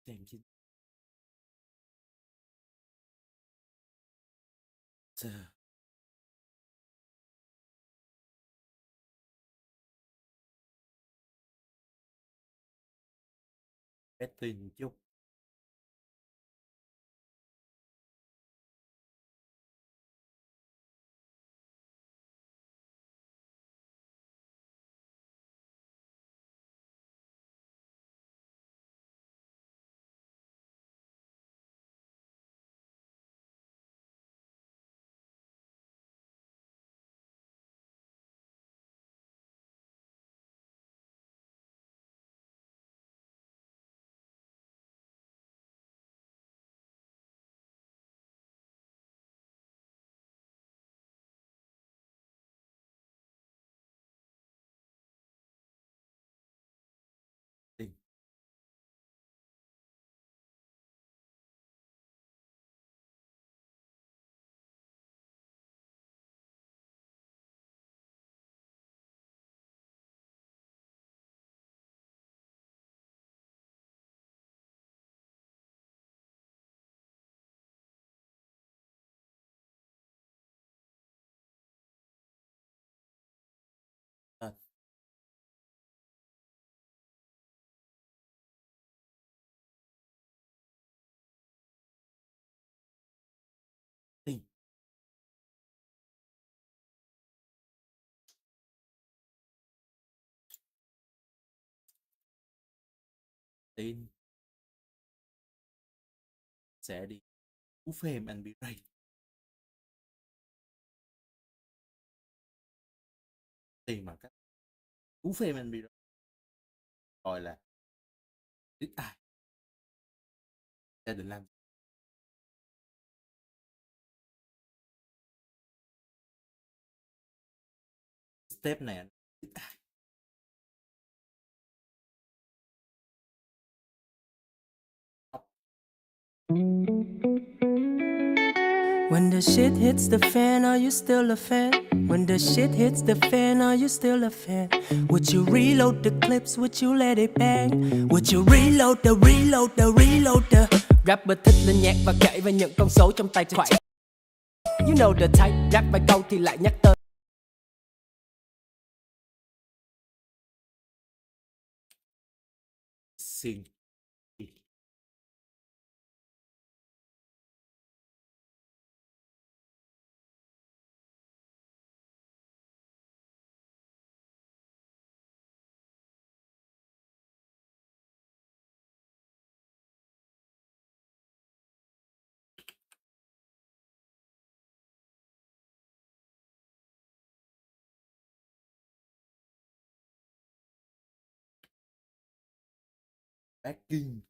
xem chứ. Giờ betting một chút. Tiền thật. Tiền tiền sẽ đi cú phê anh bị rầy. Tiền mà các cú phê anh bị rầy gọi là biết ai gia định làm step này anh biết ai. When the shit hits the fan, are you still a fan? When the shit hits the fan, are you still a fan? Would you reload the clips? Would you let it bang? Would you reload the Rapper thích lên nhạc và kể về những con số trong tài khoản. You know the type, rap vài câu thì lại nhắc tới. Xin backing.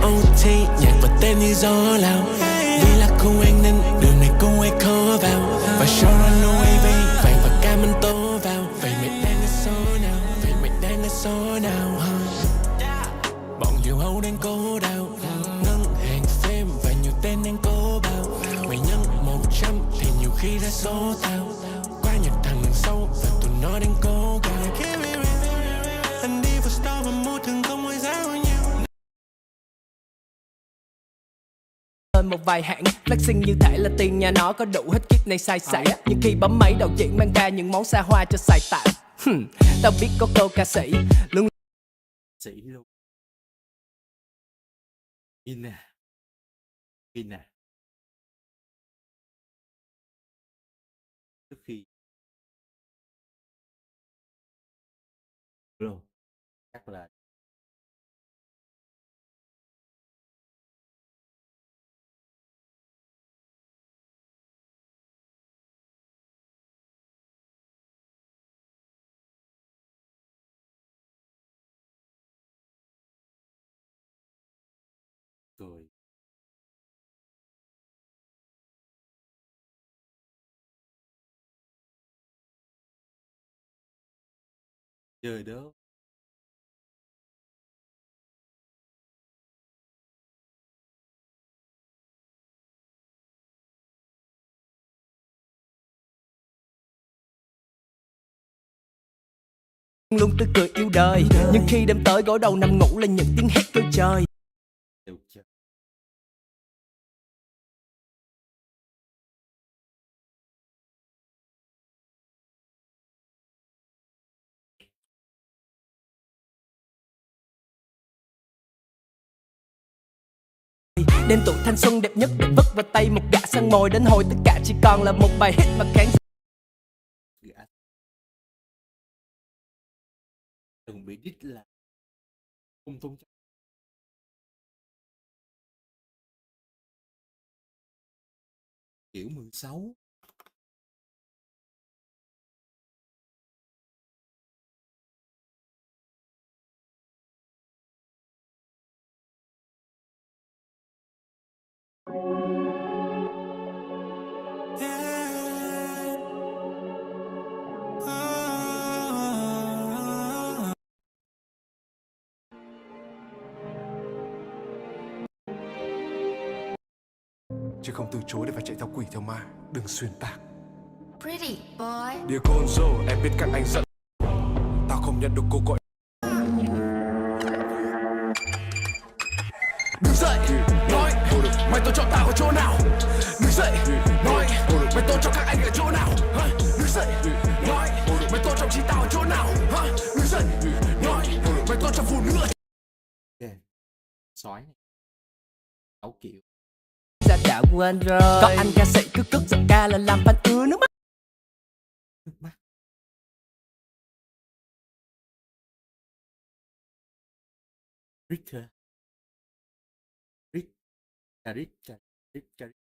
HOT nhạc và tên như gió lao. Vì là không anh nên đường này không ai khó vào. Và show ra Nolive vàng và cam anh tố vào. Vậy mày đang ở số nào? Vậy mày đang ở số nào? Bọn diều hâu đang cố đau. Ngân hàng phim và nhiều tên đang cố bao. Mày nhân 100 thì nhiều khi ra số tao. Qua những thằng đằng sau và tụi nó đang cố gắng. Anh đi vào store và mua thường không ai giá với nhau. Một vài hãng flexing như thể là tiền nhà nó có đủ hết kiếp này sai sẻ. Nhưng khi bấm máy đạo diễn mang ra những món xa hoa cho xài tạm. Tao biết có cô ca sĩ luôn Sĩ luôn. In nè trước khi rồi chắc là Trời đó. Luôn tươi cười yêu đời, nhưng khi đêm tới gối đầu nằm ngủ là những tiếng hét kêu trời. Đều trời. Đêm tuổi thanh xuân đẹp nhất được vứt vào tay một gã săn mồi, đến hồi tất cả chỉ còn là một bài hit mà khán Gã từng bị đít là không tôn trọng. Kiểu 16. Chứ không từ chối để phải chạy theo quỷ theo ma. Đừng xuyên tạc. Pretty boy. Dear Gonzo, em biết các anh giận. Tao không nhận được cô gọi. Đứng dậy, nói, mày tốt cho tao ở chỗ nào? Đứng dậy, nói, mày tốt cho các anh ở chỗ nào? Đứng dậy, nói, mày tốt cho chị tao ở chỗ nào? Đứng dậy, nói, mày tốt cho phụ nữ. Ok. Sói này 6 triệu. Dạ đã quên rồi. Có anh ca sĩ cứ cất giọng ca là làm fan ứa nước mắt. Nước mắt. Rick hả? Rick. Rick.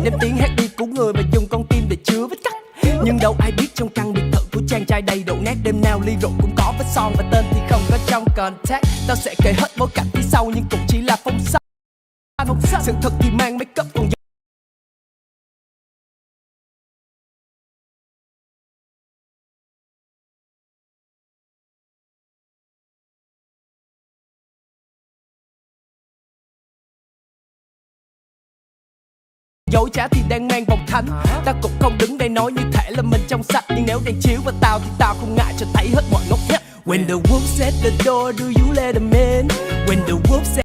Đem tiếng hát đi của người và dùng con tim để chứa vết cắt. Nhưng đâu ai biết trong căn biệt thự của chàng trai đầy đổ nát, đêm nào ly rượu cũng có vết son và tên thì không có trong contact. Tao sẽ kể hết bối cảnh phía sau nhưng cũng chỉ là phong sa. Sự thật thì mang make up còn dối trá thì đang mang vòng thánh. Tao cũng không đứng đây nói như thể là mình trong sạch, nhưng nếu đang chiếu vào tao thì tao không ngại cho thấy hết mọi ngóc ngách. When the wolves at the door, do you let them in? When the wolves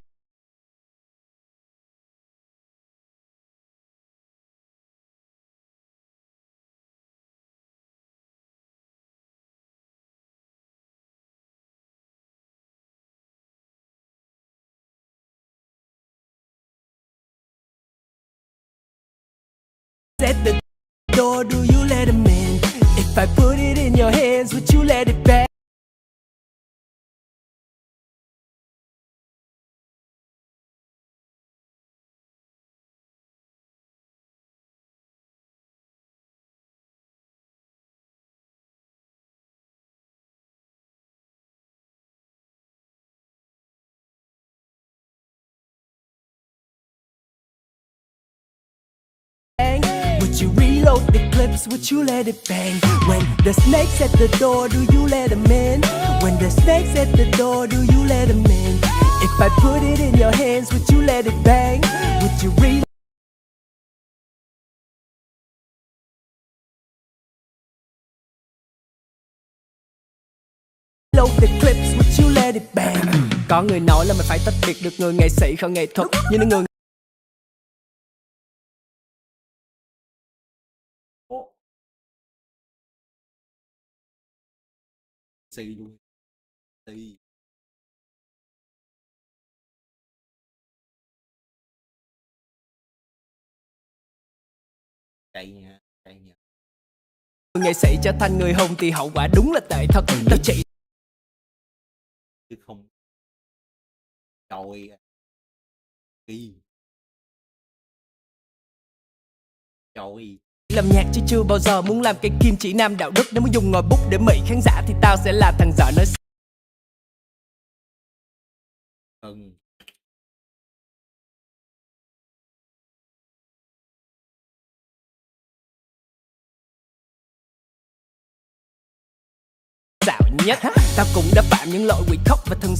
at the door, do you let them in? If I put it in your hands, would you let it back? Would you reload the clips, would you let it bang? When the snake's at the door, do you let them in? When the snake's at the door, do you let them in? If I put it in your hands, would you let it bang? Would you reload the clips, would you let it bang? Có người nói là mình phải tách biệt được người nghệ sĩ khỏi nghệ thuật, nhưng người Ồ, xì luôn. Xì. Chạy nha, chạy nha. nghệ sĩ trở thành người hùng thì hậu quả đúng là tệ thật. Tao chỉ Chứ không. Trời. Kỳ. Trời. làm nhạc chứ chưa bao giờ muốn làm cây kim chỉ nam đạo đức. Nếu muốn dùng ngòi bút để mị khán giả thì tao sẽ là thằng dở nói Cần. xạo nhất. Tao cũng đã phạm những lỗi quỷ khóc và thân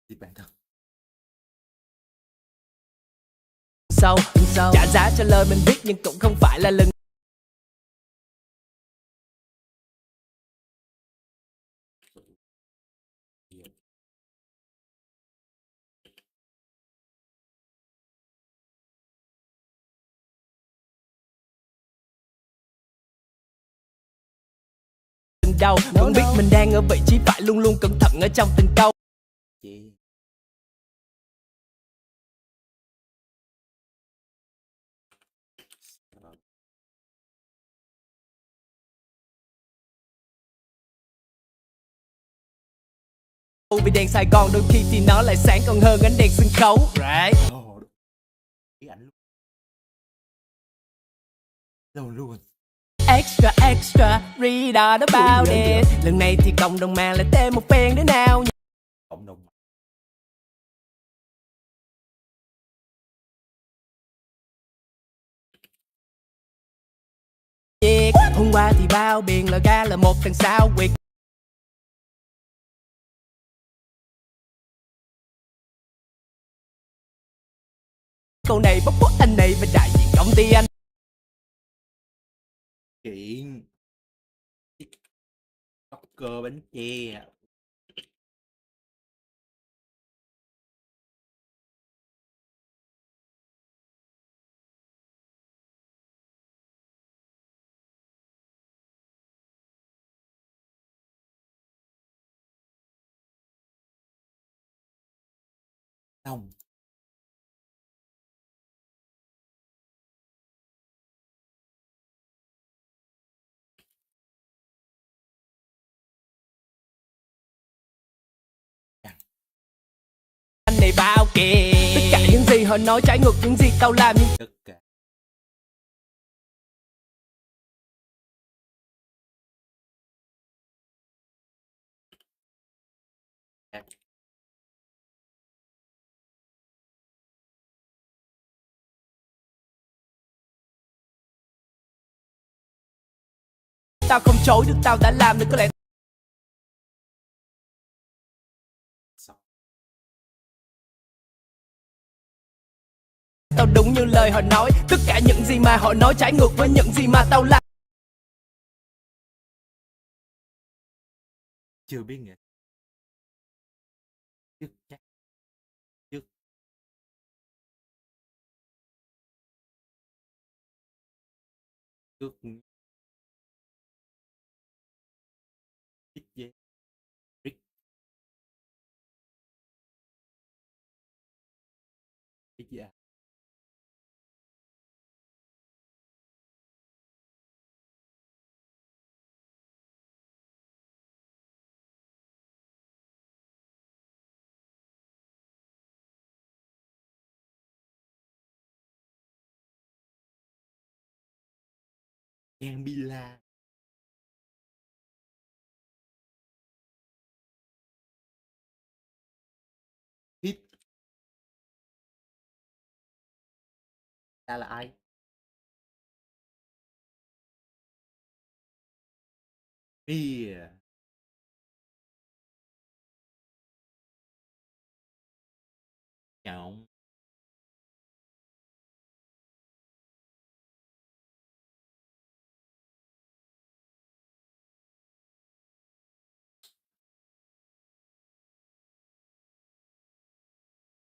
Thì bản thân. sâu. Trả giá cho lời mình viết nhưng cũng không phải là lần đầu. Vẫn biết mình đang ở vị trí phải, luôn luôn cẩn thận ở trong từng câu. Chị. Vì đèn Sài Gòn đôi khi thì nó lại sáng còn hơn ánh đèn sân khấu. Right. Ồ, ý ảnh luôn. Đâu luôn. Extra extra, read all about it. Lần này thì cộng đồng mạng lại thêm một phen nữa nào. Cộng đồng. Hôm qua thì bao biển là ga là một thằng sao quyệt. Câu này bóc bốt anh này và đại diện công ty anh. Chuyện. Cơ bánh chè. Xong. Anh này bao kìa. Tất cả những gì họ nói trái ngược những gì tao làm. Nhưng Tất cả. tao không chối được, tao đã làm được có lẽ. Xong. Tao đúng như lời họ nói. Tất cả những gì mà họ nói trái ngược với những gì mà tao làm. Chưa biết nghệ. Trước chắc. Trước. Trước. Ít dễ. Rick. Ít dễ. Đen Bila. Hit. Ta là ai? Bia. Nhộng.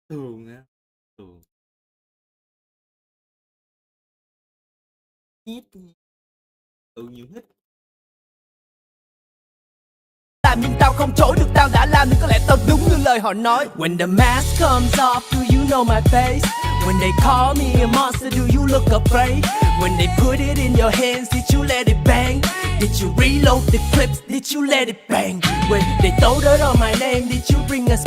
Thường á. Thường. Hít. Thường nhiều hít. Làm nhưng tao không chối được, tao đã làm nhưng có lẽ tao đúng như lời họ nói. When the mask comes off, do you know my face? When they call me a monster, do you look afraid? When they put it in your hands, did you let it bang? Did you reload the clips, did you let it bang? When they throw dirt on my name, did you bring us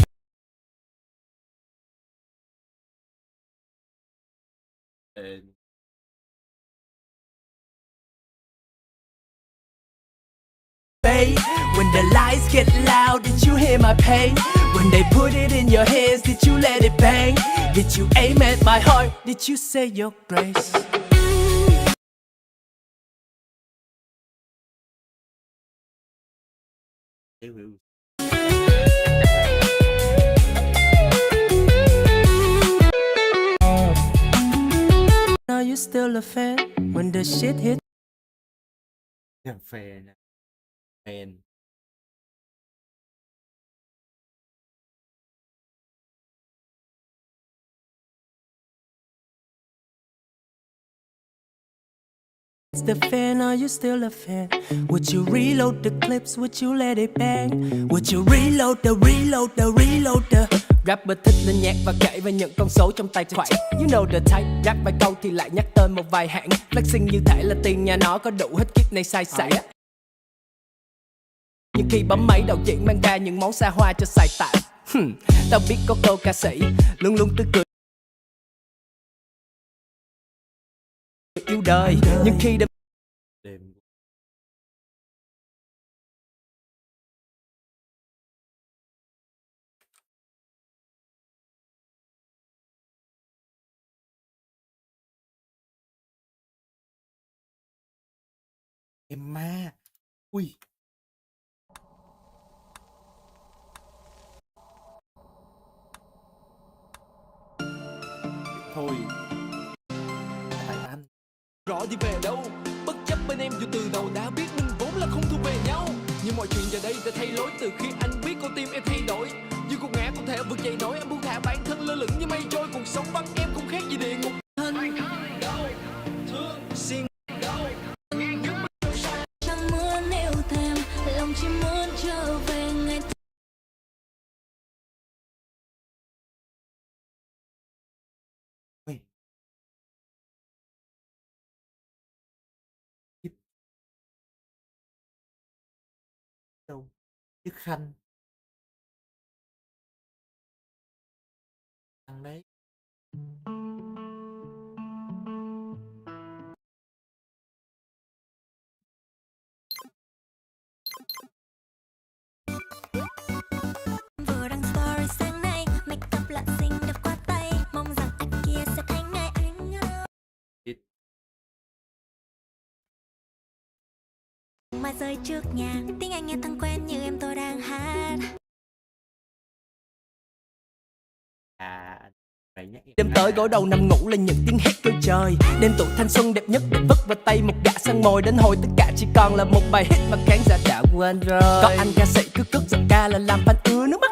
pain? When the lights get loud, did you hear my pain? When they put it in your hands, did you let it bang? Did you aim at my heart, did you say your grace? Are you still a fan when the shit hit? Fan. Fan. It's the fan, are you still a fan? Would you reload the clips, would you let it bang? Would you reload the Rapper thích lên nhạc và kể về những con số trong tài khoản. You know the type, rap vài câu thì lại nhắc tên một vài hãng. Flexing như thể là tiền nhà nó có đủ hết kiếp này sai sảy. Nhưng khi bấm máy đạo diễn mang ra những món xa hoa cho xài tạm. Tao biết có cô ca sĩ luôn luôn tươi cười yêu đời, nhưng khi đêm Em ma. Ui. Thôi. Tại anh. rõ đi về đâu, bất chấp bên em dù từ đầu đã biết mình vốn là không thuộc về nhau. Nhưng mọi chuyện giờ đây đã thay đổi từ khi anh biết con tim em thay đổi. Như cuộc ngã không thể vực dậy nổi, em buông thả bản thân lơ lửng như mây trôi. Cuộc sống vắng em không khác gì địa ngục. Chẳng muốn yêu thêm, lòng chỉ muốn trở về ngày Ui. Đâu? Chiếc khăn. Thằng đấy. vừa đăng story sáng nay, make up lạ xinh đẹp qua tay, mong rằng anh kia sẽ thấy ngay anh Ít. mai rơi trước nhà, tiếng anh nghe thân quen như em tôi đang hát. Phải nhắc em Đêm ma. tới gối đầu nằm ngủ là những tiếng hét kêu trời. Đêm tuổi thanh xuân đẹp nhất để vứt vào tay một gã săn mồi. Đến hồi tất cả chỉ còn là một bài hit mà khán giả đã quên rồi. Có anh ca sĩ cứ cất giọng ca là làm fan ứa nước mắt.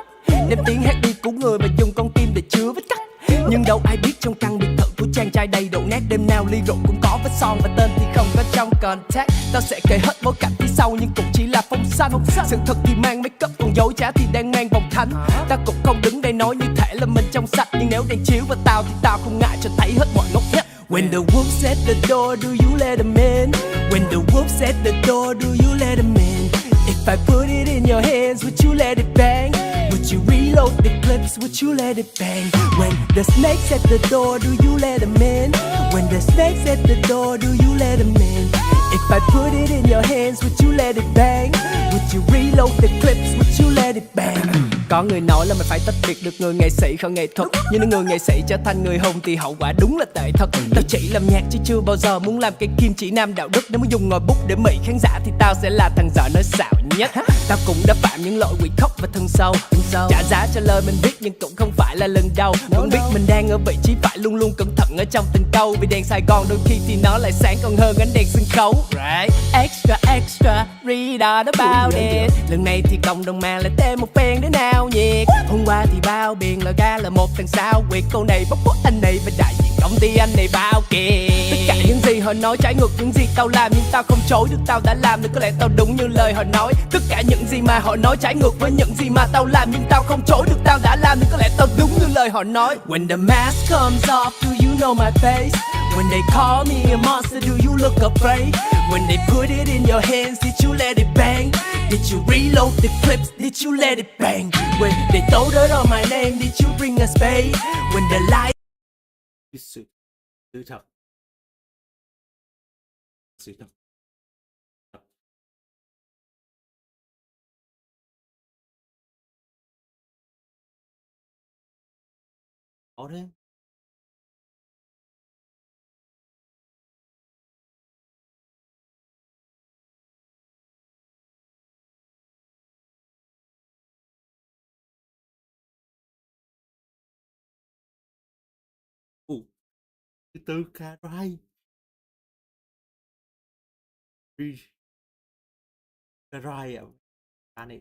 Đem tiếng hát đi cứu người và dùng con tim để chứa vết cắt. Nhưng đâu ai biết trong căn biệt thự của chàng trai đầy đổ nát. Đêm nào ly rượu cũng có vết son và tên thì không có trong contact. Tao sẽ kể hết bối cảnh phía sau nhưng cũng chỉ là phong xanh. Sự thật thì mang make up, còn dối trá thì đang mang vòng thánh. Tao cũng không đứng đây nói như thể là mình trong sạch. Nhưng nếu đang chiếu vào tao thì tao không ngại cho thấy hết mọi ngóc ngách. When the wolf's at the door, do you let him in? When the wolf's at the door, do you let him in? If I put it in your hands, would you let it bang? Would you reload the clips, would you let it bang? When the snake's at the door, do you let him in? When the snake's at the door, do you let him in? If I put it in your hands, would you let it bang? Would you reload the clips, would you let it bang? Có người nói là mình phải tách biệt được người nghệ sĩ khỏi nghệ thuật, nhưng nếu người nghệ sĩ trở thành người hùng thì hậu quả đúng là tệ thật. Tao chỉ làm nhạc chứ chưa bao giờ muốn làm cây kim chỉ nam đạo đức. Nếu muốn dùng ngòi bút để mị khán giả thì tao sẽ là thằng dở nói xạo nhất. Tao cũng đã phạm những lỗi quỷ khóc và thân sâu, trả giá cho lời mình viết nhưng cũng không phải là lần đầu. Vẫn biết mình đang ở vị trí phải luôn luôn cẩn thận ở trong từng câu, vì đèn Sài Gòn đôi khi thì nó lại sáng còn hơn ánh đèn sân khấu. Extra extra reader đó bao đẹp. Lần này thì cộng đồng mạng lại thêm một phen để nào nhiệt. Hôm qua thì bao biển là ga là một thằng sao quyệt, cô này bóc bút anh này và đại diện công ty anh này bao kìa. Tất cả những gì họ nói trái ngược những gì tao làm, nhưng tao không chối được tao đã làm được, có lẽ tao đúng như lời họ nói. Tất cả những gì mà họ nói trái ngược với những gì mà tao làm, nhưng tao không chối được tao đã làm được, có lẽ tao đúng như lời họ nói. When the mask comes off, do you know my face? When they call me a monster, do you look afraid? When they put it in your hands, did you let it bang? Did you reload the clips, did you let it bang? When they told her on my name, did you bring a spade? When the light sự thật, sự thật. Có đấy. Thứ tư ca rai. Ca rai à. Ca này.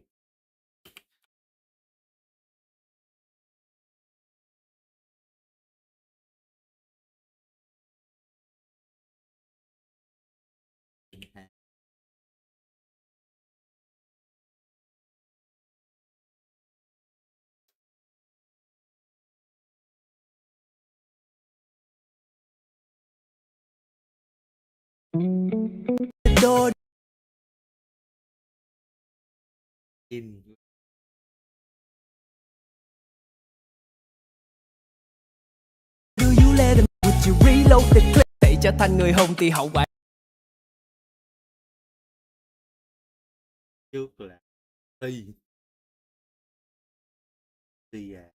đôi. In. Do you let them? Would you reload the clip? Để trở thành người hùng thì hậu quả Trước là ti. Ti à.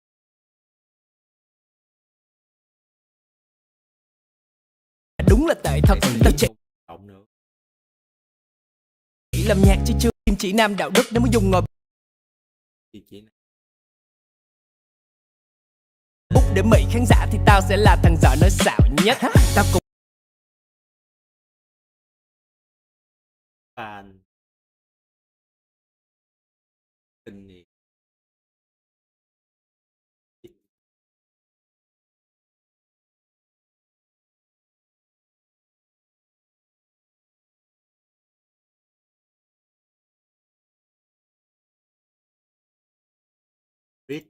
đúng là tệ thật. Tao chỉ Cộng nữa. làm nhạc chứ chưa kim chỉ nam đạo đức. Nếu muốn dùng ngòi Thì chỉ bút để mị khán giả thì tao sẽ là thằng dở nói xạo nhất. Tao cũng phản kinh nghiệm. Biết.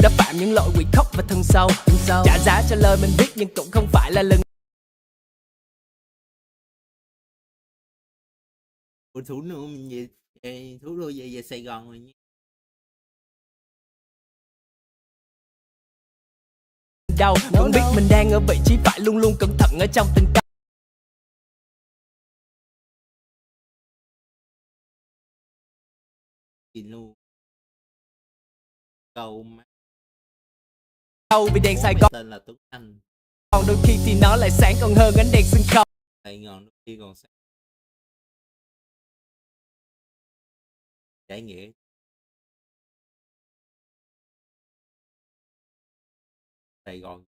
đã phạm những lỗi quỷ khóc và thân sâu. Trả giá cho lời mình viết nhưng cũng không phải là lần Ủa Thủ nữa mình về Thủ đô về Sài Gòn rồi nhé. đầu. Vẫn biết mình đang ở vị trí phải luôn luôn cẩn thận ở trong từng câu. Thì luôn câu mắt Vì đèn Sài Gòn tên là Tuấn Anh. còn đôi khi thì nó lại sáng còn hơn ánh đèn sân khấu. Sài Gòn đôi khi còn sáng. Trải nghĩa Sài Gòn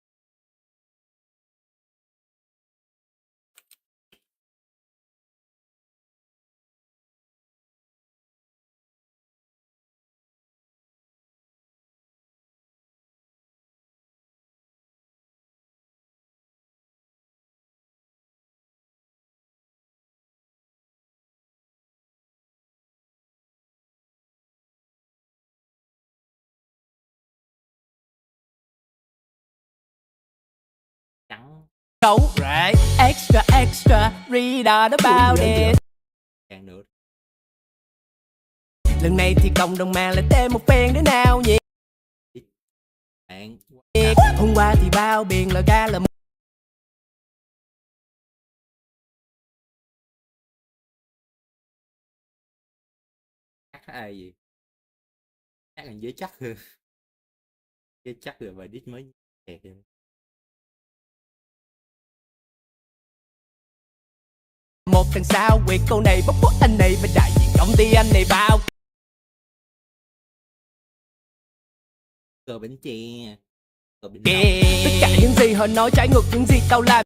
Cấu rễ extra extra read all about it. Càng nữa Lần này thì cộng đồng mạng lại thêm một phen nữa nào nhỉ. bạn Hôm qua thì bao biển là ga là hát ai gì hát là dễ chắc hơn dễ chắc rồi bài đít mới kẹt rồi. một thằng sao quyệt câu này bóc bút anh này và đại diện công ty anh này vào. Cờ bánh chè cờ bánh Tất cả những gì họ nói trái ngược những gì tao làm,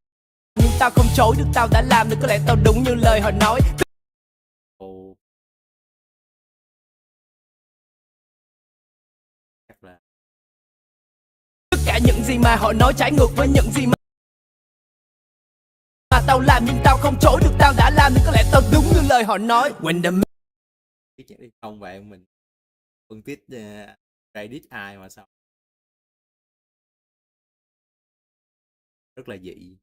nhưng tao không chối được, tao đã làm được, có lẽ tao đúng như lời họ nói. Ồ, chắc là Tất cả những gì mà họ nói trái ngược với những gì mà tao làm, nhưng tao không chối được, tao đã làm được, có lẽ tao đúng như lời họ nói. When the biết chắc đi không bạn mình phân tích Reddit ai mà sao rất là dị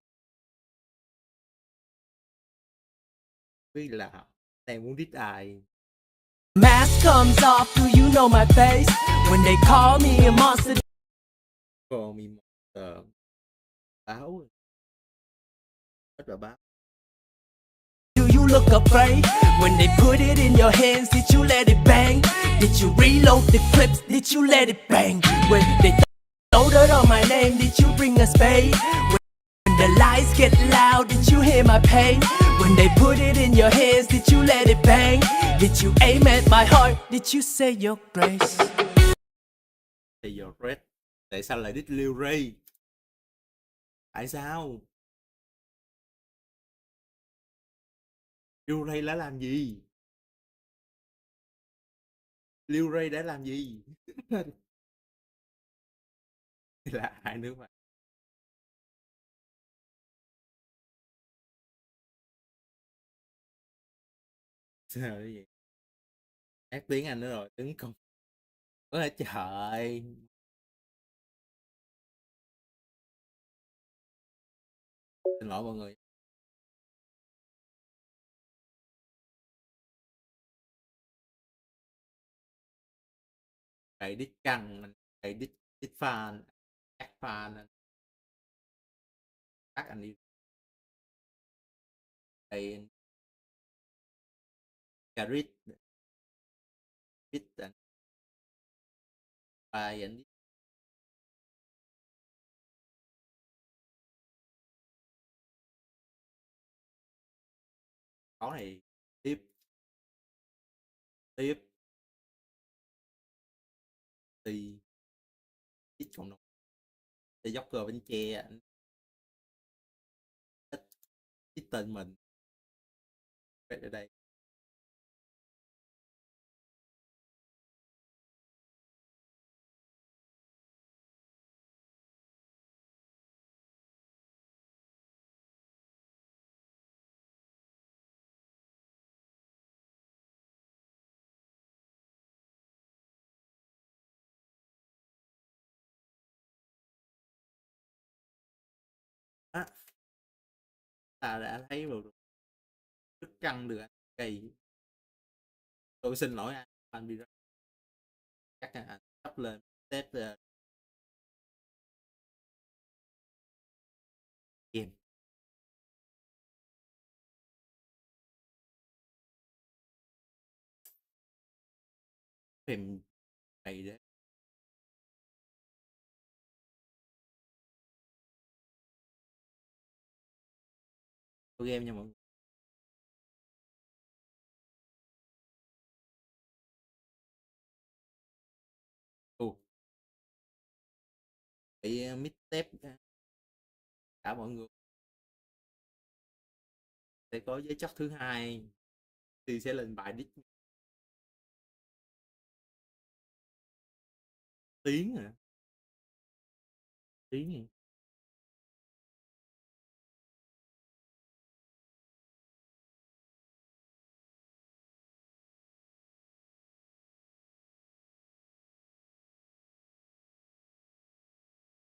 biết là đang muốn đít ai mask comes off, do you know my face? When they call me a monster, call me monster báo rất là báo do you look afraid? When they put it in your hands, did you let it bang? Did you reload the clips? Did you let it bang? When they told her on my name, did you bring a spade? When the lights get loud, did you hear my pain? When they put it in your hands, did you let it bang? Did you aim at my heart? Did you say your grace? thì your red tại sao lại đít Lil Ray tại sao Lil Ray đã làm gì Lil Ray đã làm gì là hai đứa mà sao vậy ác tiếng Anh nữa rồi tấn công ôi trời xin lỗi mọi người cày đít căng mình cày đít đít fan ác fan ác anh đi cày cà rít đít anh bài anh có này tiếp tiếp thì ít cộng đồng thì dốc cờ bên che anh ít ít tên mình ở đây á ta đã thấy rồi rất căng được anh cây tôi xin lỗi anh bị chắc anh sắp lên test game phim này đấy tôi game nha mọi người ồ bị mixtape cả mọi người sẽ có giới chất thứ hai thì sẽ lên bài đích tiếng à tiếng à.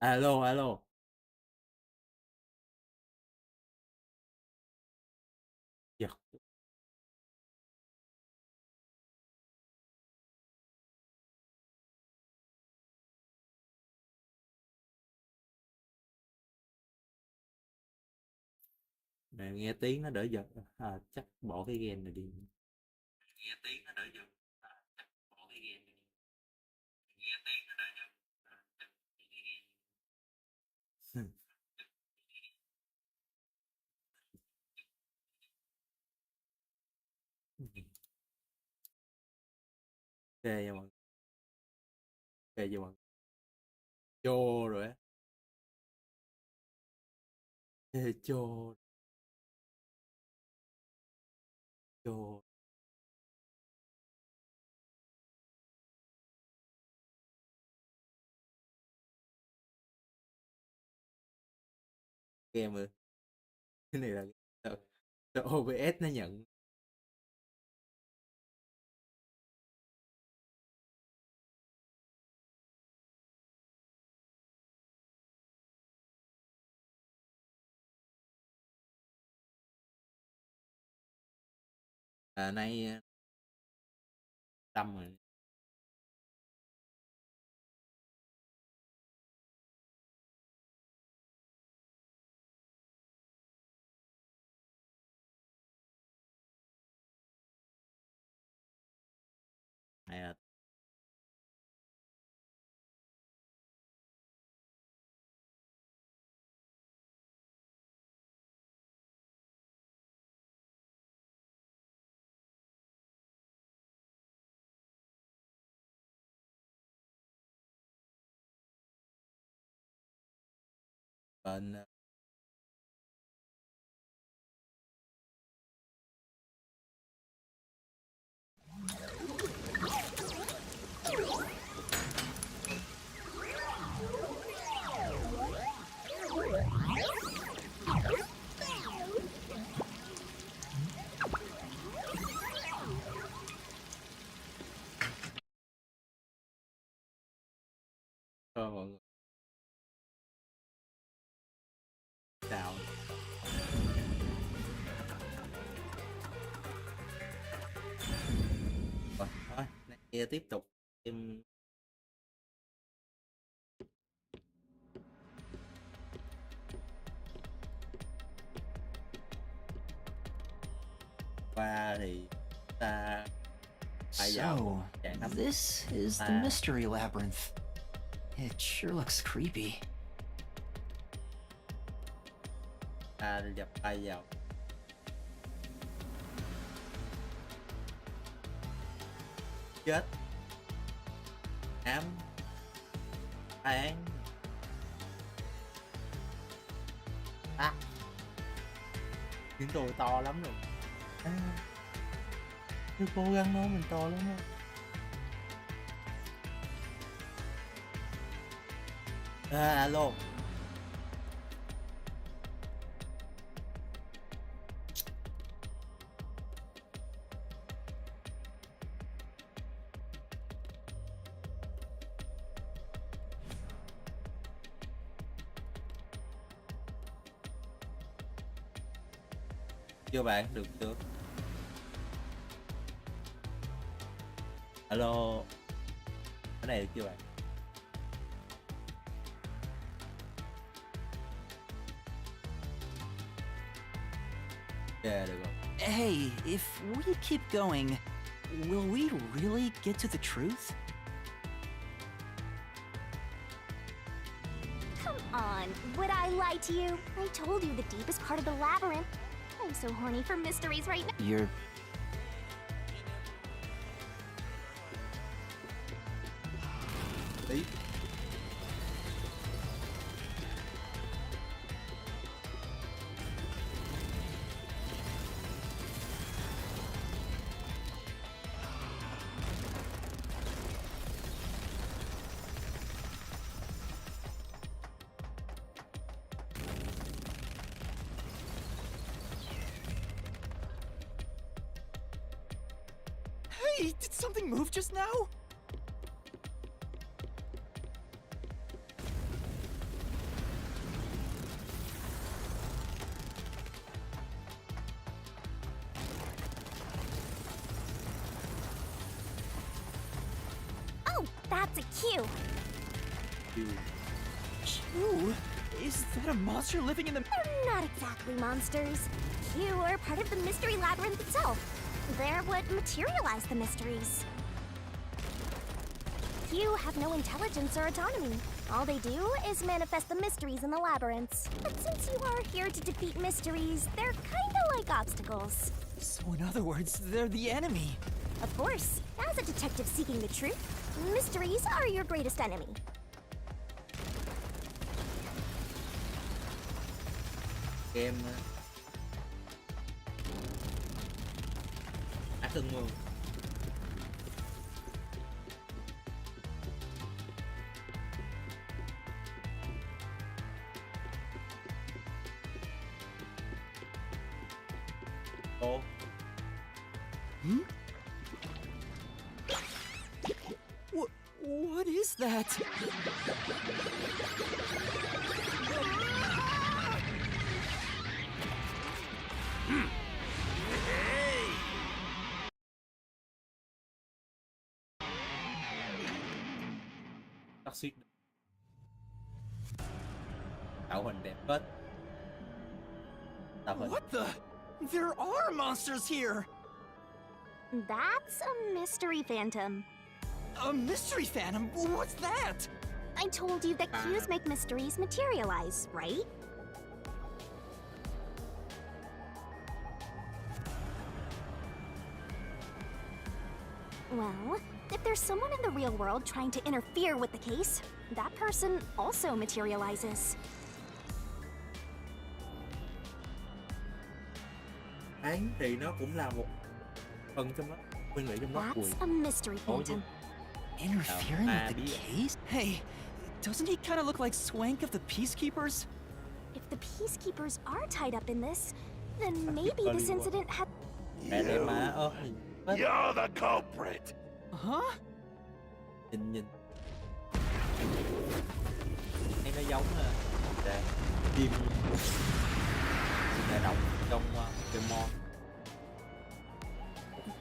Alo alo Này, nghe tiếng nó đỡ giật. Chắc bỏ cái game này đi. Nghe tiếng nó đỡ giật. Chắc bỏ cái game này đi. Nghe tiếng nó đỡ giật. Chắc bỏ cái game. Ok nha mọi người. Ok nha mọi người. Chô rồi á. Chô. Chô. Game rồi. Cái này là sợ OBS nó nhận. Nay tâm rồi. Này là bên cho mọi người chào. Rồi, thôi, nay tiếp tục em qua thì ta phải vào So, chạy nắp. this is the mystery labyrinth. It sure looks creepy. Ta dập tay vào. Chết. Ám. Án. Tiếng tôi to lắm rồi. Tôi cố gắng nói mình to lắm rồi. Alo. Chưa bạn, được chưa? Alo. Cái này được chưa bạn? Yeah, được rồi. Hey, if we keep going, will we really get to the truth? Come on, would I lie to you? I told you the deepest part of the labyrinth. I'm so horny for mysteries right now. You're... Tí. Hey, did something move just now? Oh, that's a cue. Ooh, is that a monster living in the... They're not exactly monsters. You are part of the mystery labyrinth itself. They're what materialize the mysteries. You have no intelligence or autonomy. All they do is manifest the mysteries in the labyrinths. But since you are here to defeat mysteries, they're kinda like obstacles. So in other words, they're the enemy. Of course, as a detective seeking the truth, mysteries are your greatest enemy. Game ác ưng mưa. Ô, What is that? tắc suýt tạo hình đẹp phết. Tạo hình What the? There are monsters here! That's a mystery phantom. A mystery phantom? What's that? I told you that cues make mysteries materialize, right? Well, if there's someone in the real world trying to interfere with the case, that person also materializes. Đấy thì nó cũng là một phần trong đó, nguyên lý trong đó. That's a mystery phantom. Interfering with the case? Hey, doesn't he kind of look like Swank of the Peacekeepers? If the peacekeepers are tied up in this, then maybe this incident had... Mẹ đẹp mà, You're the culprit. Huh? nhìn thấy nó giống là chim đại động trong Pokemon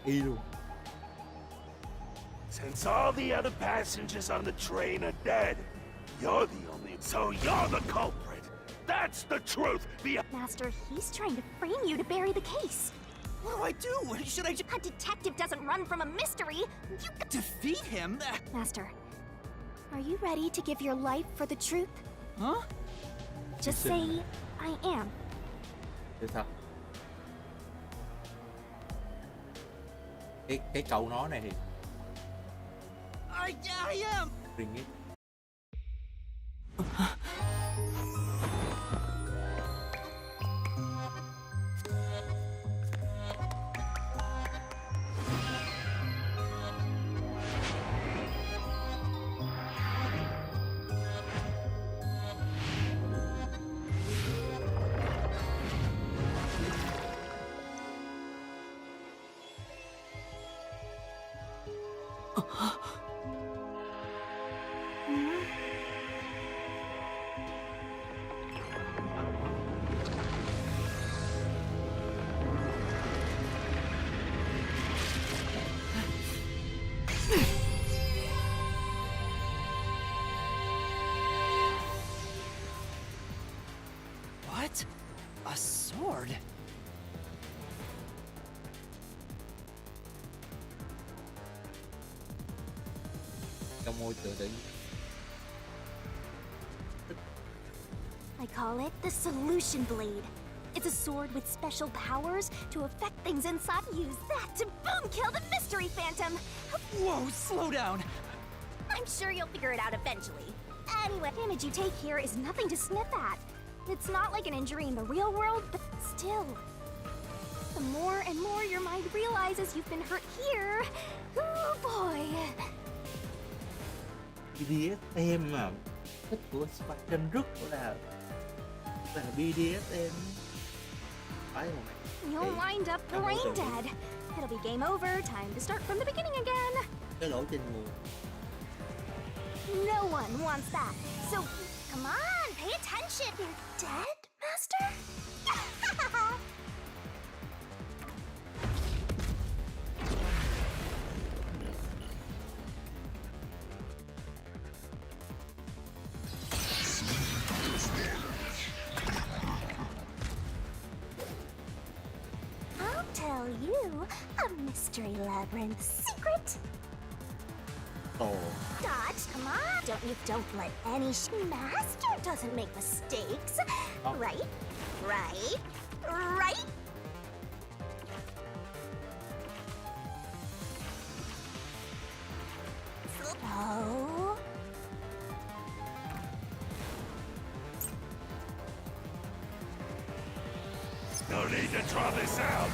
y luôn. Since all the other passengers on the train are dead, you're the only... So you're the culprit. That's the truth. Master, he's trying to frame you to bury the case. What do I do? Should I just A detective doesn't run from a mystery. You... defeat him? Master, are you ready to give your life for the truth? Huh? Just say, I am. Thế thật. Cái câu nói này thì I am! riêng nhất. What? A sword? Trong môi trường tự nhiên. I call it the Solution Blade. It's a sword with special powers to affect things inside. Use that to boom kill the mystery phantom. Whoa, slow down! I'm sure you'll figure it out eventually. Anyway, the damage you take here is nothing to sniff at. It's not like an injury in the real world, but still. The more and more your mind realizes you've been hurt here, oh boy. BDSM mà thích của Spartan rất là BDSM. Phải không? You'll wind up brain dead. It'll be game over, time to start from the beginning again. Cái lỗ trên người. No one wants that. So, come on, pay attention. You're dead, Master? mystery labyrinth secret. Ồ, Dot, come on. Don't let any master doesn't make mistakes. Oh. Right? Right? Right? Oh. No need to draw this out.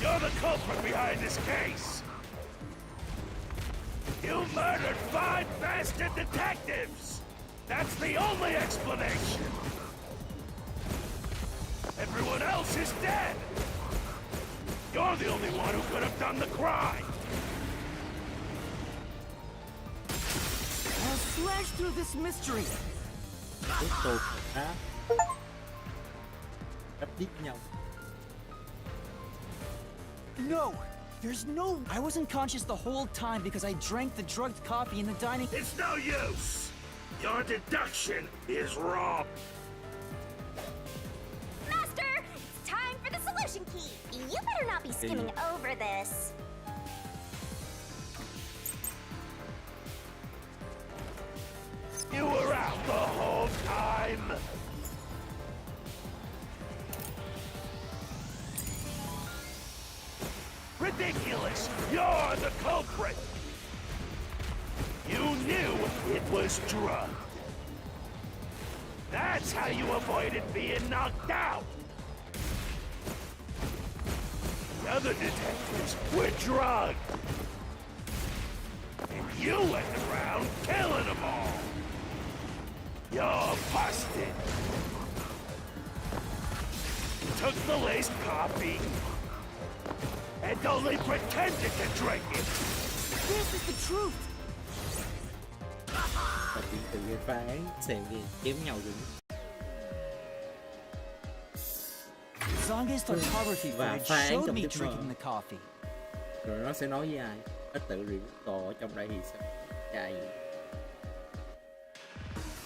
You're the culprit behind this case. You murdered 5 bastard detectives. That's the only explanation. Everyone else is dead. You're the only one who could have done the crime. I'll slash through this mystery. tiếp tục á, đắp đít nhau. No! There's no... I wasn't conscious the whole time because I drank the drugged coffee in the dining... It's no use. Your deduction is wrong. Master, it's time for the solution key. You better not be skimming over this. You were out the whole time. Ridiculous! You're the culprit! You knew it was drugged. That's how you avoided being knocked out. The other detectives were drugged. And you went around killing them all. You're busted. You took the laced coffee and only pretended to drink it. This is the truth! Và chuyện từ gây phán xem game chém nhau rồi. Zange's photography Và footage phán showed trong me giấc mơ. drinking the coffee. Rồi nó sẽ nói với ai? Nó tự reveal ở trong đây thì sao? Chạy.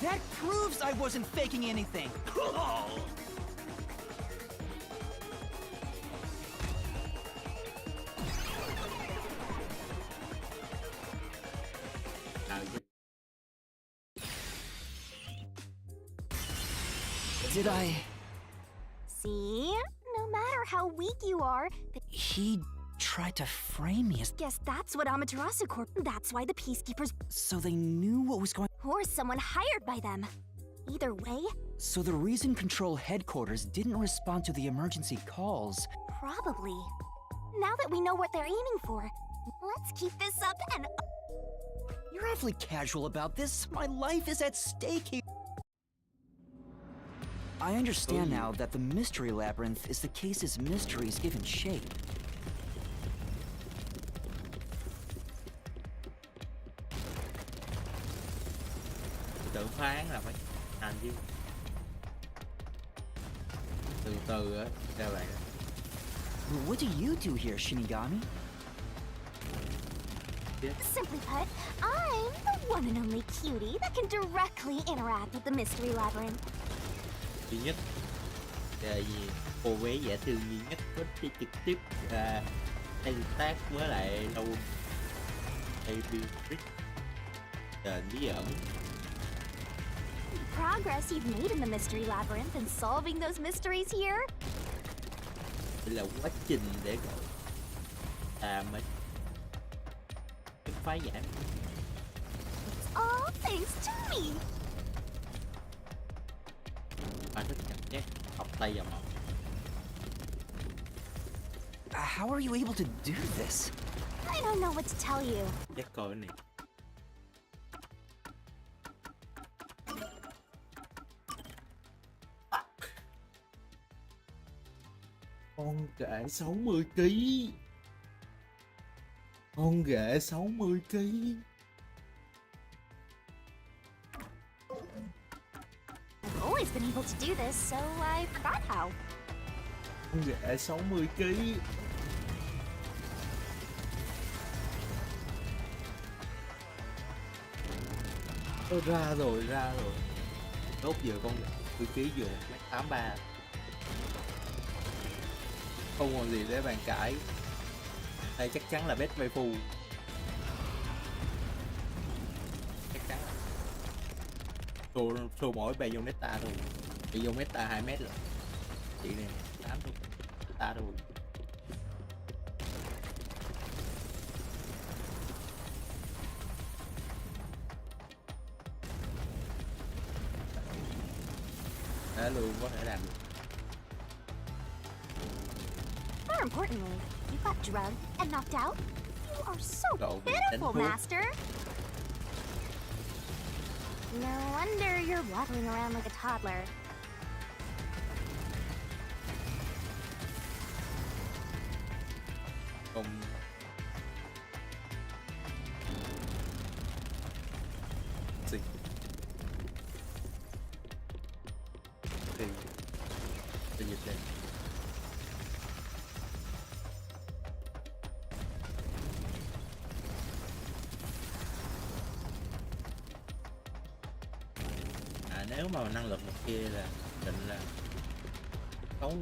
That proves I wasn't faking anything! Did I... See? No matter how weak you are, He tried to frame me as... guess that's what Amaterasu Corp. That's why the Peacekeepers So they knew what was going... or someone hired by them. Either way, So the reason Control Headquarters didn't respond to the emergency calls... probably. Now that we know what they're aiming for, let's keep this up and... You're awfully casual about this. My life is at stake here. I understand now that the Mystery Labyrinth is the case's mysteries given shape. Tự phán là phải hành chứ. Từ từ á các bạn. What do you do here, Shinigami? Simply put, I'm the one and only cutie that can directly interact with the Mystery Labyrinth. Duy nhất là gì? Cô bé dễ thương duy nhất có thể trực tiếp tương tác với lại lâu AB Rick bí ẩn. Progress you've made in the Mystery Labyrinth and solving those mysteries here? Đây là quá trình để gọi mới phá giải. It's all thanks to me. Bạn thích cảm giác học tay vào màu. How are you able to do this? I don't know what to tell you. Chắc coi cái này. Con ghệ 60 kg. Con ghệ 60 kg. I've always been able to do this, so I forgot how. Con ghệ 60 kg. Ra rồi. Đốt giờ con ghệ 60 kg vừa 1m83. Không còn gì để bàn cãi. Đây chắc chắn là best waifu. Chắc chắn là thua mỗi Bayonetta thôi. Bayonetta 2 mét rồi. Chị này 8 thôi. Ta thôi. Đã luôn có thể làm được. More importantly, you got drugged and knocked out. You are so Cậu bị đánh pitiful, thuốc. Master. No wonder you're waddling around like a toddler. Không. Gì? Thì tôi dịch lên. Nếu mà năng lực một kia là định là xấu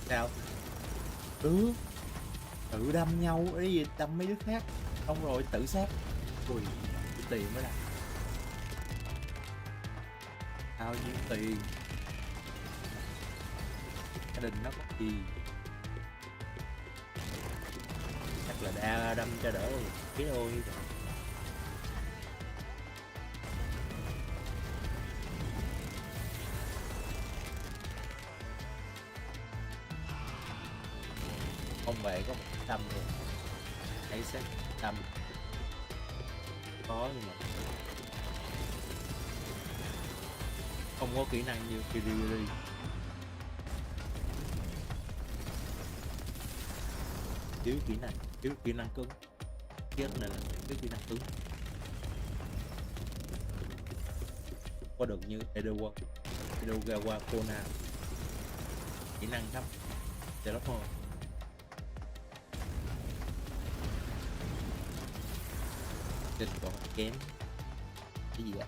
sao tự đâm nhau cái gì, đâm mấy đứa khác xong rồi tự sát. Ui, tiền mới làm bao nhiêu tiền, gia đình nó có gì, chắc là đa đâm cho đỡ cái ôi. Ông vệ có một đâm rồi, hãy xét đâm có, nhưng mà không có kỹ năng như Kiri. Thiếu kỹ năng cứng, chết này là thiếu kỹ năng cứng, có được như Edogawa Kona, kỹ năng thấp để lắm thôi. Trên còn kém cái gì ạ?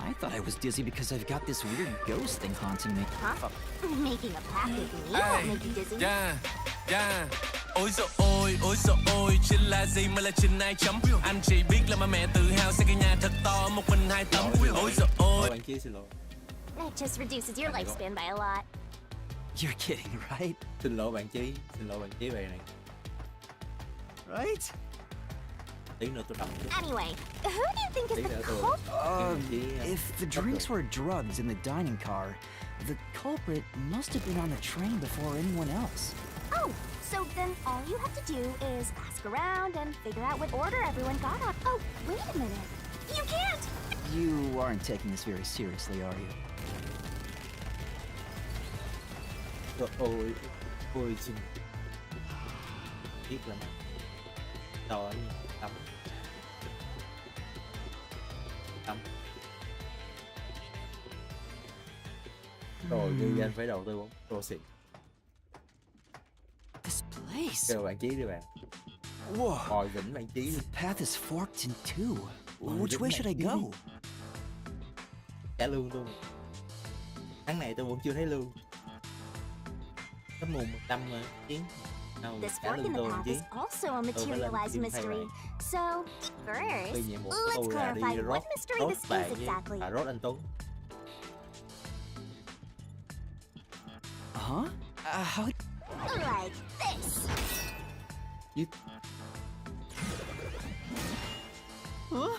I thought I was dizzy because I've got this weird ghost thing haunting me. Huh? Making a pact with me won't make you dizzy. Yeah. Ôi dồi ôi, chính là gì mà là trình ai chấm. Anh chỉ biết là mà mẹ tự hào xây cái nhà thật to, một mình 2 tấm. Ôi dồi ôi. Bạn chia xin lỗi. It just reduces your lifespan by a lot. You're kidding, right? Xin lỗi bạn Chí về này. Right? Tí nữa tôi đọc. Anyway, who do you think is the culprit? If the drinks were drugs in the dining car, the culprit must have been on the train before anyone else. Oh, so then all you have to do is ask around and figure out what order everyone got on. Oh, wait a minute. You can't! You aren't taking this very seriously, are you? Ôi xin biết là mà đòi tắm rồi như anh phải đầu tư 4 đô xịn. This place. Kêu bạn Chí đi bạn. Whoa. Hồi vĩnh bạn Chí đi. The path is forked in two. Which way should I go? Trả lương luôn. Tháng này tôi vẫn chưa thấy lương. Có mùng 100 mà Chí. This fork in the path is also a materialized mystery. So, first, let's clarify what mystery this is exactly. Rốt anh Tuấn. Huh? How? Like this. You... Huh?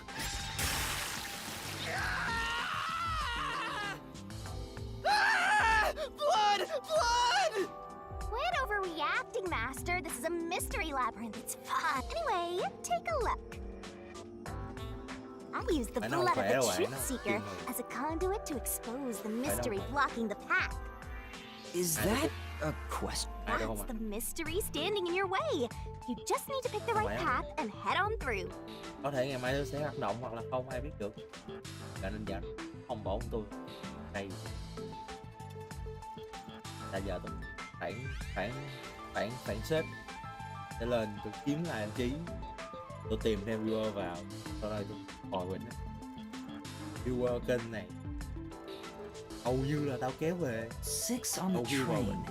Blood! Quit overreacting, Master. This is a mystery labyrinth. It's fun. Anyway, take a look. I used the blood of the Truth Seeker as a conduit to expose the mystery blocking the path. Is that A question. Ai đâu không That's ạ? the mystery standing in your way. You just need to pick the Không right phải path and head on through. Có thể ngày mai tôi sẽ hoạt động hoặc là không ai biết được. Cả nên giờ không bỏ tôi hay là giờ tôi phản phản phản phản xếp để lên tôi kiếm lại vị trí, tôi tìm thêm viewer vào, sau đó tôi hồi mình viewer kênh này hầu như là tao kéo về. Six on the Oh, you are train.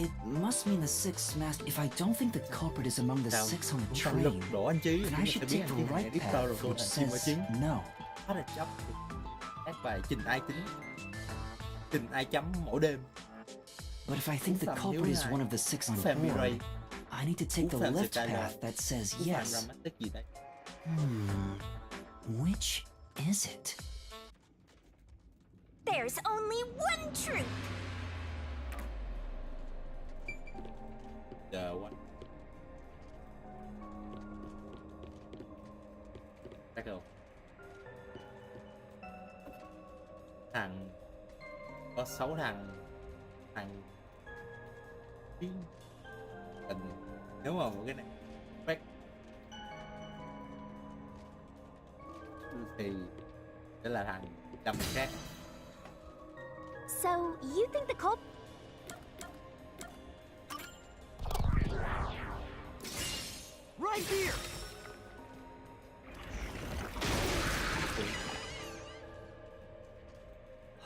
It must mean the six smashed. If I don't think the culprit is among the Tao six on the chúng ta lật train, đổ anh Chí, then I chúng ta should sẽ biến take anh the Chí thành right editor path, rồi tôi which thành chim says chiến. no. Hết là chấp các bài trình ai tính, trình ai chấm mỗi đêm. But if I think the Phạm culprit Hiếu is này. one of the six on Phạm bị board, rầy. I need to take the Phạm left Skylar. path that says Cú phản yes. dramatic gì đấy. Which is it? There's only one truth. Chờ quá. Chắc rồi. Thằng có 6 thằng tình, nếu mà một cái này fact thì sẽ là thằng đâm khác. So, you think the culprit... Right here!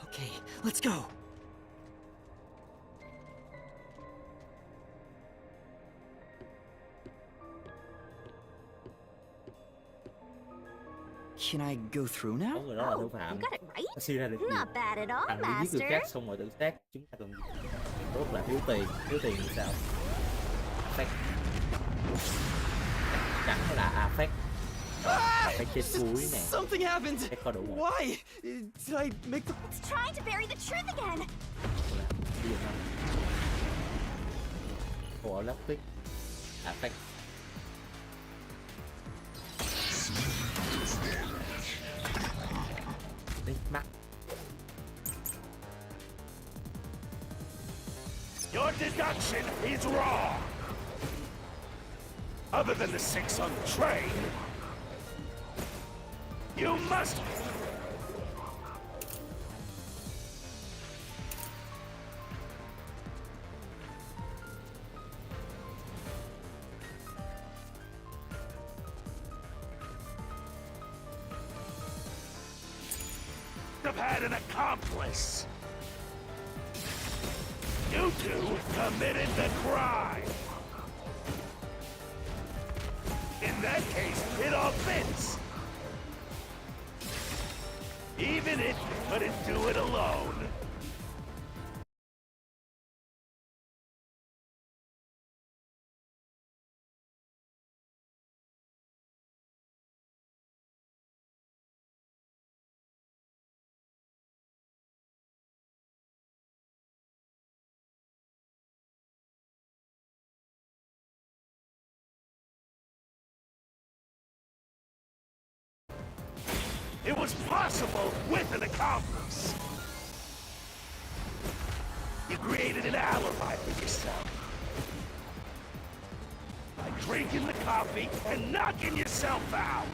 Okay, let's go. Can I go through Có now? người đó là thủ Oh, phạm. you got it right. Ta suy ra được gì? Not bad at all, Thằng đi giết người Master. khác xong rồi tự sát, chúng ta cần rất là thiếu tiền thì sao? Affect chẳng là affect affect chết cuối nè, Something happened! chắc có đủ rồi. Why? Did I make the... It's trying to bury the truth again. Ví dụ không? Cô ở left click affect đi mắt. Your deduction is wrong. Other than the 6 on the train, you must... have had an accomplice. You two committed the crime. In that case, it all fits. Even if you couldn't do it alone. It was possible with an accomplice. You created an alibi for yourself. By drinking the coffee and knocking yourself out.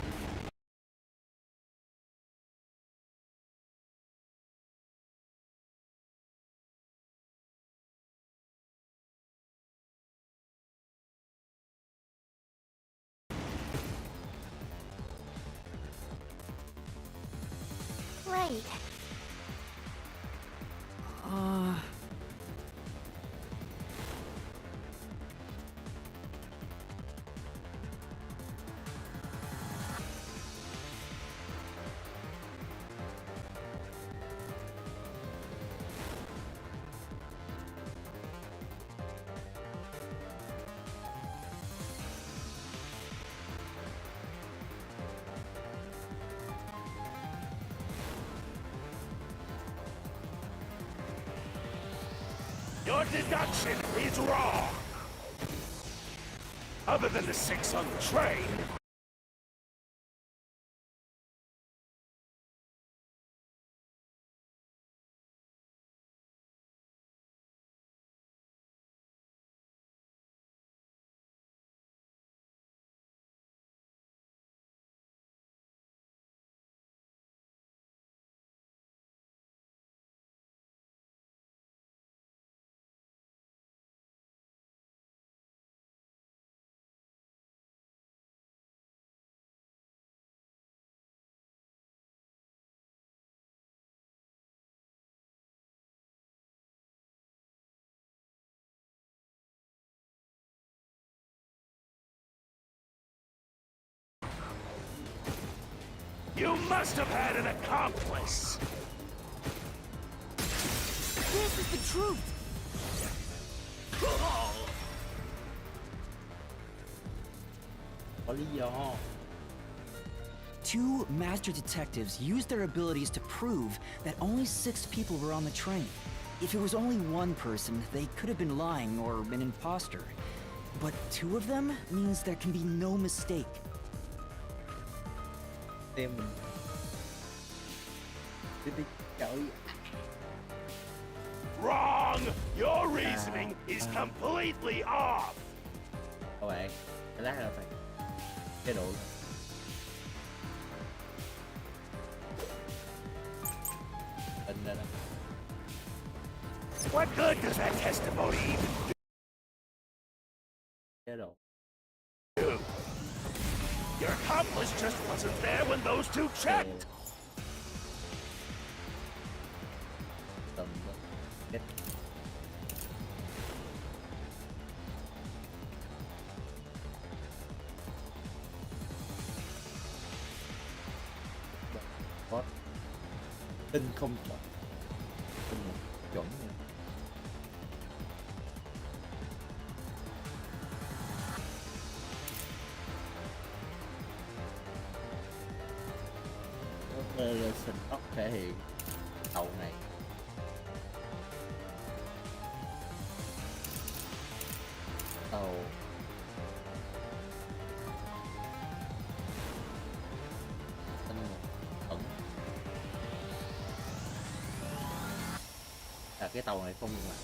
Right. Your deduction is wrong. Other than the 6 on the train, You must have had an accomplice. This is the truth. Có lý do. Two master detectives used their abilities to prove that only 6 people were on the train. If it was only one person, they could have been lying or an imposter. But 2 of them means there can be no mistake. Tem mình tiếp đi trời. Wrong! Your reasoning is completely off! Các bạn, cái lát là phải cái độ tình ra đó. What good does that testimony even Cái độ do? Your accomplice just wasn't there when those two checked! tầm chết. Có tin không chuẩn, tin chuẩn nha. Relation tóc thể hiện tàu này tàu tin ẩn là cái tàu này không mà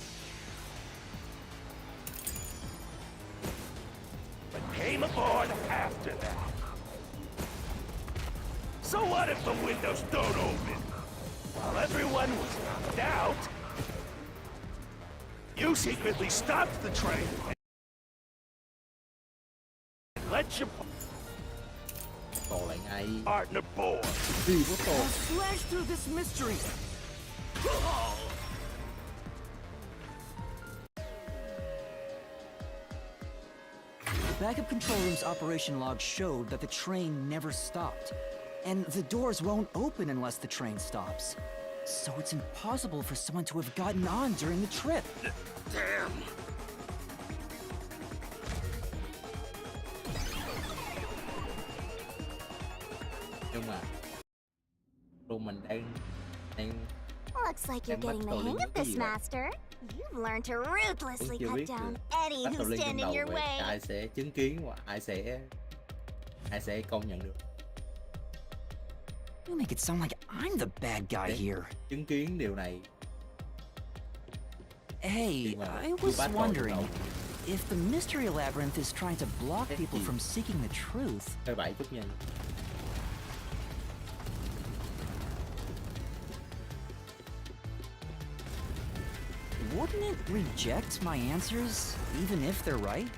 But came aboard after that. So what if the windows don't open? While everyone was knocked out, you secretly stopped the train and let your tàu lại ngay partner board. đi của tàu. Slash through this mystery. The backup control room's operation log showed that the train never stopped. And the doors won't open unless the train stops. So it's impossible for someone to have gotten on during the trip. Damn. Nhưng mà luôn mình đang Looks like you're Em bắt getting the đầu hang liên of cái this, gì vậy? Master. You've learned to ruthlessly chưa cut biết down được. any Bắt who đầu lên trong stand in đầu your vậy way. ai sẽ chứng kiến và ai sẽ công nhận được. You make it sound like I'm the bad guy Đấy. here. Chứng kiến điều này Hey, khi mà I chưa was bắt đầu từ wondering, đầu. if the mystery labyrinth is trying to block Cái people gì? from seeking the truth, Hơi 7 chút nha. wouldn't it reject my answers, even if they're right?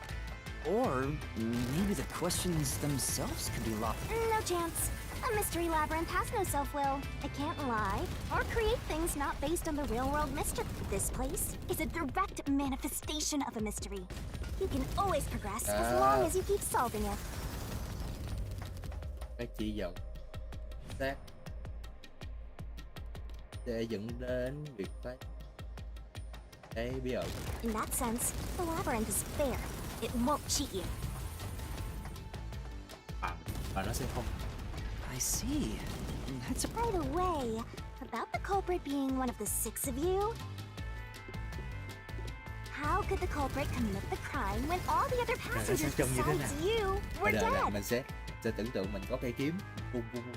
Or maybe the questions themselves could be locked. No chance. A mystery labyrinth has no self-will. It can't lie or create things not based on the real-world mystery. This place is a direct manifestation of a mystery. You can always progress as long as you keep solving it. Cái chỉ dẫn xác sẽ dẫn đến việc phát cái bí ẩn. In that sense, the labyrinth is fair. It won't cheat you. Và nó sẽ không. I see. That's a By the way, about the culprit being one of the 6 of you, how could the culprit commit the crime when all the other passengers trông như thế besides you were Bây giờ là dead? mình sẽ tưởng tượng mình có cây kiếm vung vung vung.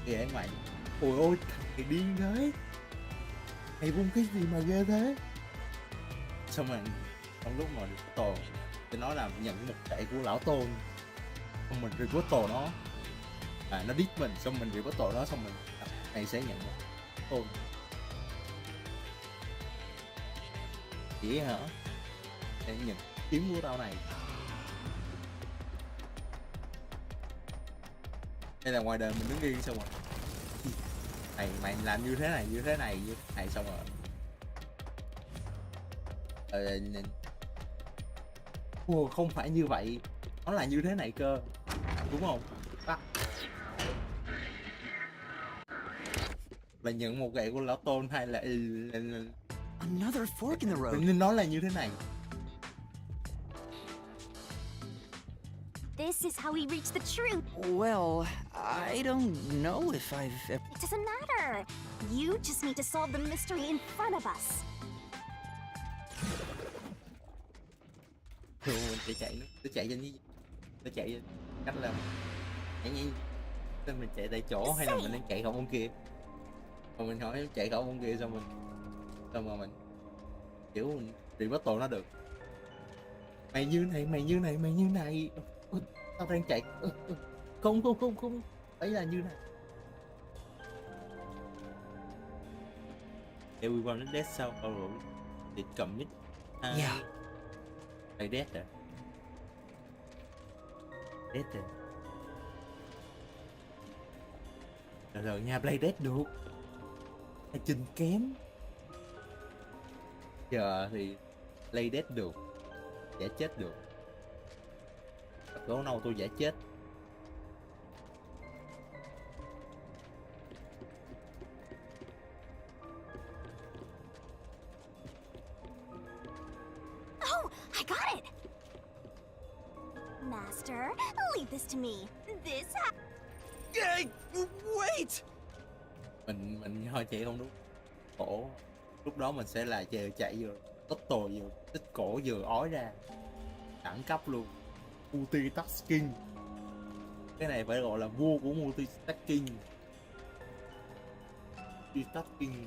Ghê ấy mày. Ôi ôi, thằng này điên thế. Mày vung cái gì mà ghê thế? Xong rồi trong lúc mà Tôn thì nó làm nhận một chạy của lão Tôn, xong mình report nó, nó diss mình, xong mình report nó, xong mình này sẽ nhận một Tôn. Chỉ hả? Để nhận kiếm của tao này. Đây là ngoài đời mình đứng yên xong rồi mày làm như thế này xong rồi không phải như vậy, nó là như thế này cơ, đúng không? Bắt là nhận một gậy của lão Tôn hay là Another fork in the road. nên nói là như thế này. This is how we reach the truth. Well, I don't know if I've It doesn't matter. You just need to solve the mystery in front of us. Thường mình sẽ chạy nó, tôi chạy trên cái gì? Tôi chạy cách là nhảy nên mình chạy tại chỗ hay là mình đang chạy khỏi ông kia. Còn mình hỏi chạy khỏi ông kia xong mà mình kiểu mình bị bắt tổ nó được. Mày như này. Tao đang chạy. Không. Đấy là như này. Everyone is dead sau rồi thì commit. Yeah. Play dead rồi. Dead rồi. Rồi nha, play dead được. Hay trình kém. Giờ thì play dead được. Giả chết được. Lâu nào tôi giả chết. Oh, I got it! Master, leave this to me. This Hey, wait! Mình hơi chạy không đúng. Cổ. Lúc đó mình sẽ là chờ chạy vừa auto vừa tích cổ vừa ói ra. Đẳng cấp luôn. Multitasking. Cái này phải gọi là vua của multitasking. Multitasking.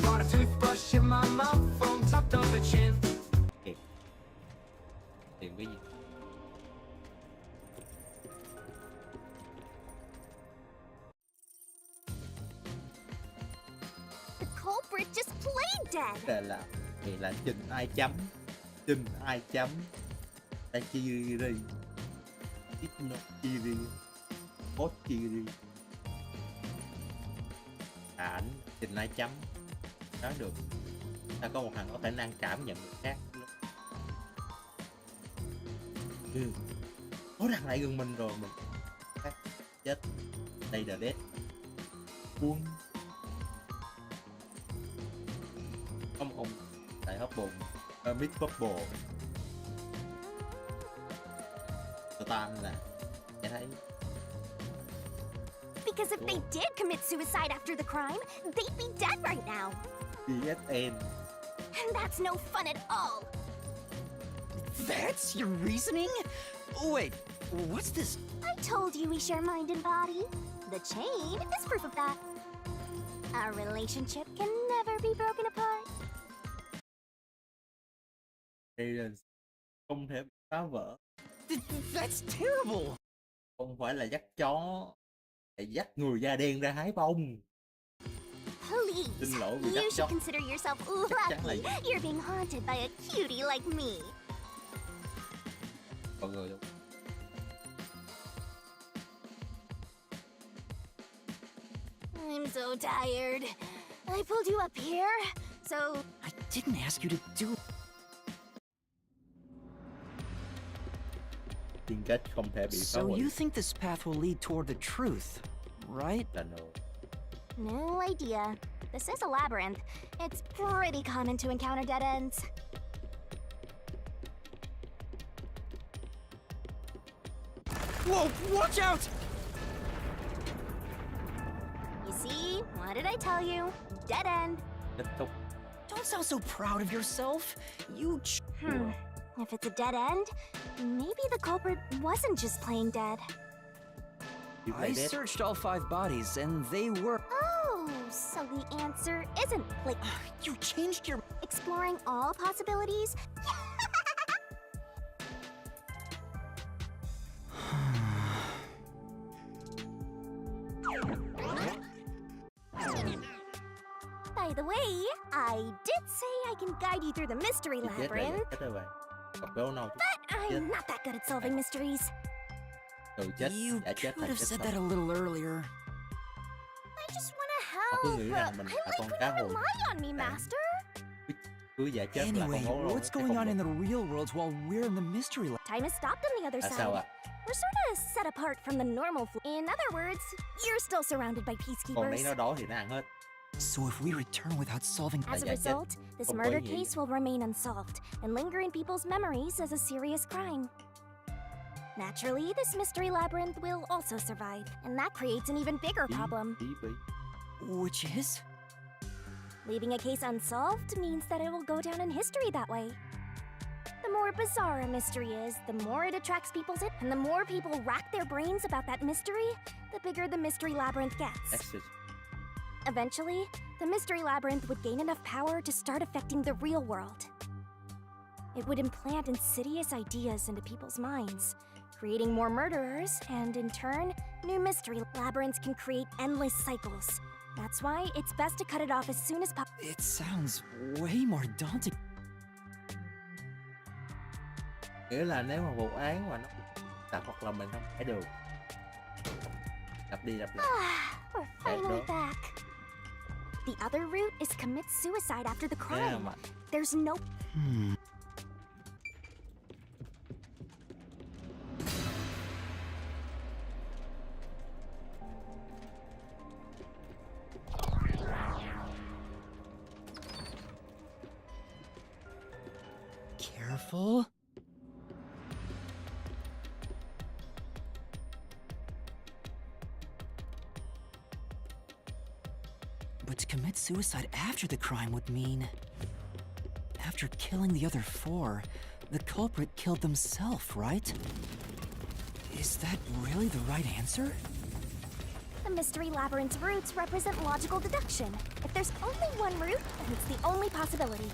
Got a toothbrush in my mouth, phone tucked on the chin. Tìm cái gì? the culprit just played dead. Đây là thì là trình ai chấm. Takiri. Itnokiri. Otkiri. Ảnh trình ai chấm. Nói được. Ta có một thằng có khả năng cảm nhận người khác. Nó đặt lại gần mình rồi mình chết. Đây là dead. Buông. Không ông tại hấp bồn. Mid bubble. Tam là nghe thấy. Because if they did commit suicide after the crime, they'd be dead right now. DSN. And that's no fun at all. That's your reasoning? Wait, what's this? I told you we share mind and body. The chain is proof of that. Our relationship can never be broken apart. Đây là không thể bị phá vỡ. That's terrible! Không phải là dắt chó, là dắt người da đen ra hái bông. Please, Xin lỗi vì you dắt should chó. consider yourself chắn là lucky you're being haunted by a cutie like me. Mọi người luôn. I'm so tired. I pulled you up here, so... I didn't ask you to do... Liên kết không thể bị phá So hủy. you think this path will lead toward the truth, right? Là no. No idea. This is a labyrinth. It's pretty common to encounter dead ends. Whoa, watch out! You see? What did I tell you? Dead end. Kết thúc. Don't sound so proud of yourself. You If it's a dead end, maybe the culprit wasn't just playing dead. You I play dead. searched all 5 bodies and they were... Oh, so the answer isn't like You changed your... exploring all possibilities? By the way, I did say I can guide you through the mystery Chết rồi, labyrinth, chết rồi bạn. Gặp béo nào but I'm not that good at solving mysteries. từ chết, You đã chết could là have chết said thật. that a little earlier. I just want to Họ cứ Oh, nghĩ I rằng mình là like con when cá you hồi rely on me, Đấy. Master. cứ giả chết là Anyway, con gấu what's going on in the real world while we're in the mystery lab? Time has stopped on the other Là side. sao ạ? We're sort of set apart from the normal In other words, you're still surrounded by Còn peacekeepers. đấy nó đói thì nó ăn hết. So if we return without solving... As a Yeah, result, this không có murder ý nghĩa. case will remain unsolved and linger in people's memories as a serious crime. Naturally, this mystery labyrinth will also survive, and that creates an even bigger problem. Bí. Which is? Leaving a case unsolved means that it will go down in history that way. The more bizarre a mystery is, the more it attracts people's in, and the more people rack their brains about that mystery, the bigger the mystery labyrinth gets. That's it. Eventually, the mystery labyrinth would gain enough power to start affecting the real world. It would implant insidious ideas into people's minds, creating more murderers, and in turn, new mystery labyrinths can create endless cycles. That's why it's best to cut it off as soon as possible. It sounds way more daunting. Nghĩa là nếu mà vụ án mà nó tập hoặc là mình không phải được. Lặp đi lặp lại. We're finally back. The other route is commit suicide after the crime. mà There's no... Careful. But to commit suicide after the crime would mean... After killing the other 4, the culprit killed themselves, right? Is that really the right answer? The mystery labyrinth's routes represent logical deduction. If there's only one route, then it's the only possibility.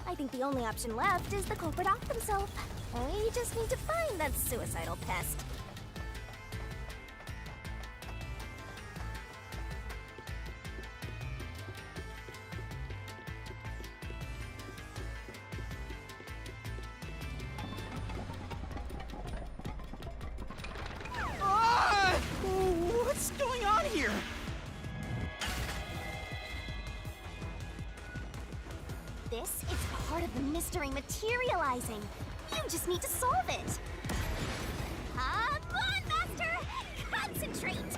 I think the only option left is the culprit off themselves. We just need to find that suicidal pest. What's going on here? This is part of the mystery materializing. You just need to solve it. Come on, Master! Concentrate!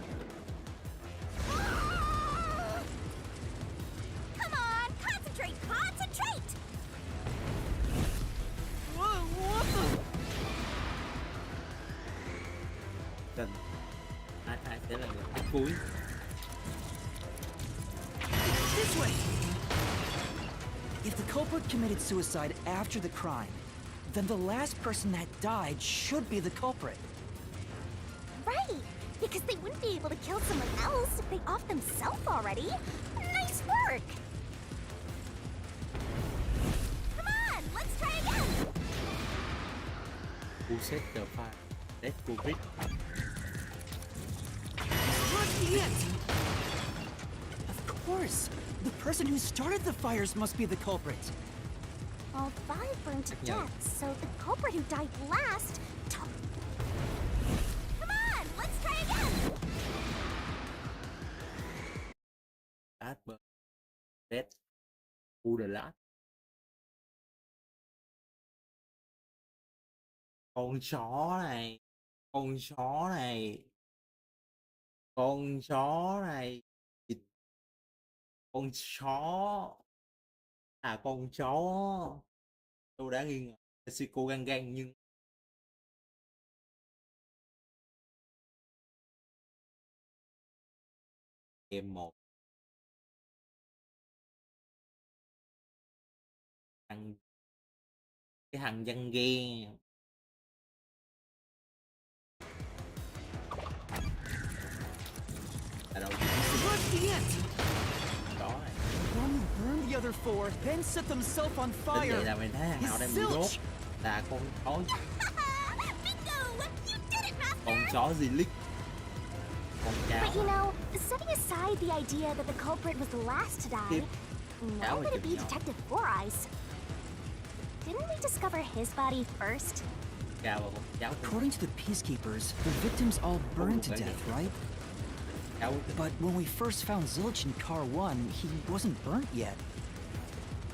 Come on, concentrate! Concentrate! What the... Cần ai sẽ là người cuối. This way! If the culprit committed suicide after the crime, then the last person that died should be the culprit. Right! Because they wouldn't be able to kill someone else if they off themselves already. Nice work! Come on, let's try again! Who set the fire? Death culprit. Towards the end! Of course! The person who started the fires must be the culprit. All 5 burned to Yeah. death, so the culprit who died last... Come on, let's try again! Last but death. Who the last? Con chó này. Con chó này. Con chó này. Con chó. À con chó. Tôi đã nghi ngờ Mexico gan gan nhưng em một thằng cái thằng dân ghe ở đâu Towards the end! đó này. One who burned the other 4, then set themselves on Đến vậy fire. là mình thấy thằng nào đang bị Zilch. đốt là con chó. Bingo! You did it, Master! Con chó gì lick. Con cáo. But you know, setting aside the idea that the culprit was the last to die, Tiếp. now Cáo would thì it be chịu nhỏ. Detective Four Eyes? Didn't we discover his body first? Cáo và con cháu. According to the peacekeepers, the victims all burned to death, right? cháu. But when we first found Zilch in Car 1, he wasn't burnt yet.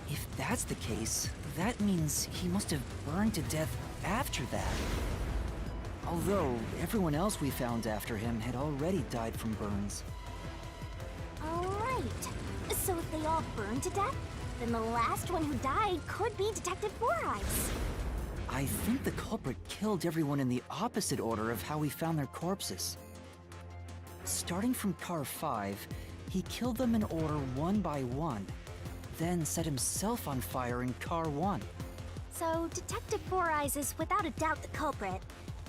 If that's the case, that means he must have burned to death after that. Although, everyone else we found after him had already died from burns. Alright. So if they all burned to death, then the last one who died could be Detective Four Eyes. I think the culprit killed everyone in the opposite order of how we found their corpses. Starting from Car 5, he killed them in order one by one, then set himself on fire in Car 1. So Detective Four Eyes is without a doubt the culprit,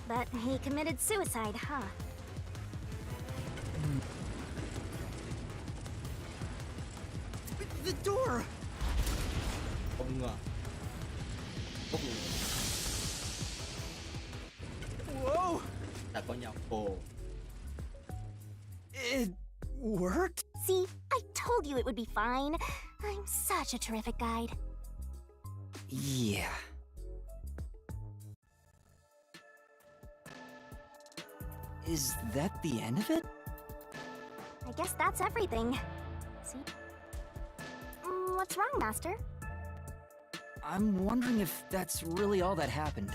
but he committed suicide, huh? The door! Không ngờ. Bốc luôn. Whoa! Ta có nhau. Ồ. It worked? See, I told you it would be fine. I'm such a terrific guide. Yeah. Is that the end of it? I guess that's everything. See? What's wrong, Master? I'm wondering if that's really all that happened.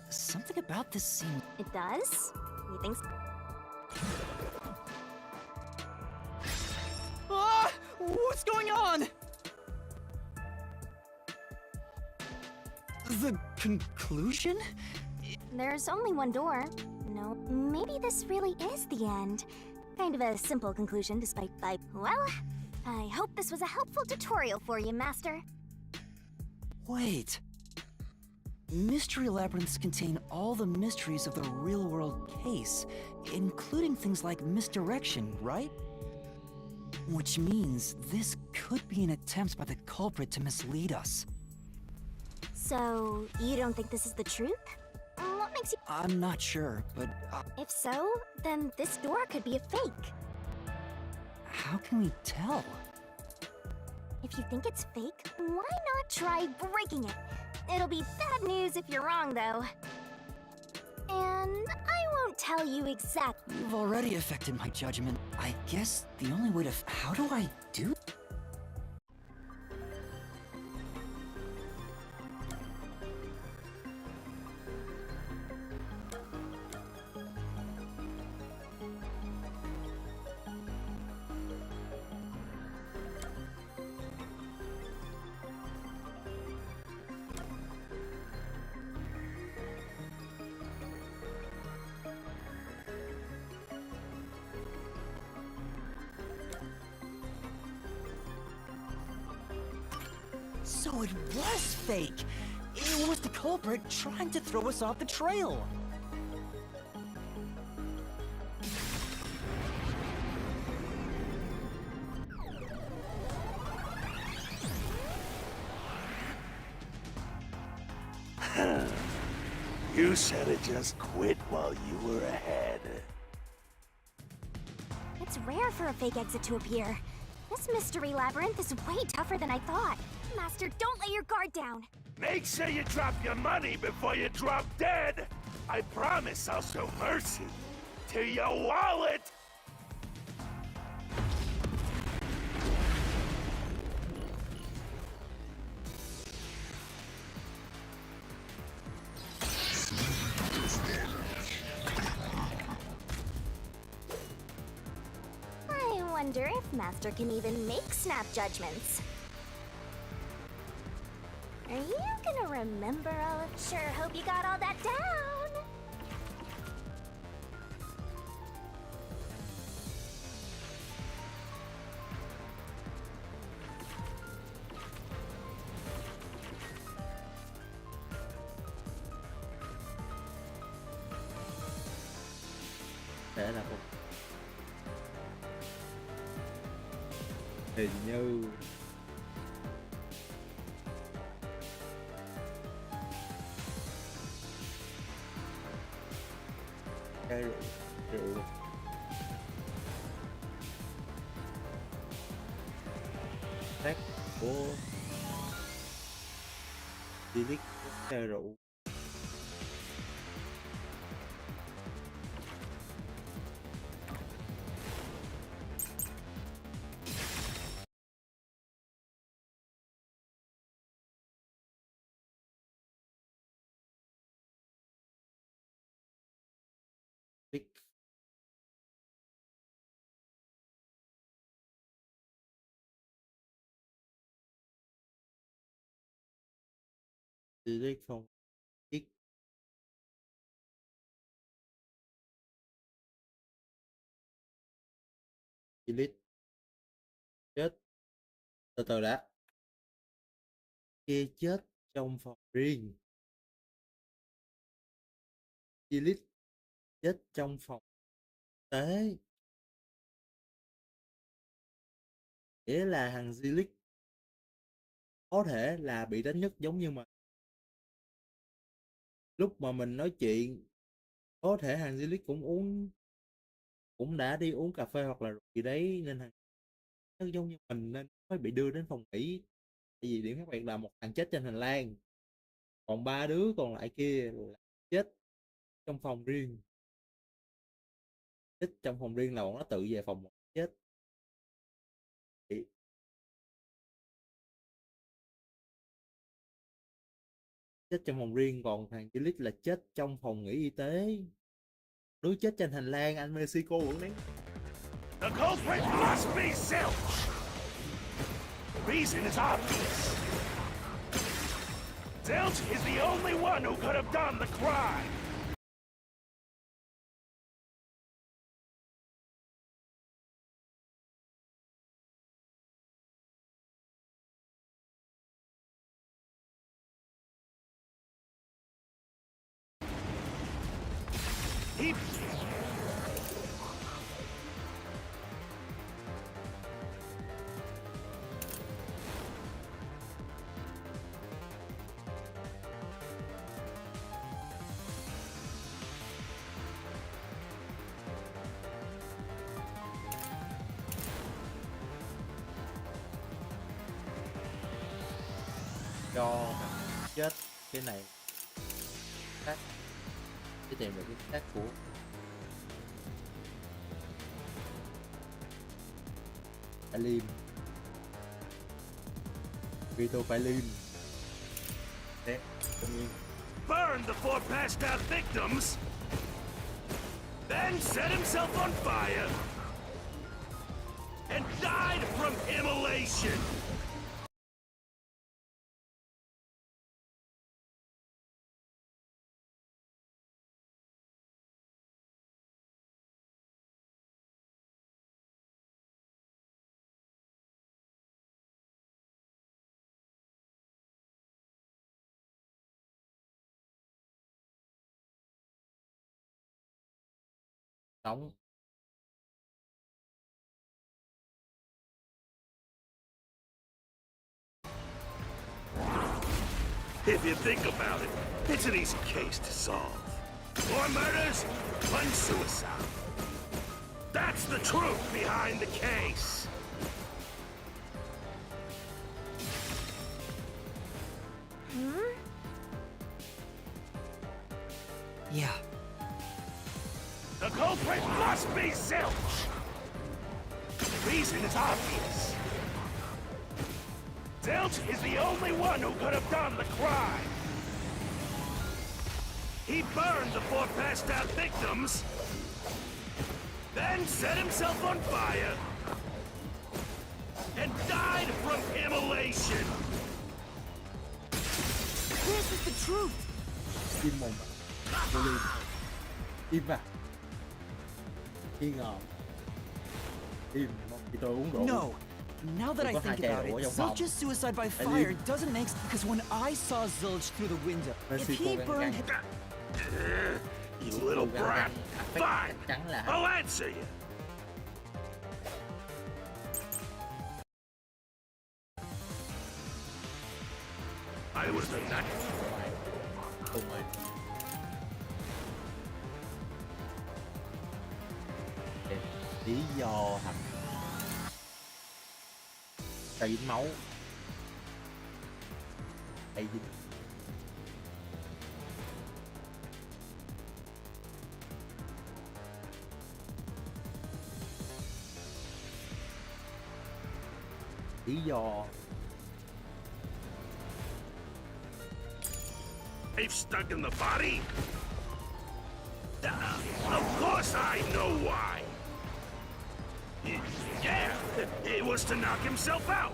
Something about this seemed... It does? You think so? Ah! What's going on? The conclusion? There's only one door. No, maybe this really is the end. Kind of a simple conclusion despite well, I hope this was a helpful tutorial for you, Master. Wait. Mystery labyrinths contain all the mysteries of the real-world case, including things like misdirection, right? Which means this could be an attempt by the culprit to mislead us. So, you don't think this is the truth? What makes you... I'm not sure, but If so, then this door could be a fake. how can we tell? If you think it's fake, why not try breaking it? It'll be bad news if you're wrong, though. And I won't tell you exactly. You've already affected my judgment. I guess the only way to... How do I do... So it was fake! It was the culprit trying to throw us off the trail! You should have just quit while you were ahead. It's rare for a fake exit to appear. This mystery labyrinth is way tougher than I thought. Master, don't lay your guard down. Make sure you drop your money before you drop dead. I promise I'll show mercy to your wallet. I wonder if Master can even make snap judgments. Are you gonna remember all of... Sure hope you got all that down. Sẽ là một hình như chai rượu tác của Felix chai rượu Click. Delete không click. Delete. Chết. Từ từ đã. Kia chết trong phòng riêng. Delete. Chết trong phòng tế. Nghĩa là thằng Delete có thể là bị đánh nhất giống như mà lúc mà mình nói chuyện, có thể thằng Delete cũng đã đi uống cà phê hoặc là gì đấy, nên thằng nó giống như mình nên mới bị đưa đến phòng nghỉ. Tại vì điểm khác biệt là một thằng chết trên hành lang, còn ba đứa còn lại kia là chết trong phòng riêng. Chết trong phòng riêng là bọn nó tự về phòng một chết. Chết trong phòng riêng, còn thằng Delete là chết trong phòng nghỉ y tế. Đứa chết trên hành lang, anh Mexico vẫn đấy. The culprit must be Zilch! The reason is obvious. Zilch is the only one who could have done the crime! He... Cho chết cái này xác để tìm được cái xác của Alim, Vito Alim. Đấy, tự nhiên burned the four passed out victims, then set himself on fire, and died from immolation! nóng. If you think about it, it's an easy case to solve. 4 murders, 1 suicide. That's the truth behind the case. Yeah. The culprit must be Zilch! The reason is obvious. Zilch is the only one who could have done the crime. He burned the 4 passed out victims, then set himself on fire, and died from immolation. This is the truth. Im mồm vô ly. Im vào. Nghi ngờ. Im mồm thì tôi uống rượu. No. Now that I Có hai think chai about it, rượu ở trong phòng. Zilch's suicide by Phải fire liêm. doesn't make sense because when I saw Zilch through the window, if Mexico he gan burned gan. You little Gan brat. gan. Fine, Chắc chắn là I'll answer you. I was the nut. không ơi. Lý do thằng cây dính máu, cây dính lý do They've stuck in the body? Of course I know why. Yeah, it was to knock himself out.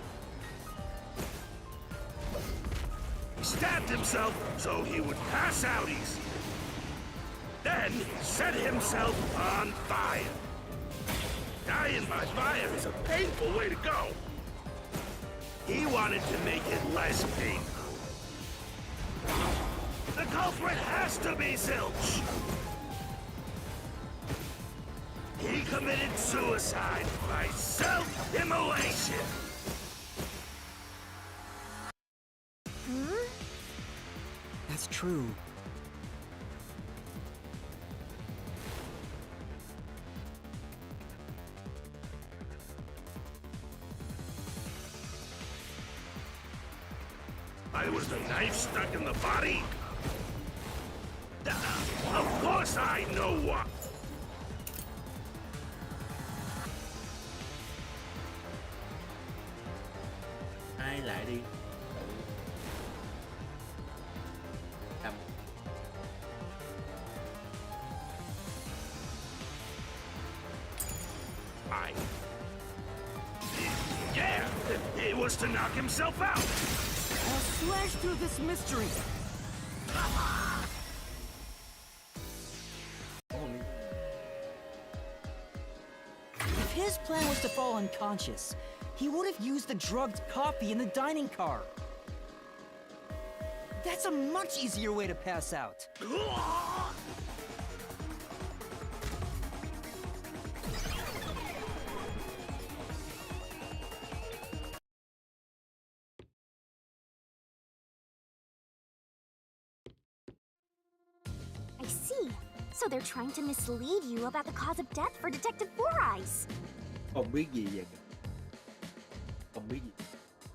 He stabbed himself so he would pass out easy. Then set himself on fire. Dying by fire is a painful way to go. He wanted to make it less painful. The culprit has to be Zilch. He committed suicide by self-immolation. That's true. Why was the knife stuck in the body? Of course I know what. Ai lại đi. Cầm. Yeah, it was to knock himself out. I'll slash through this mystery. If his plan was to fall unconscious, he would have used the drugged coffee in the dining car. That's a much easier way to pass out. I see. So they're trying to mislead you about the cause of death for Detective Four Eyes. Không biết gì vậy. Không biết gì.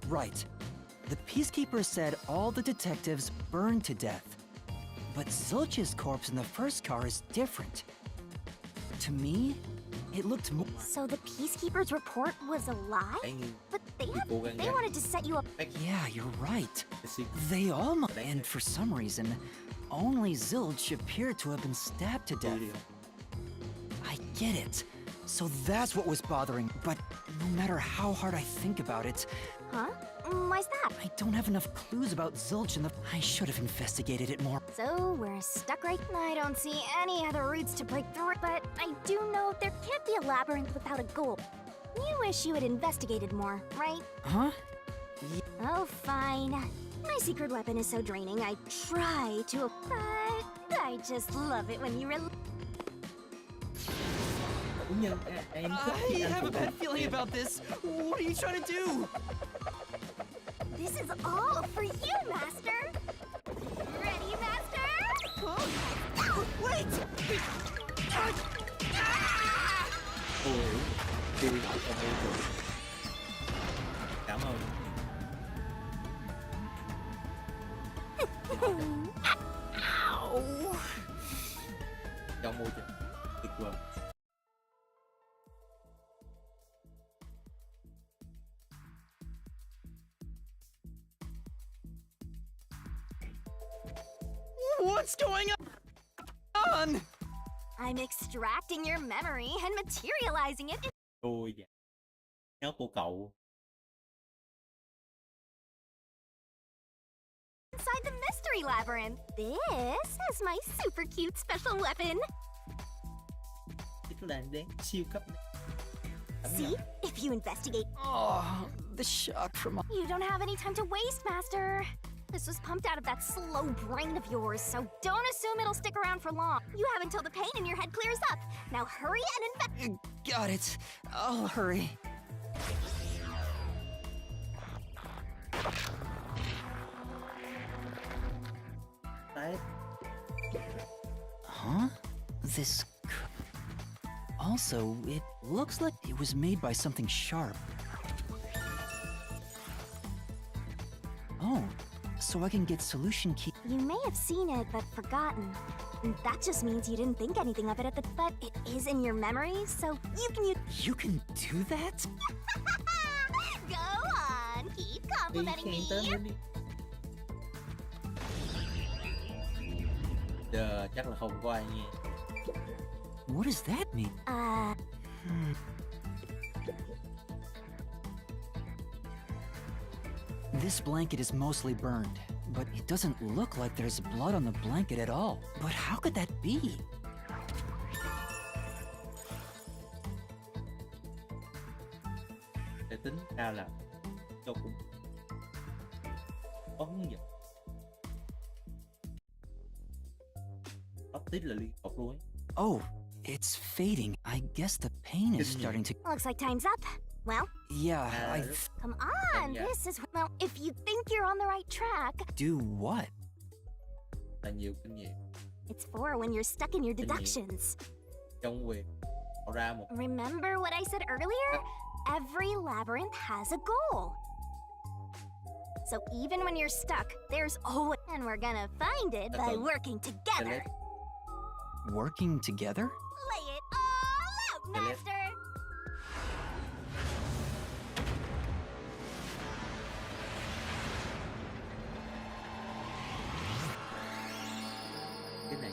Right. The Peacekeeper said all the detectives burned to death. But Zilch's corpse in the first car is different. To me, it looked more... So the Peacekeeper's report was a lie? Cái như But they cố gắng gắng. wanted to set you up. Yeah, you're right. cái xí- They all must... And for some reason, only Zilch appeared to have been stabbed to death. đi không? I get it. So that's what was bothering. But no matter how hard I think about it, Huh? Why's that? I don't have enough clues about Zilch and the... I should have investigated it more. So we're stuck right... I don't see any other routes to break through, but I do know there can't be a labyrinth without a goal. You wish you had investigated more, right? Huh? Oh, fine. My secret weapon is so draining, I try to... But I just love it when you Cũng như em thích I anh have a phục bad feeling about this. What are you trying to do? This is all for you, Master! Ready, Master? Wait! Ôi, đi không yêu được. Cảm ơn. Trong môi trường tuyệt vời. What's going on? I'm extracting your memory and materializing it Tôi dạ. Nhớ của cậu. inside the mystery labyrinth. This is my super cute special weapon. Chiếc làn đen siêu cấp. See? If you investigate, Oh, the shock from... you don't have any time to waste, Master. This was pumped out of that slow brain of yours, so don't assume it'll stick around for long. You have until the pain in your head clears up. Now hurry and invest. Got it. I'll hurry. Đấy. Huh? This... Also, it looks like it was made by something sharp. Oh, so I can get solution key... You may have seen it, but forgotten. That just means you didn't think anything of it at the... But it is in your memory, so you can use... You can do that? Go on, keep Đi complimenting khen me. tên luôn đi. Giờ chắc là không có ai nghe. What does that mean? This blanket is mostly burned, but it doesn't look like there's blood on the blanket at all. But how could that be? Để tính ra là tôi cũng có hướng dẫn. Tóc tít là liên tục luôn ấy. Oh, it's fading. I guess the pain is starting to... Looks like time's up. Well, Yeah, I... come on. Yeah. This is... Well, if you think you're on the right track, Do what? Là nhiều kinh nghiệm it's for when you're stuck in your deductions. trong việc tạo ra một Remember what I said earlier? Every labyrinth has a goal. So even when you're stuck, there's always... And we're gonna find it by working together. Working together? Lay it all out, Select. Master! cái này.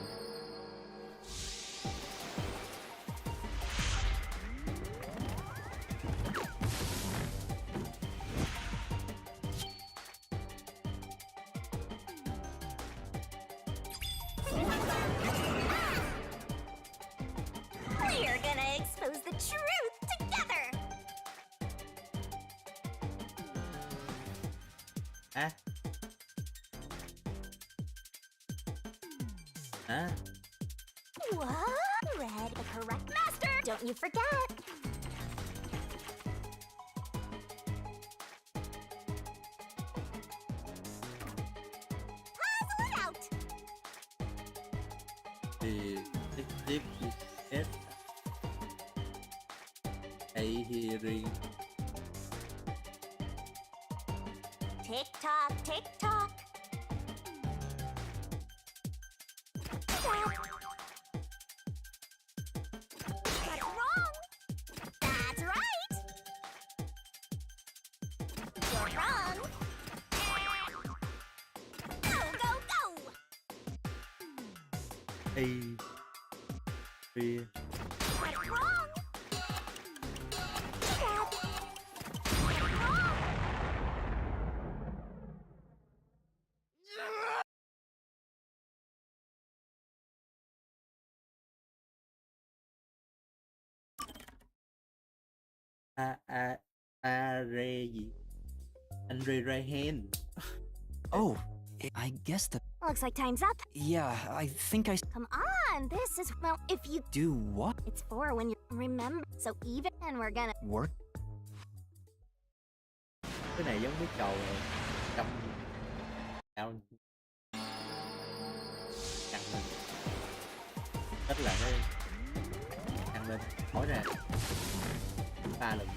We're gonna expose the truth together! À. À. What? Red, the correct master! Don't you forget! Puzzle it out! Thì tiếp S A hearing Tick tock, tick tock. Got it wrong. That's right. You're wrong. Go, go, go. A B Got it wrong. Got it wrong. Re gì Andre Rehen. Oh, I guess the... Looks like time's up. Yeah, I think I... Come on, this is... Well, if you... Do what? It's for when you... Remember, so even... And we're gonna... Work? Cái này giống cái trò trong cao căng lên, tức là nó căng lên hỏi ra 3 lần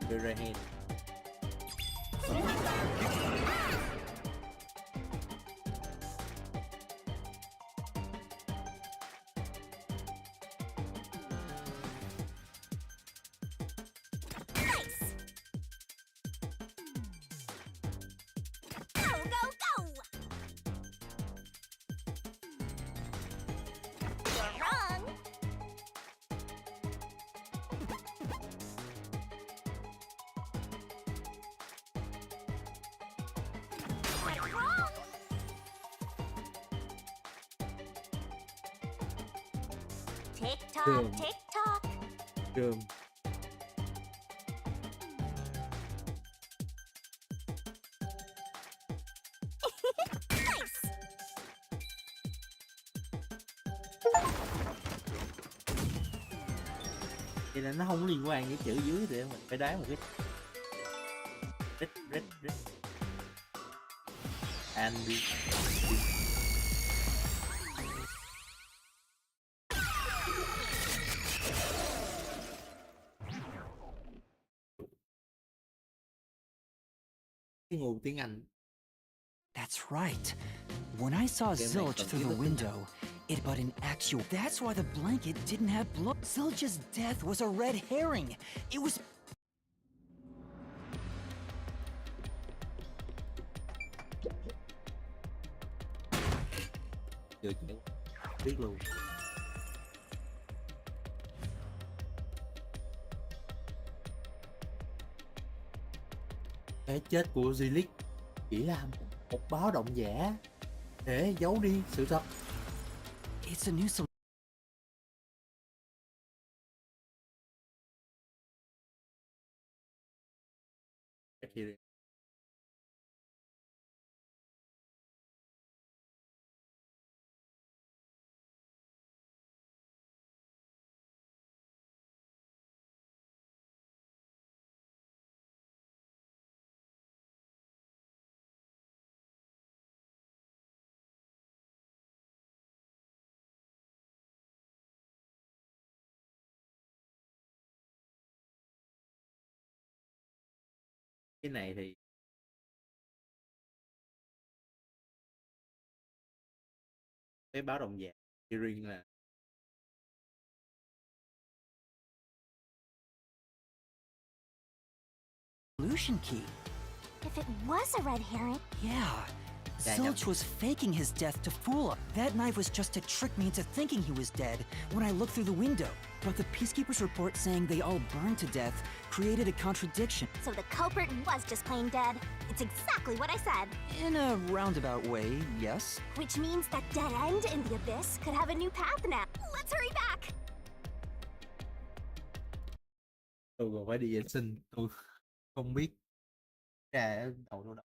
đưa ra hand. Nice! Go, go, go! You're wrong! You're wrong! Tick tock, Boom. tick tock. Trường Nice! thì là nó không liên quan với chữ dưới thì mình phải đá một cái rít Andy. Cái nguồn tiếng Anh. That's right. When I saw Game Zilch like through the computer. window, but in actual... That's why the blanket didn't have blood. Zilch's death was a red herring. It was... Chưa chịu biết luôn. Cái chết của Zilic chỉ là một báo động giả để giấu đi sự thật. It's a new solution. Cái này thì cái báo động giả riêng là Key. If it was a red herring, Yeah. Yeah, Zilch was faking his death to fool us. That knife was just to trick me into thinking he was dead when I looked through the window. But the Peacekeeper's report saying they all burned to death created a contradiction. so the culprit was just plain dead. It's exactly what I said. In a roundabout way, yes. Which means that dead end in the abyss could have a new path now. Let's hurry back! tôi còn phải đi vệ sinh, tôi không biết ra ở đầu đâu.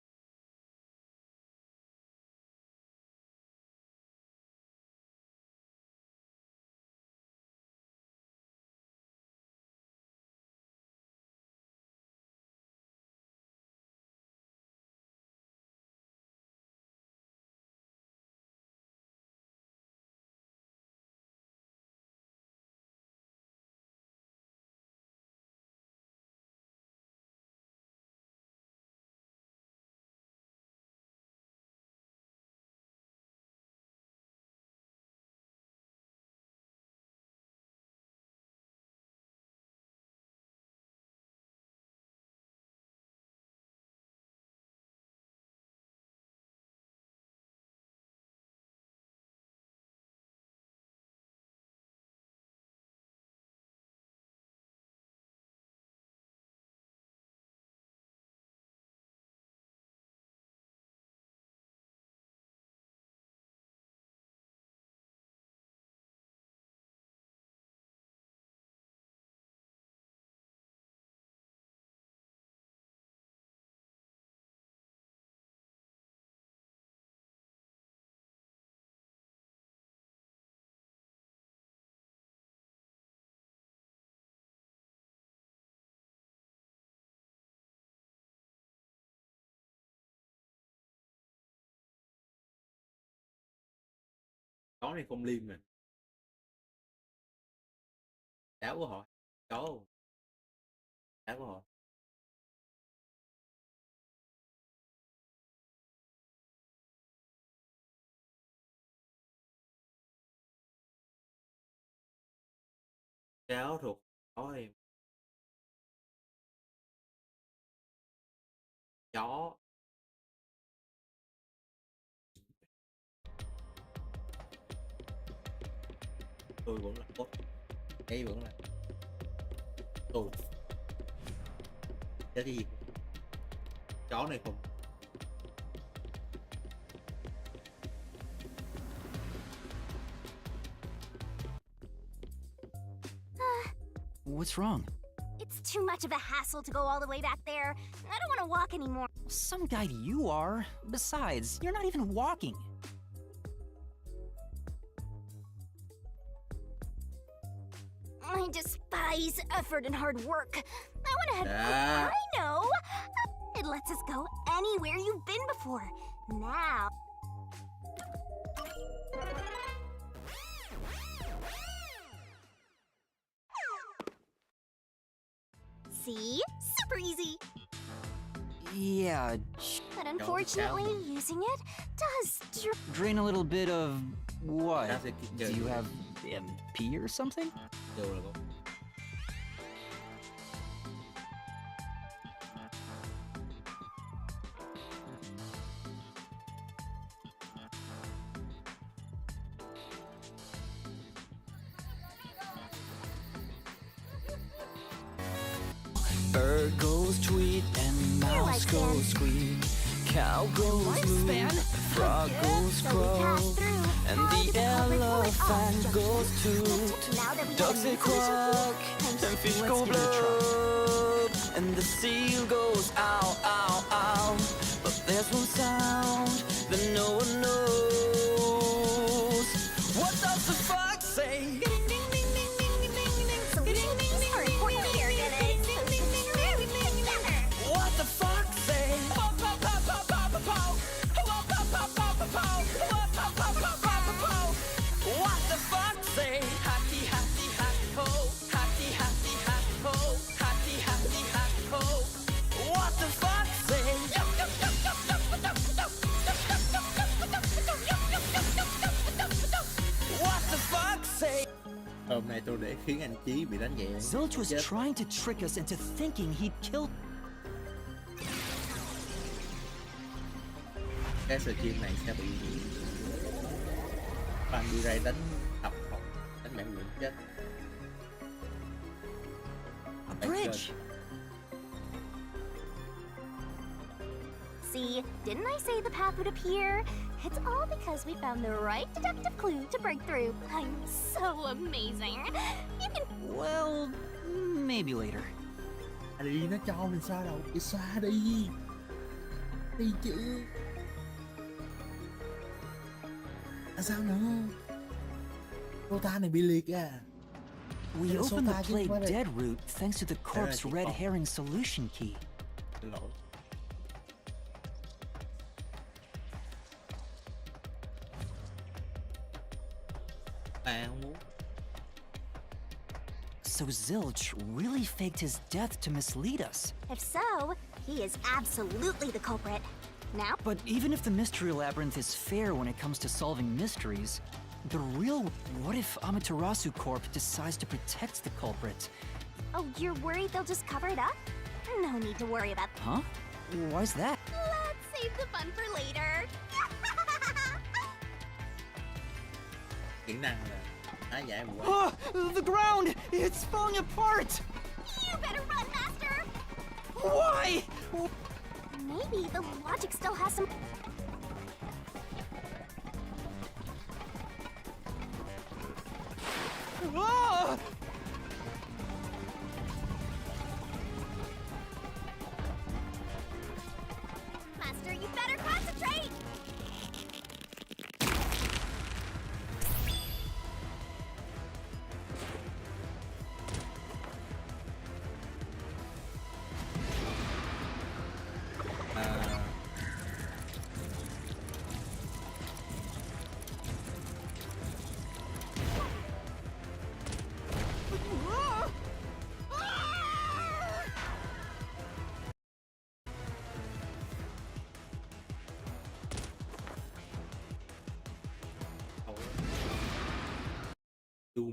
Chó này không liêm nè, đáo của họ, chó đáo của họ. Cháo thuộc chó em, chó tôi vẫn là tốt, đây vẫn là tôi. Cái gì chó này không. What's wrong? It's too much of a hassle to go all the way back there. I don't want to walk anymore. Some guide you are. Besides, you're not even walking. I despise effort and hard work. I want to head. Ah. I know. It lets us go anywhere you've been before. Now. See? Super easy. Yeah, But unfortunately, using it does drain a little bit of what? That's a Do good you idea. have MP or something? Đều là con. goes tweet and mouse goes squeak. Cow goes moo, frog goes crow, and the elephant goes toot. Ducks they quack, and fish go blub, and the seal goes ow, ow, ow. But there's one sound that no one knows. What does the fox say? Solutions are important here, Dennis. What the fox say? What the fox say? Happy, happy, happy ho. Happy, happy, happy ho. Happy, happy, happy ho. What the fox say? What the fox say? Hôm nay tôi để khiến anh Chí bị đánh nhẹ. Zilch was Chết. trying to trick us into thinking he'd killed. Cái stream này sẽ bị Phan đi ra đánh thập hoặc đánh mẹ người chết. A bridge! See, didn't I say the path would appear? It's all because we found the right deductive clue to break through. I'm so amazing. You can... Well, maybe later. Đi nó cho mình xa đâu, đi xa đi. Đi chứ. Sao nữa? Cô ta này bị liệt à. We opened the Play Dead route thanks to the corpse red herring solution key. Xin lỗi. Không muốn. So Zilch really faked his death to mislead us. If so, he is absolutely the culprit. Now, But even if the Mystery Labyrinth is fair when it comes to solving mysteries, the real... What if Amaterasu Corp decides to protect the culprit? oh, you're worried they'll just cover it up? No need to worry about that. Huh? Why's that? Let's save the fun for later. Kỹ năng là hóa giải một quá. The ground! It's falling apart! You better run, Master! Why? Maybe the logic still has some... Ah! Master, you better concentrate!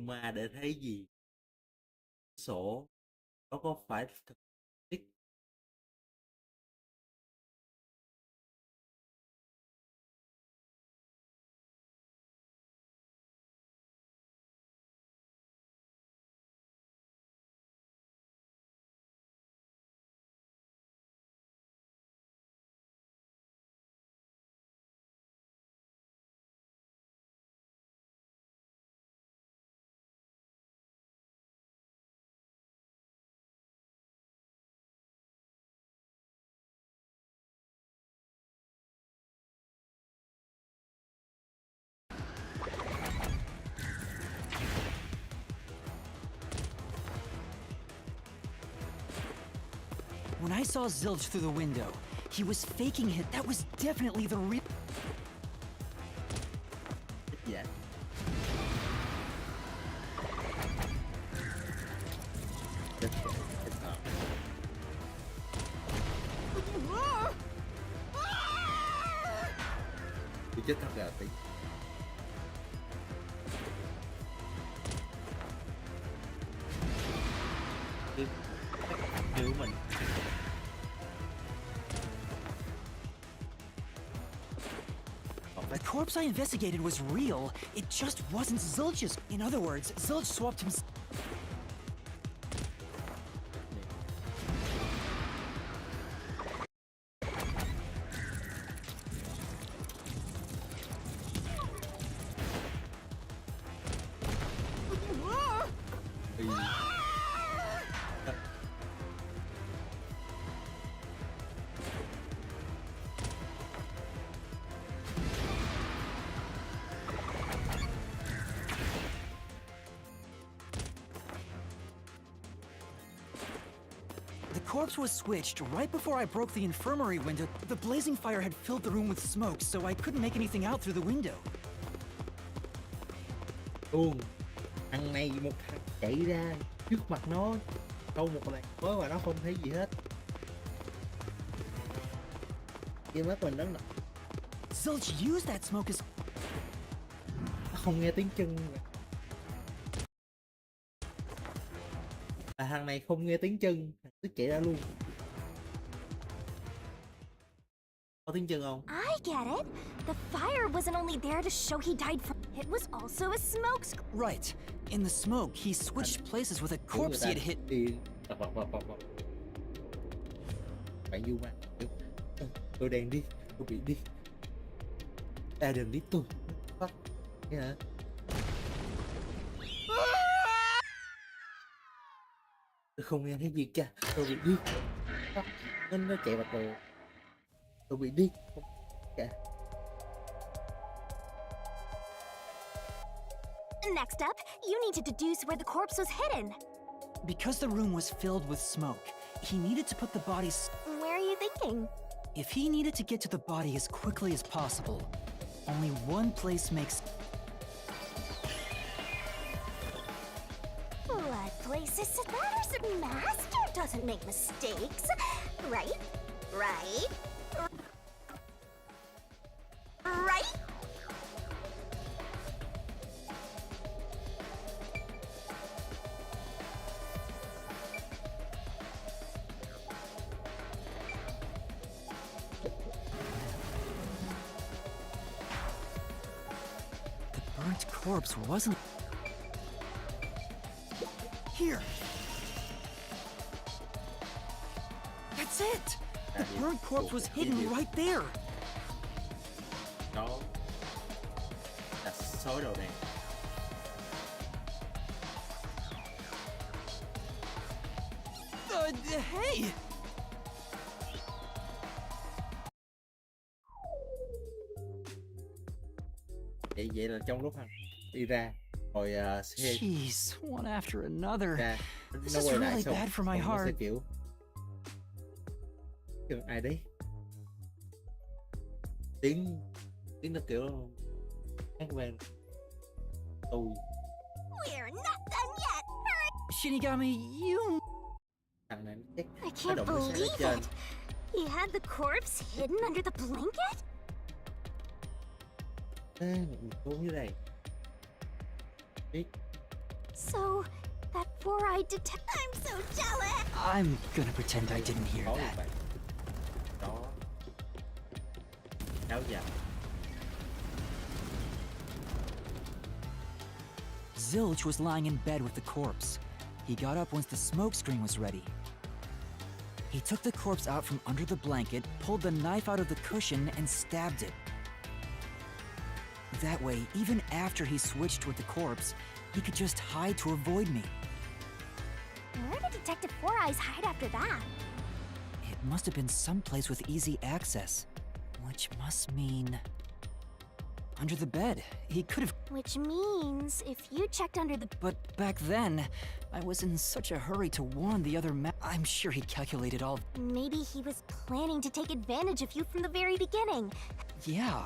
Mà để thấy gì sổ nó có phải thực tích When I saw Zilch through the window, he was faking it. That was definitely the real... dạ. Chết rồi, chết rồi. Tôi chết thật là tí. Cứu mình. The corpse I investigated was real. It just wasn't Zilch's. In other words, Zilch swapped himself. corpse was switched right before I broke the infirmary window. The blazing fire had filled the room with smoke, so I couldn't make anything out through the window. Luôn. Thằng này một thằng chạy ra trước mặt nó, câu một làn khói và nó không thấy gì hết. Kia mắt mình nó Zilch used that smoke as... nó không nghe tiếng chân. Thằng này không nghe tiếng chân, thằng tức chạy ra luôn. Có tiếng chân không? I get it. The fire wasn't only there to show he died from... It was also a smoke Right. In the smoke, he switched places with a corpse he had hit. Bạn du ma. Tôi đang đi, tôi bị đi. Đừng đi tôi. Fuck. Nghe hả? Tôi không nghe thấy gì cả. Tôi bị đi. Fuck. Nên nó chạy vào tôi. Tôi bị đi. Cả. Next up, you need to deduce where the corpse was hidden. Because the room was filled with smoke, he needed to put the bodies... Where are you thinking? If he needed to get to the body as quickly as possible, only one place makes... What places it matters? Master doesn't make mistakes. Right? Right? Right? The burnt corpse wasn't... Here! That's it! The burnt corpse was hidden right there! Đó là số đầu đèn. Hey! Vậy là trong lúc hắn đi ra rồi xe Jeez, one after another. ra This nó is quay lại really xong bad for my xong nó sẽ heart. kiểu ai đấy tiếng nó kiểu hát vang tôi We're not done yet. Hurry! Shinigami, you... thằng này nó chắc I nó can't động nó sẽ believe lên trên. it. He had the corpse hidden under the blanket? Mình xuống dưới đây biết So, that four-eyed detective... I'm so jealous! I'm gonna pretend I didn't hear có như that. vậy đó kéo dài. Zilch was lying in bed with the corpse. He got up once the smoke screen was ready. He took the corpse out from under the blanket, pulled the knife out of the cushion, and stabbed it. That way, even after he switched with the corpse, he could just hide to avoid me. Where did Detective Four Eyes hide after that? It must have been someplace with easy access, which must mean... under the bed. He could have... Which means, if you checked under the... But back then, I was in such a hurry to warn the other I'm sure he calculated all... Maybe he was planning to take advantage of you from the very beginning. Yeah,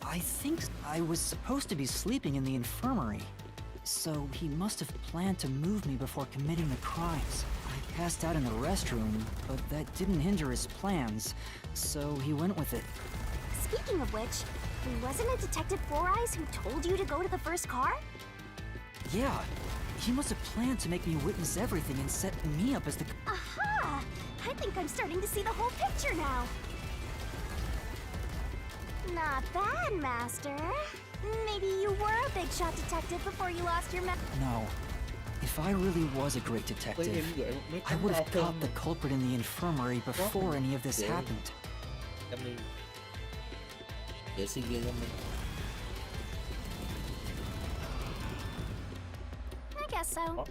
I think I was supposed to be sleeping in the infirmary. So he must have planned to move me before committing the crimes. I passed out in the restroom, but that didn't hinder his plans, so he went with it. Speaking of which, wasn't it Detective Four Eyes who told you to go to the first car? Yeah, he must have planned to make me witness everything and set me up as the... Aha! I think I'm starting to see the whole picture now. Not bad, Master. Maybe you were a big shot detective before you lost your No. If I really was a great detective, I would have caught the culprit in the infirmary before any of this happened. I guess so.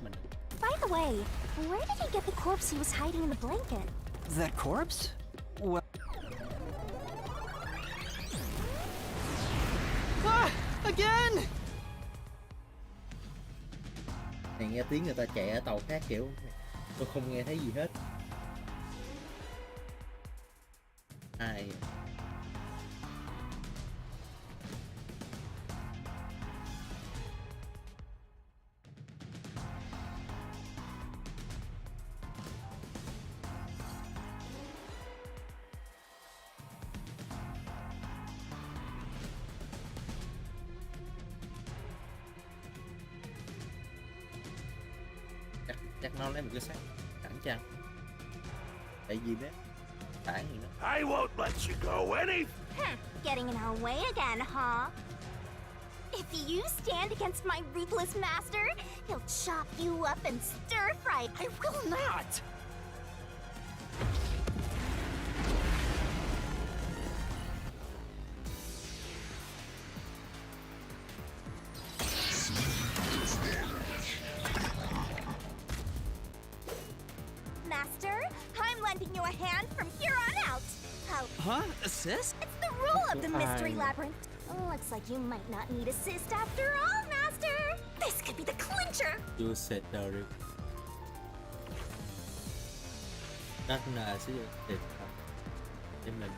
By the way, where did he get the corpse he was hiding in the blanket? That corpse? Well... Ah! Again! Này nghe tiếng người ta chạy ở tàu khác kiểu tôi không nghe thấy gì hết. 2. Chắc nó lấy một cái xác thẳng chăng, tại vì đấy phản gì đó. I won't let you go any. Getting in our way again, huh? If you stand against my ruthless master, he'll chop you up and stir fry. I will not! Master, I'm lending you a hand from here on out. How? Huh? Assist? It's the rule of the mystery labyrinth. Looks like you might not need assist after all, Master. This could be the clincher. Chưa set được. Chắc là sẽ set để mình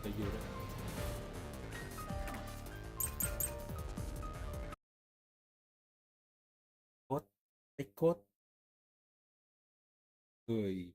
tôi vô đó. Code, cái code người.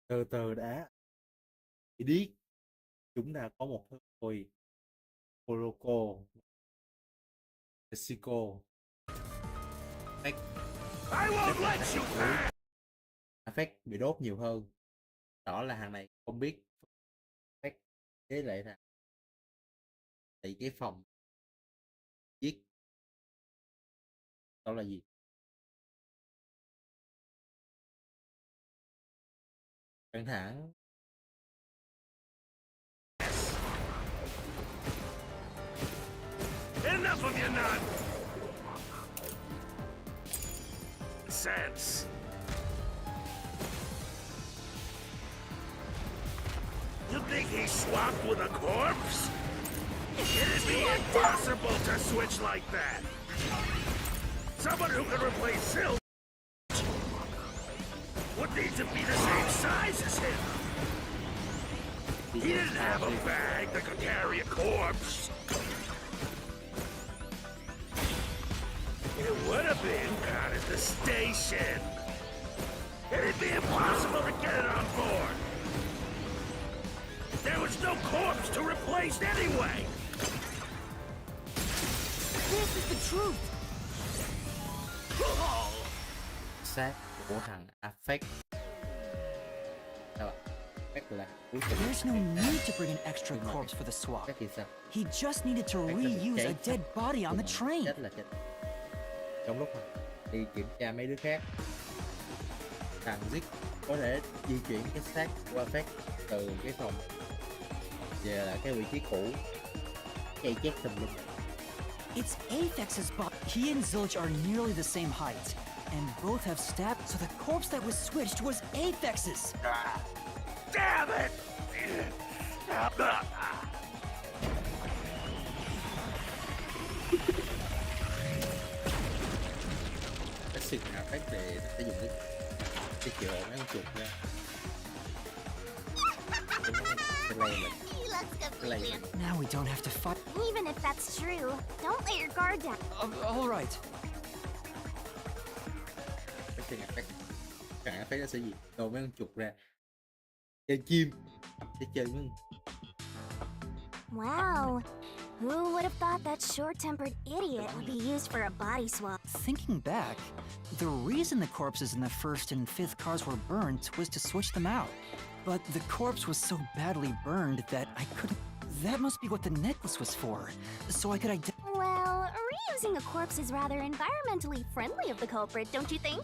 Từ từ đã điếc, chúng ta có một thứ hồi Coloco Mexico I won't let you pass. Affect bị đốt nhiều hơn, đó là hàng này không biết Affect với lại là tại cái phòng giết đó là gì. Căng thẳng. Enough of your nonsense. You think he swapped with a corpse? It'd be impossible to switch like that. Someone who could replace Silk would need to be the same size as him. He didn't have a bag that could carry a corpse. It would have been caught at the station. It'd be impossible to get it on board. There was no corpse to replace anyway. This is the truth. Xác của thằng Affect. Sao ạ? Affect là cuối cùng. There's no need to bring an extra corpse for the swap. Affect thì sao? He just needed to reuse a dead body on the train. Chết là chết. Trong lúc mà đi kiểm tra mấy đứa khác, thằng Zig có thể di chuyển cái xác của Affect từ cái phòng về lại cái vị trí cũ, cây chét tùm lum. It's Aphex's body. He and Zilch are nearly the same height, and both have stabs, so the corpse that was switched was Aphex's. Damn it! Cái xịt Affect thì sẽ dùng cái chợ mấy con chuột ra. Cái lay là He looks completely. Now we don't have to fight. Even if that's true, don't let your guard down. All right. cái xịt Affect. Cái Affect nó sẽ gì? Đồ mấy con chuột ra. Chơi chim. Sẽ chơi mấy con. Wow. Who would have thought that short-tempered idiot would be used for a body swap? Thinking back, the reason the corpses in the first and fifth cars were burnt was to switch them out. But the corpse was so badly burned that I couldn't... That must be what the necklace was for, so I could Well, reusing a corpse is rather environmentally friendly of the culprit, don't you think?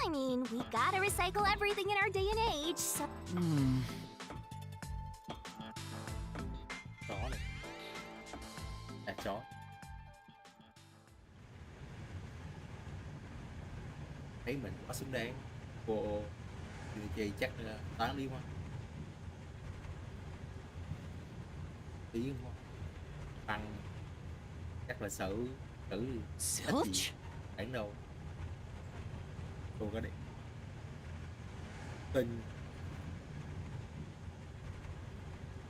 I mean, we gotta recycle everything in our day and age, so... Chó này. Chó. Thấy mình quá xứng đáng. Cô chị chắc là tán đi không? Tí không? Tăng chắc là xử Zilch? Bản đâu. Cô có điện. Tình.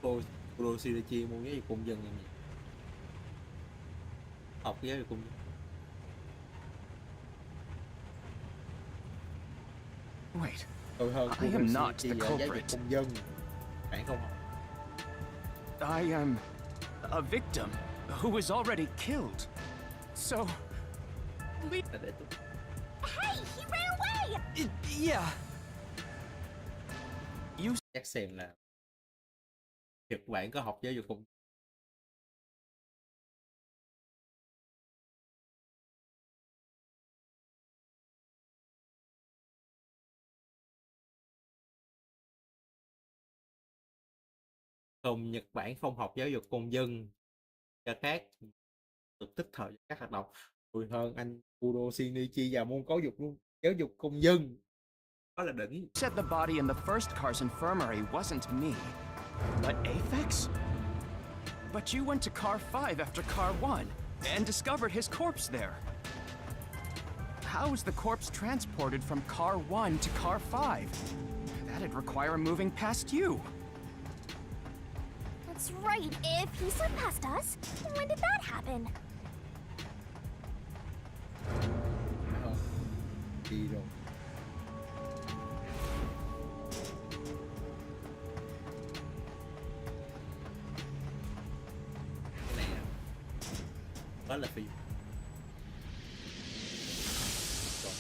Cô Shinichi muốn giáo dục công dân như vậy. Học giáo dục công dân. Wait, Tôi hơn I am not the giáo dục culprit. công dân. Bạn không học. I am a victim who was already killed. So, Là để tôi Hey, he ran away! Yeah. chắc xem là Nhật Bản có học giáo dục công dân. Không, Nhật Bản không học giáo dục công dân cho các được tích hợp cho các hoạt động. Tôi hơn anh Kuro Shinichi vào môn giáo dục công dân. Đó là đỉnh. said the body in the first car's infirmary wasn't me, but Aphex? But you went to car 5 after car 1 and discovered his corpse there. How was the corpse transported from car 1 to car 5? That'd require moving past you. That's right, if he slipped past us, when did that happen? Phải không? Đi rồi. Cái này nè. Đó là phim. Rồi.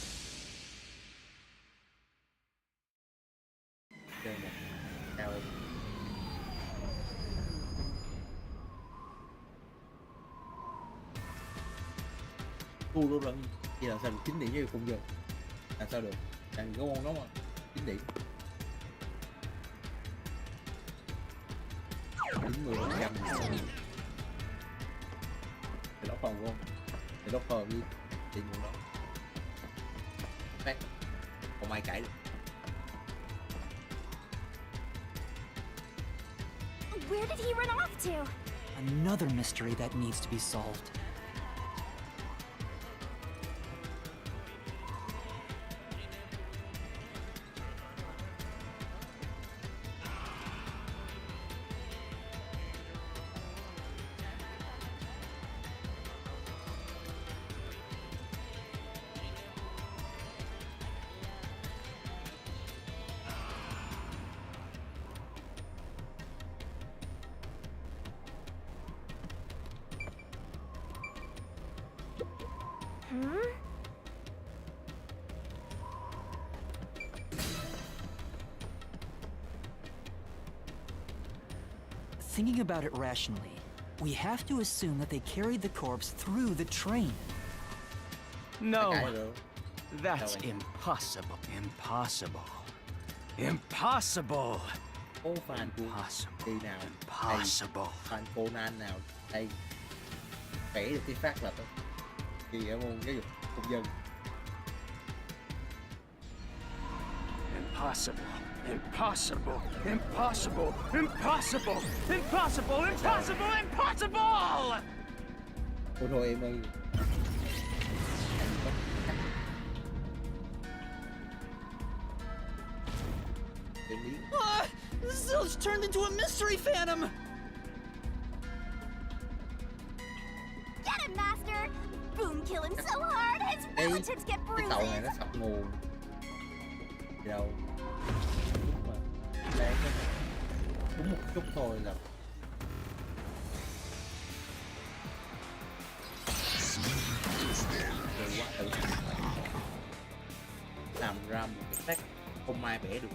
Chơi một cao hơn. Kuro lần thì làm sao được 9 điểm với công dân, làm sao được, thằng có môn đó mà 9 điểm 90% thì đó phần luôn, thì đó phần đi thì môn đó phát không ai cãi được. Where did he run off to? Another mystery that needs to be solved. Thinking about it rationally, we have to assume that they carried the corpse through the train. No, Cãi được. that's Sao vậy? impossible. Impossible. Impossible. Ô fan của Impossible. đi nào Impossible. fan Conan nào đây vẽ được cái phát là tôi đi ở môn giáo dục công dân. Impossible. Impossible. Impossible. Impossible. Impossible. Impossible. Impossible. Thôi em ơi. Em đi. Zilch turned into a mystery phantom! Get him, Master! Boom kill him so hard, his relatives get Cái tàu này bruises! nó sập nguồn. Gì đâu. Lúc mà đang đúng một chút thôi là một cái phép không ai vẽ được.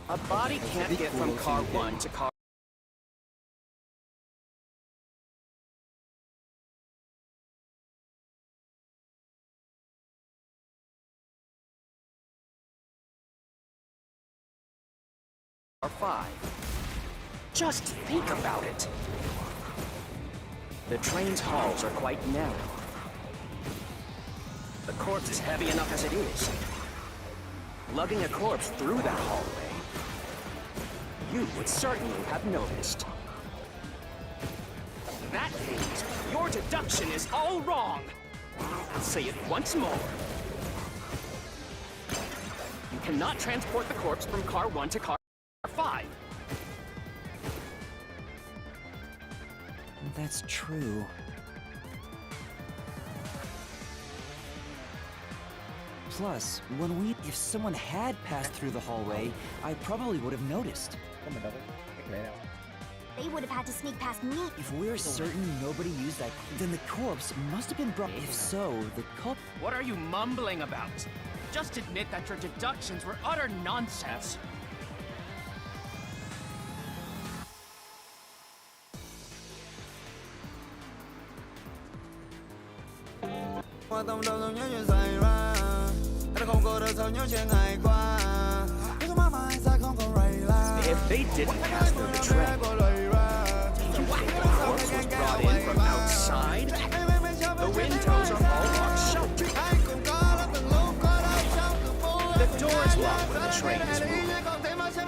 A body can't get from car 1 to car... Car 5. Just think about it. The train's halls are quite narrow. The corpse is heavy enough as it is. Lugging a corpse through that hallway, you would certainly have noticed. That means your deduction is all wrong. I'll say it once more. You cannot transport the corpse from car 1 to car 5. That's true. Plus, if someone had passed through the hallway, I probably would have noticed. They would have had to sneak past me. If we're certain nobody used that, then the corpse must have been brought. If so, the culprit. What are you mumbling about? Just admit that your deductions were utter nonsense. Hoa tâm đầu dòng nhớ như dài ra. Anh không có đời sau nhớ trên ngày qua. If they didn't pass through the train, do you think the corpse was brought in from outside? The windows are all locked shut. The door's locked when the train is moving.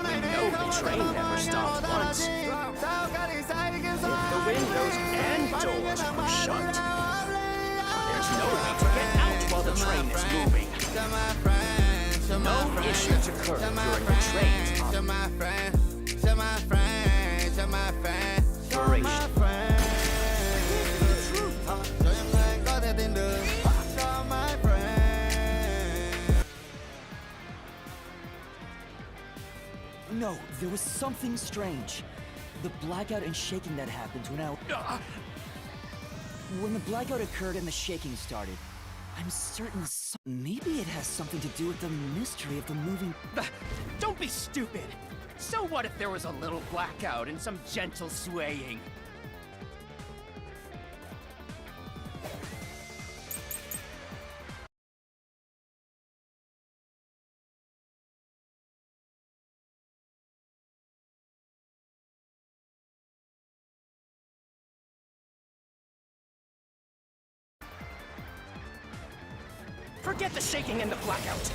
We know the train never stopped once. If the windows and doors were shut, there's no way to get out while the train is moving. No issues occur during the train's No, there was something strange. The blackout and shaking that happened when the blackout occurred and the shaking started. I'm certain maybe it has something to do with the mystery of the moving... Don't be stupid! So what if there was a little blackout and some gentle swaying? Forget the shaking and the blackout.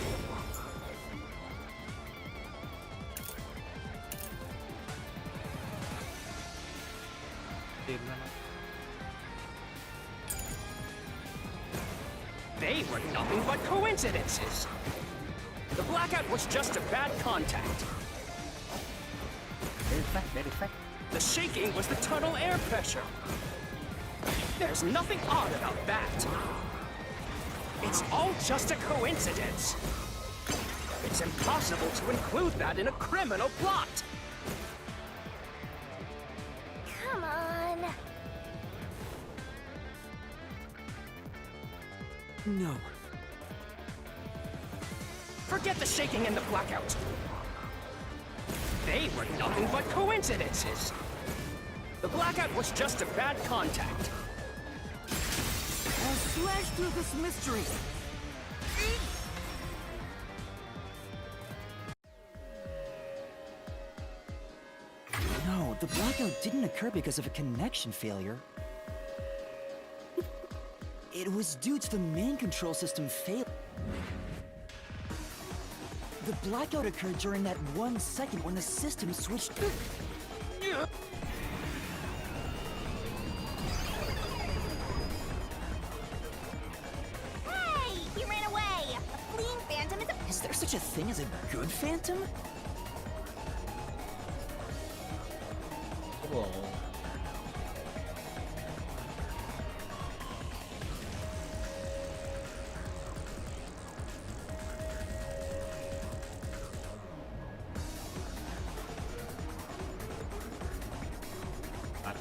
They were nothing but coincidences. The blackout was just a bad contact. The shaking was the tunnel air pressure. There's nothing odd about that. It's all just a coincidence. It's impossible to include that in a criminal plot. Come on. No. Forget the shaking and the blackout. They were nothing but coincidences. The blackout was just a bad contact. I'll slash through this mystery. No, the blackout didn't occur because of a connection failure. It was due to the main control system failing. The blackout occurred during that 1 second when the system switched. Hey! He ran away! A fleeing phantom is a... Is there such a thing as a good phantom? Ồ.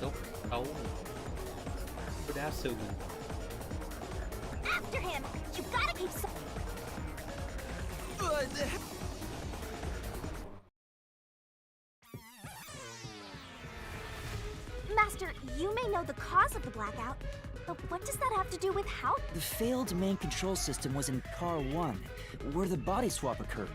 Tốt đấu cái đá sừng. After him! You gotta keep some. Master, you may know the cause of the blackout, but what does that have to do with how? The failed main control system was in Car 1, where the body swap occurred.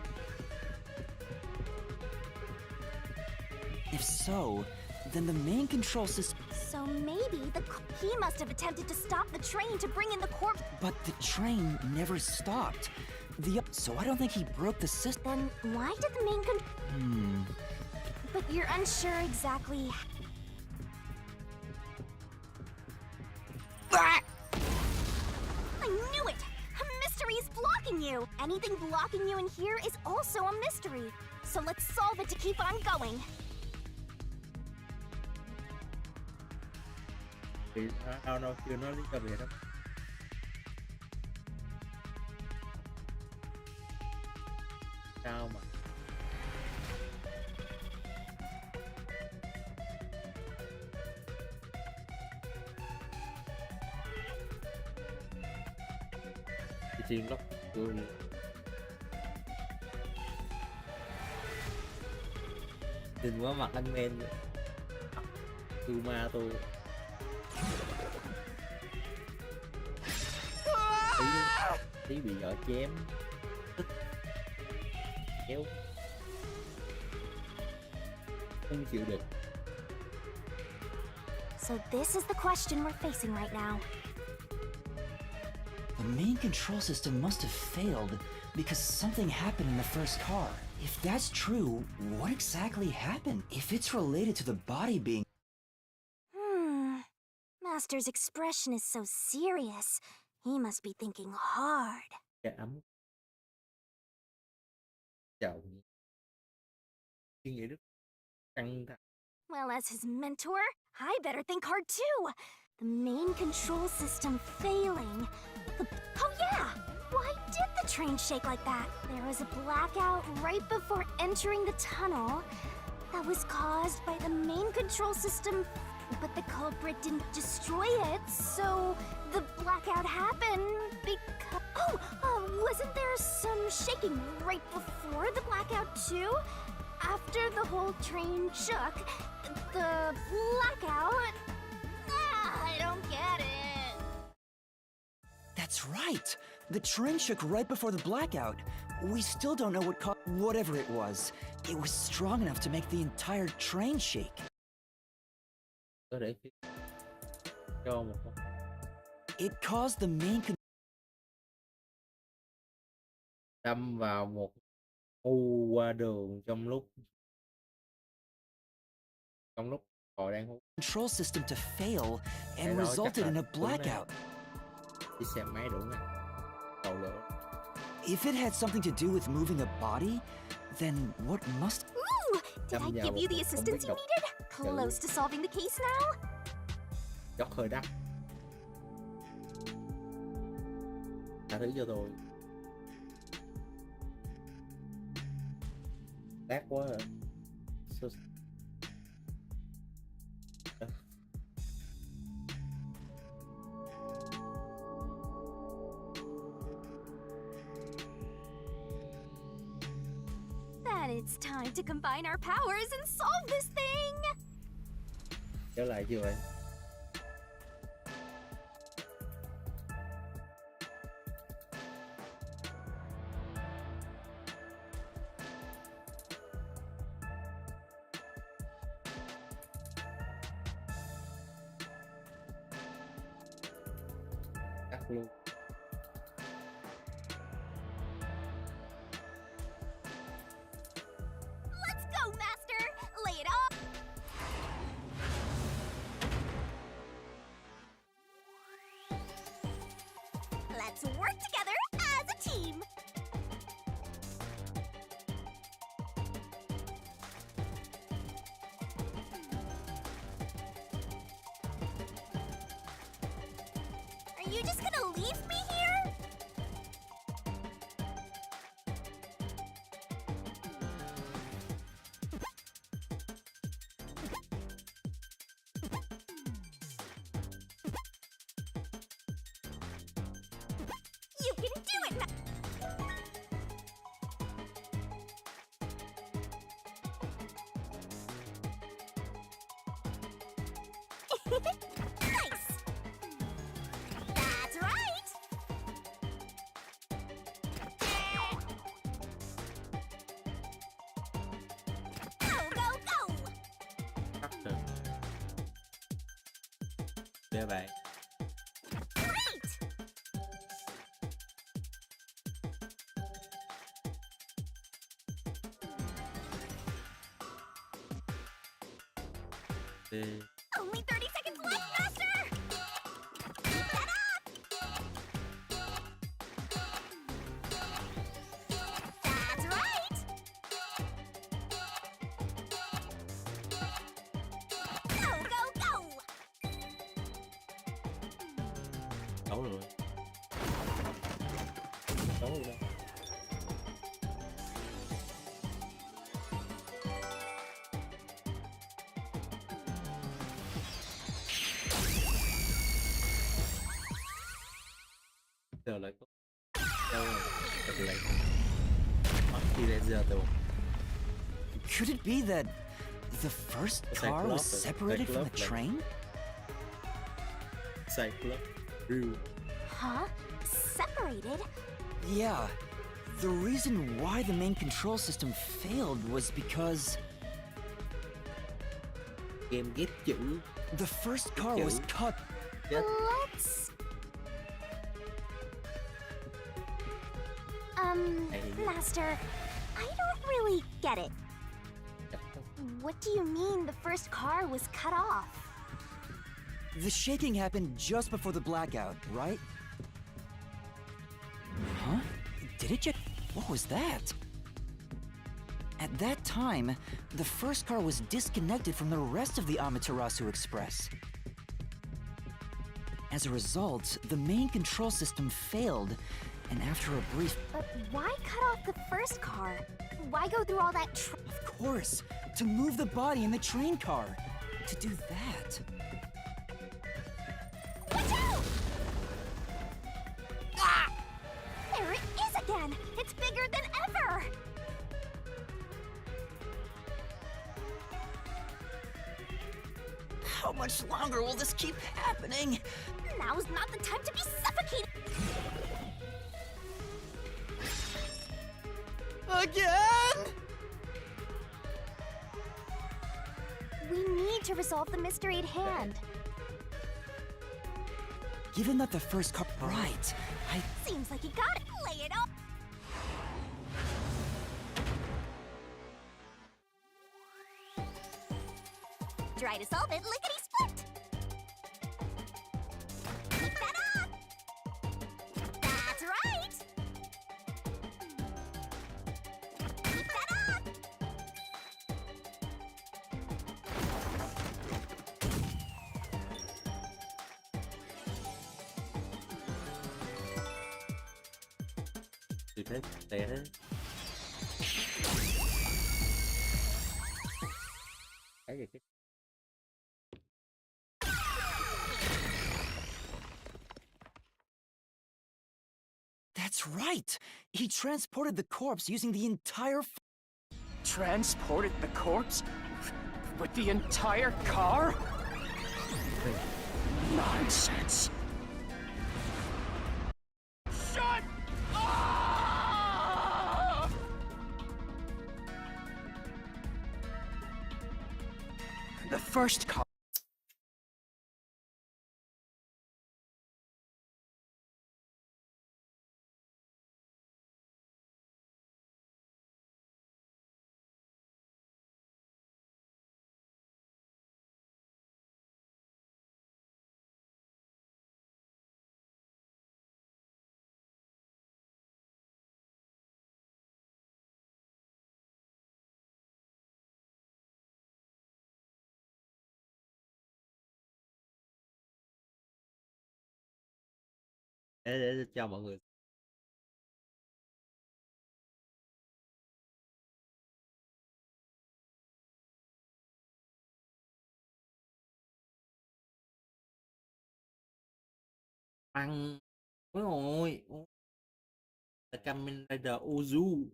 If so, then the main control system... So maybe he must have attempted to stop the train to bring in the corpse. But the train never stopped. So I don't think he broke the system. Then why did the main But you're unsure exactly. I knew it! A mystery is blocking you! Anything blocking you in here is also a mystery. So let's solve it to keep on going. Thì đâu chưa nói lý do gì đâu. Sao mà thì riêng lắm tôi đừng quá mặt anh men tôi ma tôi tí bị vợ chém tức kéo không chịu được. So this is the question we're facing right now. The main control system must have failed because something happened in the first car. If that's true, what exactly happened? If it's related to the body being... Master's expression is so serious. He must be thinking hard. Cảm chào suy nghĩ rất căng thẳng. Well, as his mentor, I better think hard too. The main control system failing. Oh yeah! Why did the train shake like that? There was a blackout right before entering the tunnel that was caused by the main control system, but the culprit didn't destroy it, so the blackout happened because... wasn't there some shaking right before the blackout too? After the whole train shook, the blackout... I don't get it. That's right! The train shook right before the blackout. We still don't know what caused... Whatever it was strong enough to make the entire train shake. Có để cho một con It caused the main đâm vào một u qua đường trong lúc họ đang hút. control system to fail Cái and đó resulted chắc in là a đúng nè. blackout. Chiếc xe máy đủ nè. Cầu lửa. If it had something to do with moving a body, then what must... Ooh! Did I give you the assistance you needed? Close to solving the case now? Dốc hơi đắt. Tha thứ cho tôi. Đắt quá rồi. Then it's time to combine our powers and solve this thing! Trở lại chưa vậy? Cắt luôn. Let's go, Master! Lay it up! Let's work together as a team! Are you just gonna leave me here? can do it! Nice! That's right! Go, go, go! Cắt được. Để bạn. Great! Đi. Only 30 seconds left, Master! Keep that up! That's right! Go, go, go! Đấu rồi. Đấu rồi đâu. Giờ lại có đâu rồi. Thật lại. Mất đi đến giờ tôi. Could it be that the first car was separated from the train? Sai club. Real. Huh? Separated? Yeah. The reason why the main control system failed was because Game ghép chữ. the first car was cut. Chết. Let's... Master, I don't really get it. What do you mean the first car was cut off? The shaking happened just before the blackout, right? Huh? Did it just... What was that? At that time, the first car was disconnected from the rest of the Amaterasu Express. As a result, the main control system failed, and after a brief... But why cut off the first car? Why go through all that Of course, to move the body in the train car. To do that... Watch out! Ah! There it is again! It's bigger than ever! How much longer will this keep happening? Now's not the time to be suffocated! Again? We need to resolve the mystery at hand. Given that the first car... Right, Seems like you got it. Lay it on. Try to solve it, lickety split. Keep that up. That's right. Keep that up. Thì thế té đấy. Cái gì cái that's right! He transported the corpse using the entire... Transported the corpse? With the entire car? Nonsense. Shut up! The first car. để cho mọi người ăn. Đúng rồi. là Kamen Rider Ozu.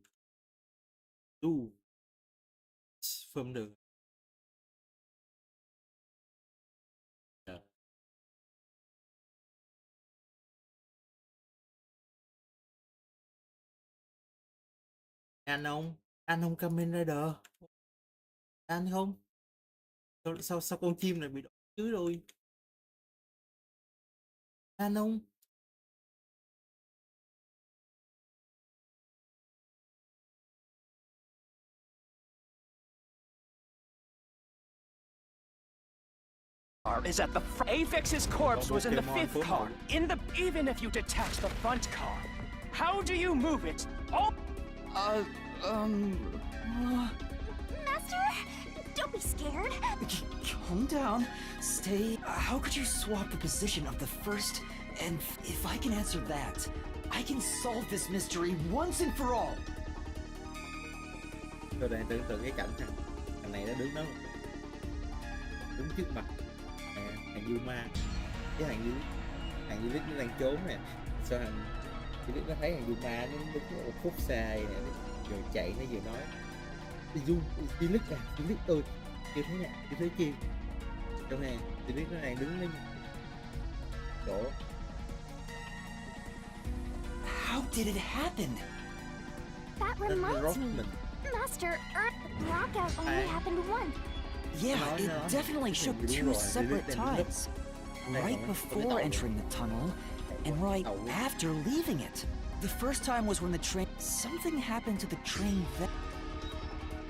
Phơm đường. Anh không Kamen Rider. Anh không. Sao con chim này bị đổ dưới rồi? Anh không. Is at the Avex's corpse was in the fifth car. Even if you detach the front car, how do you move it? Oh, Master, don't be scared. Calm down. Stay. How could you swap the position of the first? And if I can answer that, I can solve this mystery once and for all. Tôi đang tưởng tượng cái cảnh thằng này nó đứng đó, đứng trước mặt thằng Yuma, cái thằng Yulit nó đang trốn nè, sao thằng Yulit nó thấy thằng Yuma nó đứng một phút xa vậy nè, rồi chạy nó vừa nói Yulit ơi, chưa thấy nè, chưa thấy chi trong này, Yulit nó đang đứng lên chỗ. How did it happen? That reminds me. Master, Earth lockout only happened once. Yeah, it definitely shook two separate times. Right before entering the tunnel, and right after leaving it. The first time was when the train... Something happened to the train that...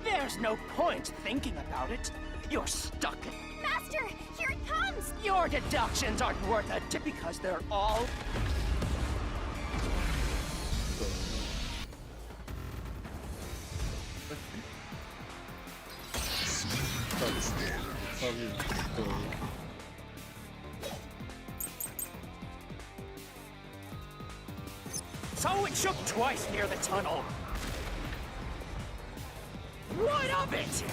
There's no point thinking about it. You're stuck in... Master, here it comes! Your deductions aren't worth a d- because they're all... So it shook twice near the tunnel. What of it?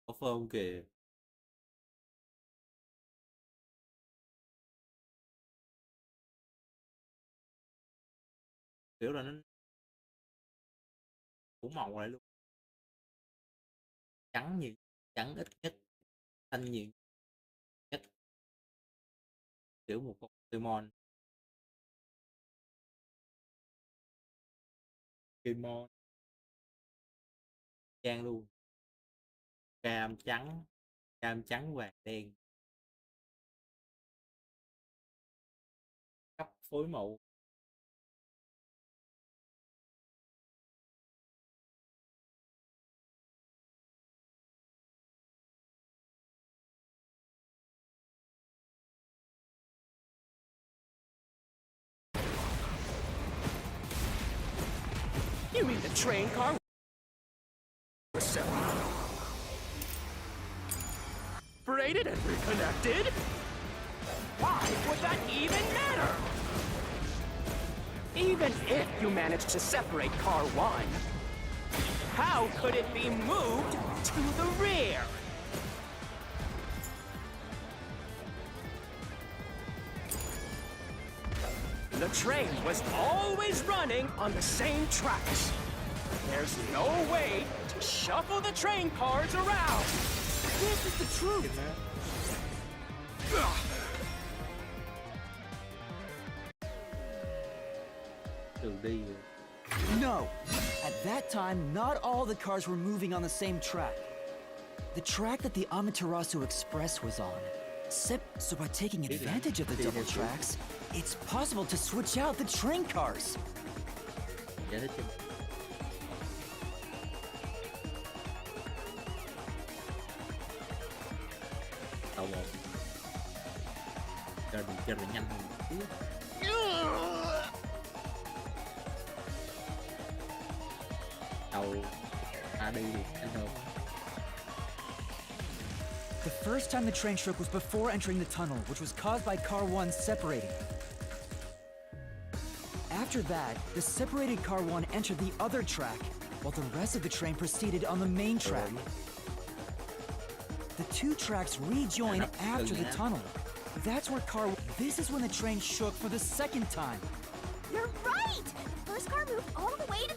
Có phơm kìa. Kiểu là nó phủ màu lại luôn, trắng nhiều, trắng ít nhất, xanh nhiều nhất, kiểu một con Pokemon. Trang luôn, cam trắng vàng đen, khắp phối màu. You mean the train car was separated and reconnected? Why would that even matter? Even if you managed to separate car 1, how could it be moved to the rear? The train was always running on the same tracks. There's no way to shuffle the train cars around. This is the truth. Đường đi rồi. No! At that time, not all the cars were moving on the same track. The track that the Amaterasu Express was on. So by taking advantage of the double tracks, it's possible to switch out the train cars. Giải thích cho tàu một cho nó nhanh hơn. Tàu đi nhanh hơn. The first time the train shook was before entering the tunnel, which was caused by car 1 separating. After that, the separated car 1 entered the other track, while the rest of the train proceeded on the main track. The two tracks rejoin after the tunnel. That's where car... This is when the train shook for the second time. You're right! The first car moved all the way to...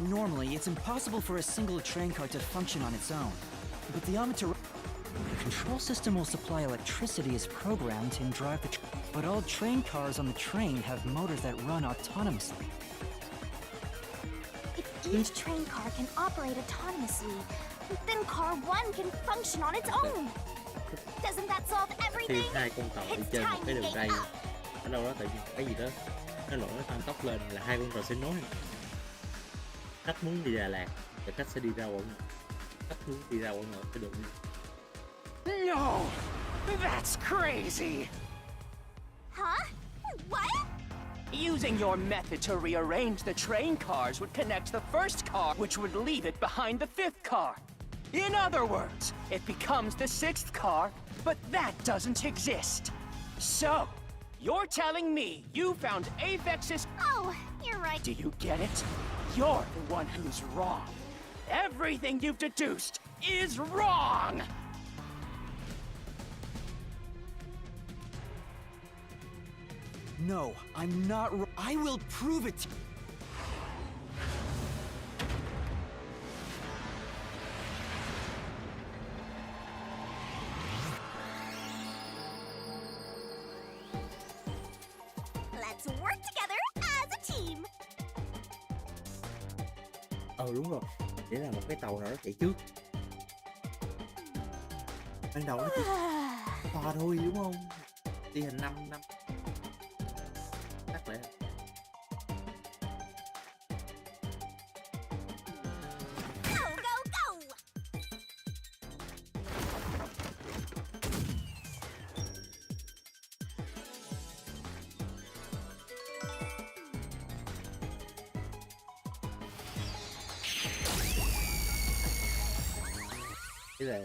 Normally, it's impossible for a single train car to function on its own. But the Amaterasu... The control system will supply electricity as programmed and drive the... But all train cars on the train have motors that run autonomously. If each train car can operate autonomously, then car 1 can function on its own. Doesn't that solve Thì everything? hai con tàu đi It's trên một time cái to đường get ray up. ở đâu đó, tại vì cái gì đó nó lỗi, nó tăng tốc lên là hai con tàu sẽ nối. Khách muốn đi Đà Lạt thì khách sẽ đi ra quận, khách muốn đi ra quận cái đường đi. No! That's crazy! Huh? What? Using your method to rearrange the train cars would connect the first car, which would leave it behind the fifth car. In other words, it becomes the sixth car, but that doesn't exist. So, you're telling me you found Avex's... Oh, you're right. Do you get it? You're the one who's wrong. Everything you've deduced is wrong! No, I'm not... I will prove it to... Let's work together as a team. Đúng rồi, để là một cái tàu nào đó chạy trước. Ban đầu nó chỉ to thôi đúng không? Đi hình 5 năm. Chắc lại. Go, go, go! Thế là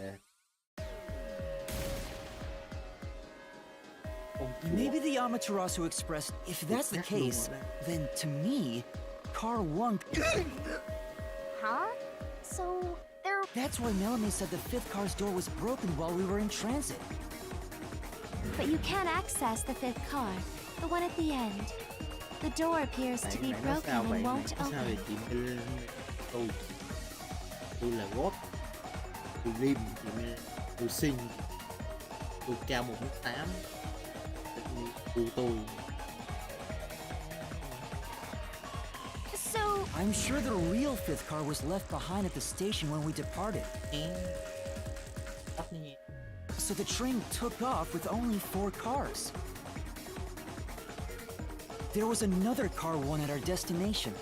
Maybe the Amaterasu expressed... If that's the case, then to me, car 1... Huh? So, there... That's why Melanie said the fifth car's door was broken while we were in transit. But you can't access the fifth car, the one at the end. The door appears to be broken and won't Sao open. vậy chị Mel? Tôi là góp, tôi lim, chị Mel, tôi xinh, tôi cao 1m8, tôi. So... I'm sure the real fifth car was left behind at the station when we departed. So the train took off with only 4 cars. There was another car 1 at our destination.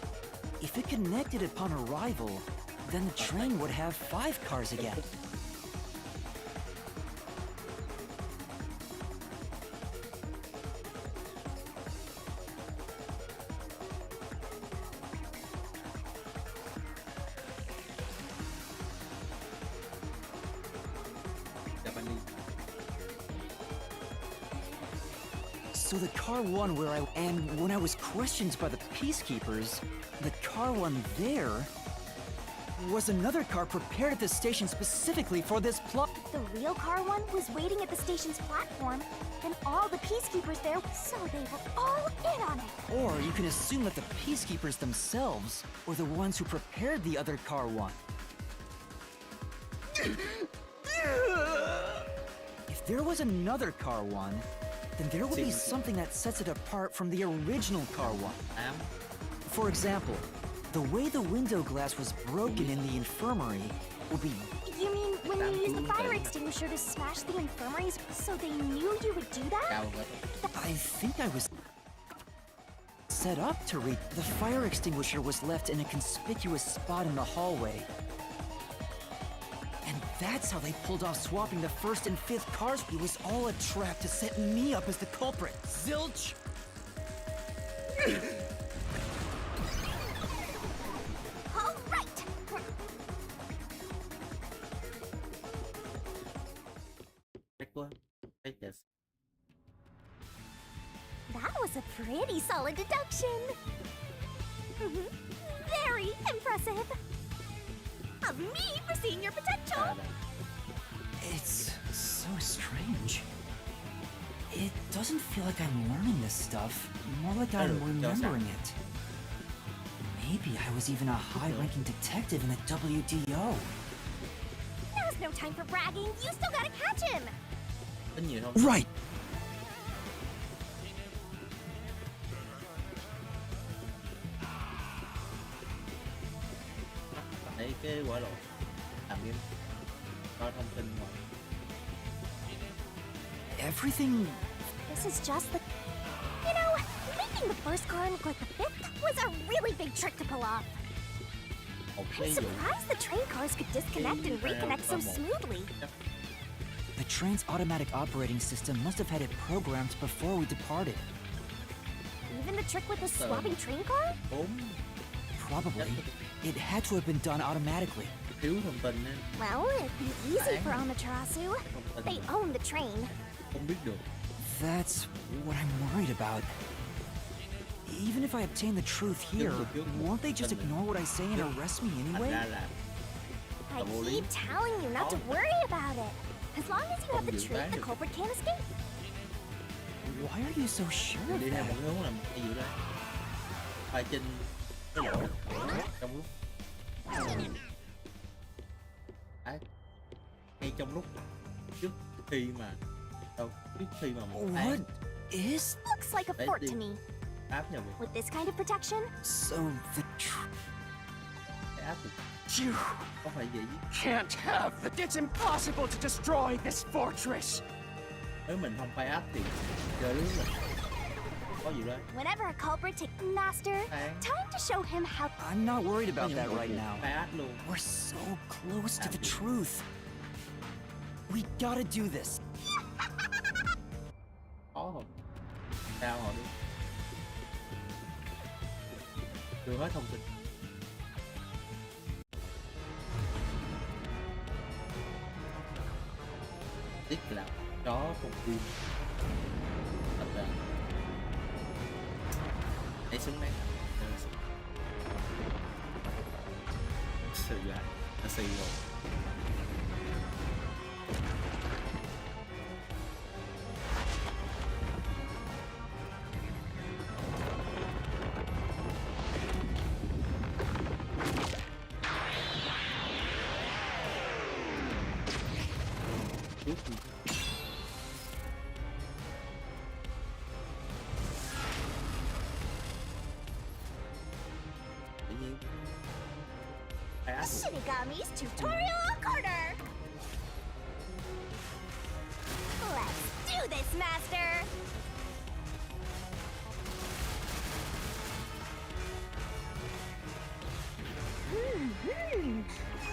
If it connected upon arrival, then the train would have 5 cars again. So the car 1 where and when I was questioned by the peacekeepers, the car 1 there was another car prepared at the station specifically for this plot. The real car 1 was waiting at the station's platform, and all the peacekeepers there, so they were all in on it. Or you can assume that the peacekeepers themselves were the ones who prepared the other car 1. If there was another car 1, then there would be something that sets it apart from the original car 1. For example, the way the window glass was broken in the infirmary would be... You mean when you used the fire extinguisher to smash the infirmaries, so they knew you would do that? I think I was set up to read. The fire extinguisher was left in a conspicuous spot in the hallway. And that's how they pulled off swapping the first and fifth cars. It was all a trap to set me up as the culprit. Zilch! All right! That was a pretty solid deduction. Very impressive. with? Of me for seeing your potential? It's so strange. It doesn't feel like I'm learning this stuff, more like I'm remembering it. Maybe I was even a high-ranking detective in the WDO. Now's no time for bragging. You still gotta catch him. Có nhiều không? Right! Đấy cái quả lộ làm game coi thông tin mà. Everything... This is just the... You know, making the first car look like the fifth was a really big trick to pull off. Một I'm cái vụ surprised the train cars could disconnect and reconnect so smoothly. The train's automatic operating system must have had it programmed before we departed. Even the trick with the swapping train car? 4 Probably. It had to have been done automatically. thiếu thông tin nên Well, it'd be easy for Amaterasu. They own the train. không biết được. That's what I'm worried about. Even if I obtain the truth here, won't they just ignore what I say and arrest me Thành anyway? ra là I keep telling you not to worry about it. As long as you have the truth, the culprit can't escape. Why are you so sure of đi theo that? một hướng là hay dữ đấy. Bài trình cái lỗi trong lúc đấy, ngay trong lúc trước khi mà một What is... Looks like a Đấy, fort đi. to me. áp nhà mình With this kind of protection, So the cái áp thì You có phải vậy can't have it. It's impossible to destroy this fortress. nếu mình không phải áp thì chơi rất là có gì đấy. whenever a culprit takes Master, time to show him how. I'm not worried Có about những that vụ right now. phải áp luôn. We're so close to the truth. We gotta do this. Khó không? Sao họ đi? Đưa hết thông tin. Tiếc là chó không tim. Thật ra hãy xuống đây. Sự dài, nó xì rồi. Shinigami's tutorial corner. Let's do this, Master.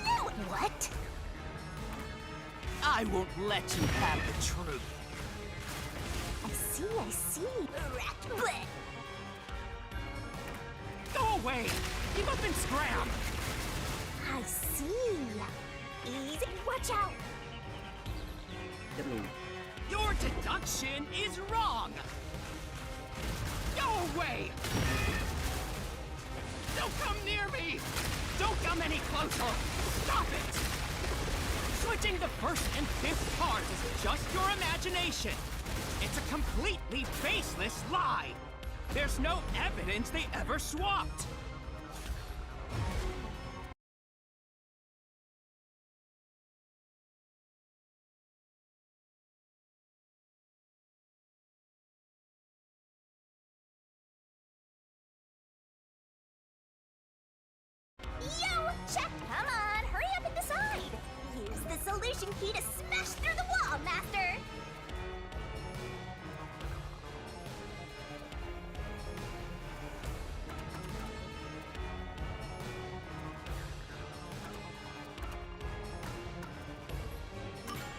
Now what? I won't let you have the truth. I see. Bleh. Go away! Give up and scram! I see. Easy, watch out. Chết luôn. Your deduction is wrong! Go away! Don't come near me! Don't come any closer! Stop it! Switching the first and fifth cars is just your imagination. It's a completely baseless lie. There's no evidence they ever swapped. Yo, check. Come on, hurry up and decide. Use the solution key to smash through the wall, Master.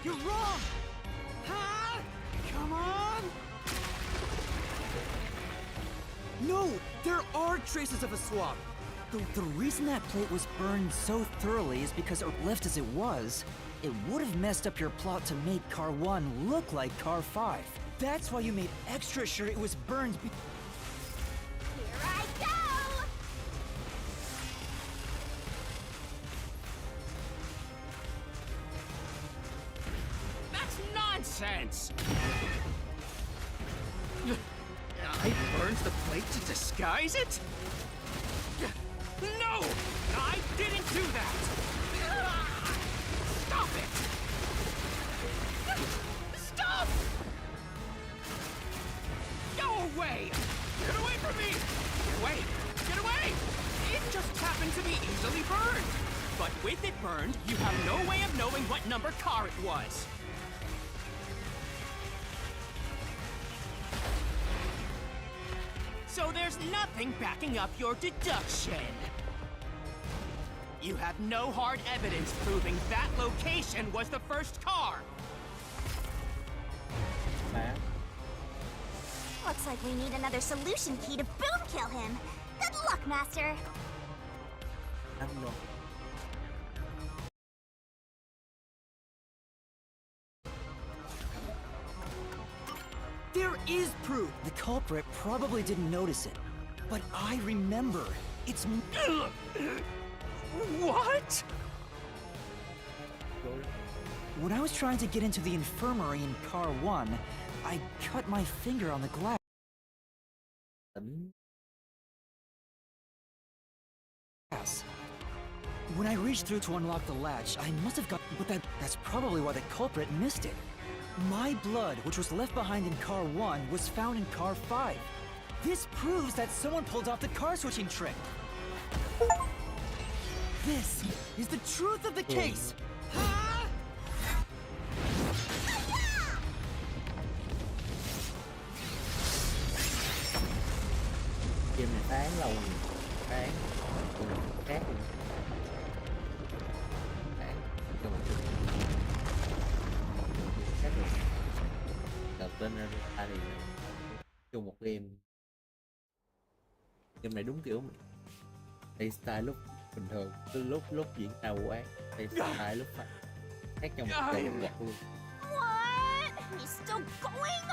You're wrong! Huh? Come on! No! There are traces of a swap! The reason that plate was burned so thoroughly is because, or left as it was, it would have messed up your plot to make Car 1 look like Car 5. That's why you made extra sure it was burned Here I go. nonsense! I burned the plate to disguise it? No! I didn't do that! Stop it! Stop! Go away! Get away from me! Get away! Get away! It just happened to be easily burned. But with it burned, you have no way of knowing what number car it was. So there's nothing backing up your deduction. You have no hard evidence proving that location was the first car. Looks like we need another solution key to boom kill him. Good luck, Master. Anh luôn. There is proof! The culprit probably didn't notice it. But I remember. It's... What? When I was trying to get into the infirmary in Car 1, I cut my finger on the glass. Tỉnh. When I reached through to unlock the latch, I must have got... But that's probably why the culprit missed it. My blood, which was left behind in Car 1, was found in Car 5. This proves that someone pulled off the car-switching trick. This is the truth of the case! Game này tán lâu rồi. Tán. Cùng khác rồi. Tán. Cho một chút. Khác rồi. Đợt lên ra thì chung một game. Game này đúng kiểu đây style lúc bình thường, lúc diễn ra vụ án, đây style lúc phải khác nhau một trời một luôn. What? He's still going?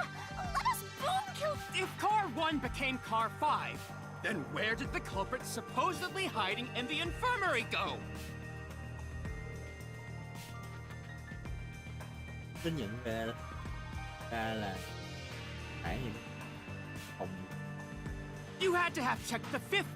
Let us boom kill. If Car 1 became Car 5, then where did the culprit supposedly hiding in the infirmary go? Tôi nhận ra là hãng gì phòng. You had to have checked the fifth.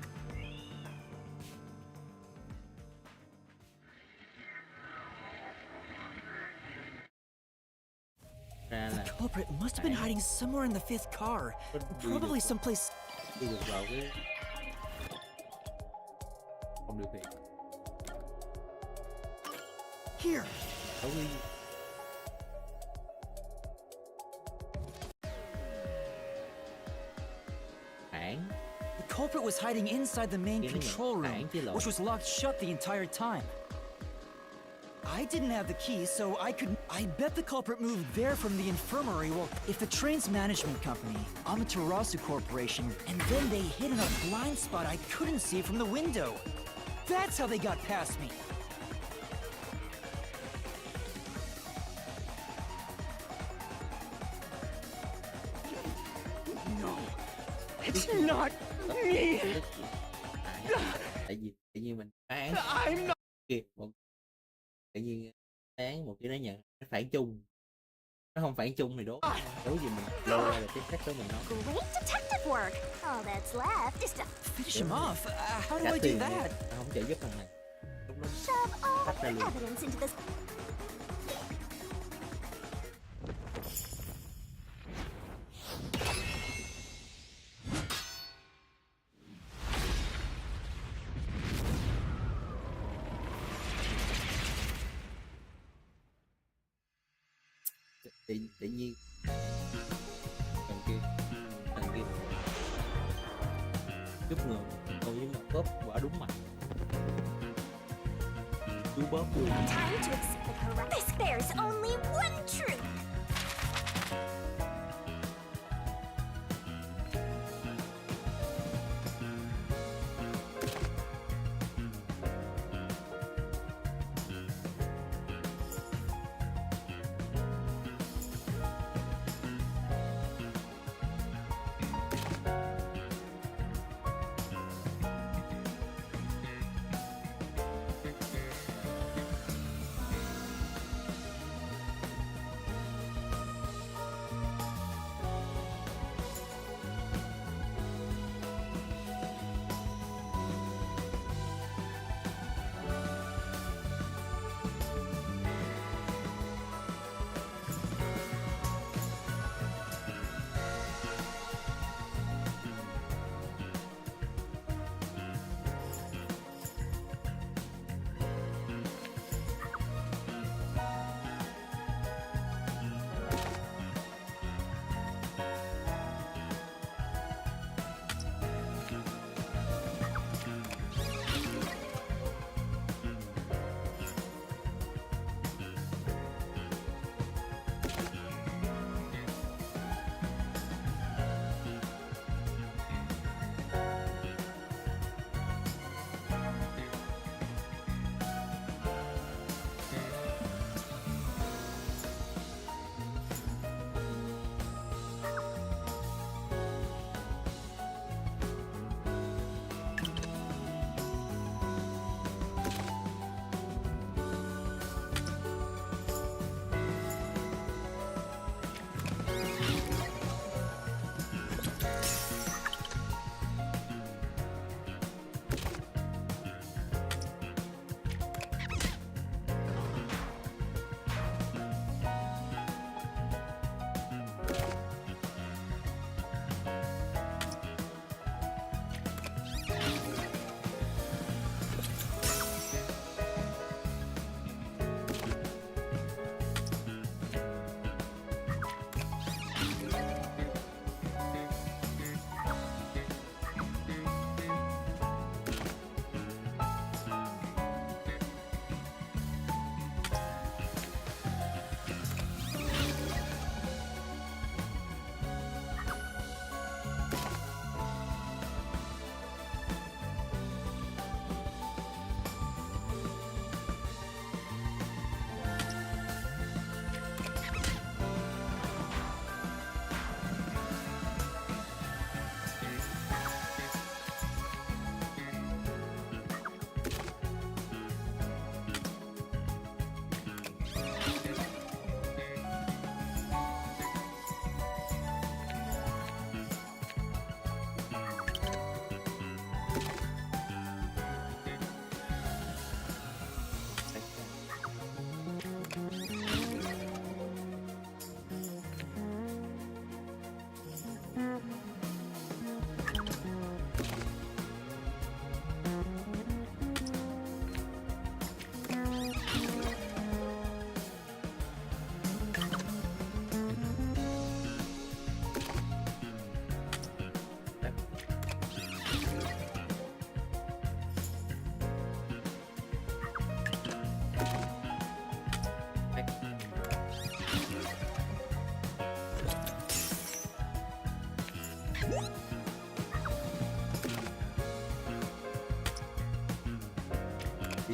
The culprit must have been hiding somewhere in the 5th car. Probably someplace... Đi được vào cái không điều khiển. Here. Đâu đi. Hãng. The culprit was hiding inside the main control room, which was locked shut the entire time. I didn't have the key, so I bet the culprit moved there from the infirmary. Well, if the train's management company, Amaterasu Corporation, and then they hid in a blind spot I couldn't see from the window. That's how they got past me. No, it's not me. Tại vì mình án. I'm not. Tự nhiên án một cái nó nhận nó phản chung, nó không phản chung thì đố gì mình lôi ra được cái xác của mình nó. Great detective work. All that's left is to Finish him off. How do I do that? Nó không trợ giúp thằng này. Lúc đó shove all tách ra the luôn. evidence into this. Tự nhiên thằng kia giúp người tôi với một bóp quả đúng mặt chú bóp luôn. Time to accept the correct. There's only one truth.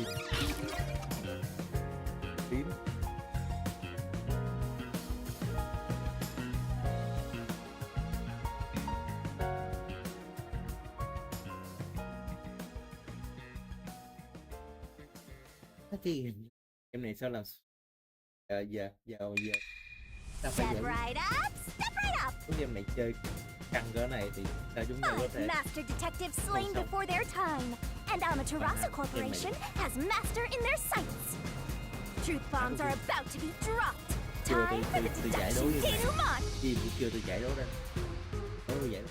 phim phím. Thế thì em này sao làm giờ ta phải Step giải right up, step right up. quyết game này chơi căng cỡ này thì sao chúng ta có Five thể master detectives slain Không, không. before their time, and Amaterasu Em Corporation này has master in their sights. Truth bombs are about to be dropped. chưa Time for the tôi giải đấu deduction như này denouement. gì cũng chưa tôi giải đấu ra đấu như vậy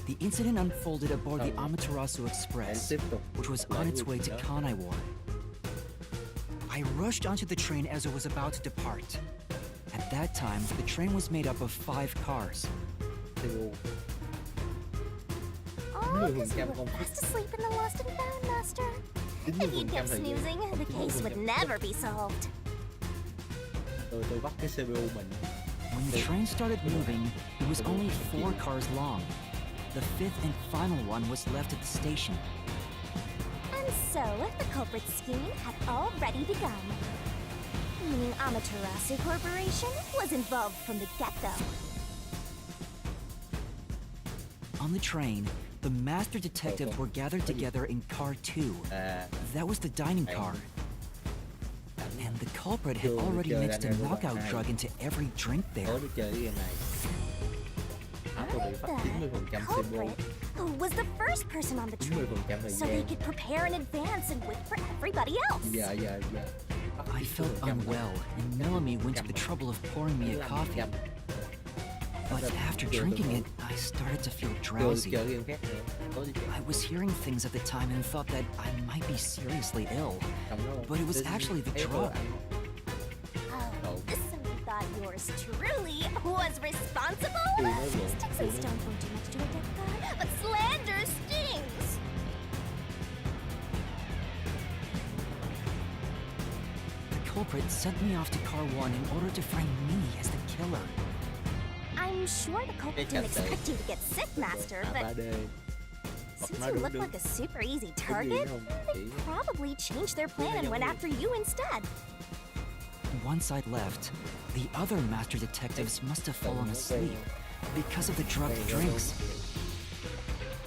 The incident unfolded aboard the Amaterasu để Express, tiếp tục which was on its way to Kanaiwar. I rushed onto the train as it was about to depart. At that time, the train was made up of 5 cars. Oh, because you were fast asleep in the lost and found, Master. If you kept snoozing, the case would never be solved. tôi bắt cái CPU mình. When the train started moving, it was only 4 cars long. The 5th and final one was left at the station. And so, the culprit's scheme had already begun. Meaning Amaterasu Corporation was involved from the get-go. On the train, the master detectives were gathered together in car 2. That was the dining car. And the culprit had already mixed a knockout drug into every drink there. Tối tôi chơi cái game này. Tôi bị bắt 90% CPU. Culprit was the first person on the train, 90% thời so they gian. could prepare in advance and wait for everybody else. Dạ. I felt unwell, and Melanie went to the trouble of pouring me a coffee. But after drinking it, I started to feel drowsy. Chơi game khác nữa. Tối tôi chơi. I was hearing things at the time and thought that I might be seriously ill. But it was actually the drug. Oh, so you thought yours truly was responsible? Sticks and stones won't do much to a dead guy, but slander stings. The culprit sent me off to car 1 in order to find me as the killer. I'm sure the culprit didn't expect you to get sick, Master, but 3D. since you look like a super easy target, they probably changed their plan and went after you instead. Once I'd left, the other master detectives must have fallen asleep because of the drugged drinks.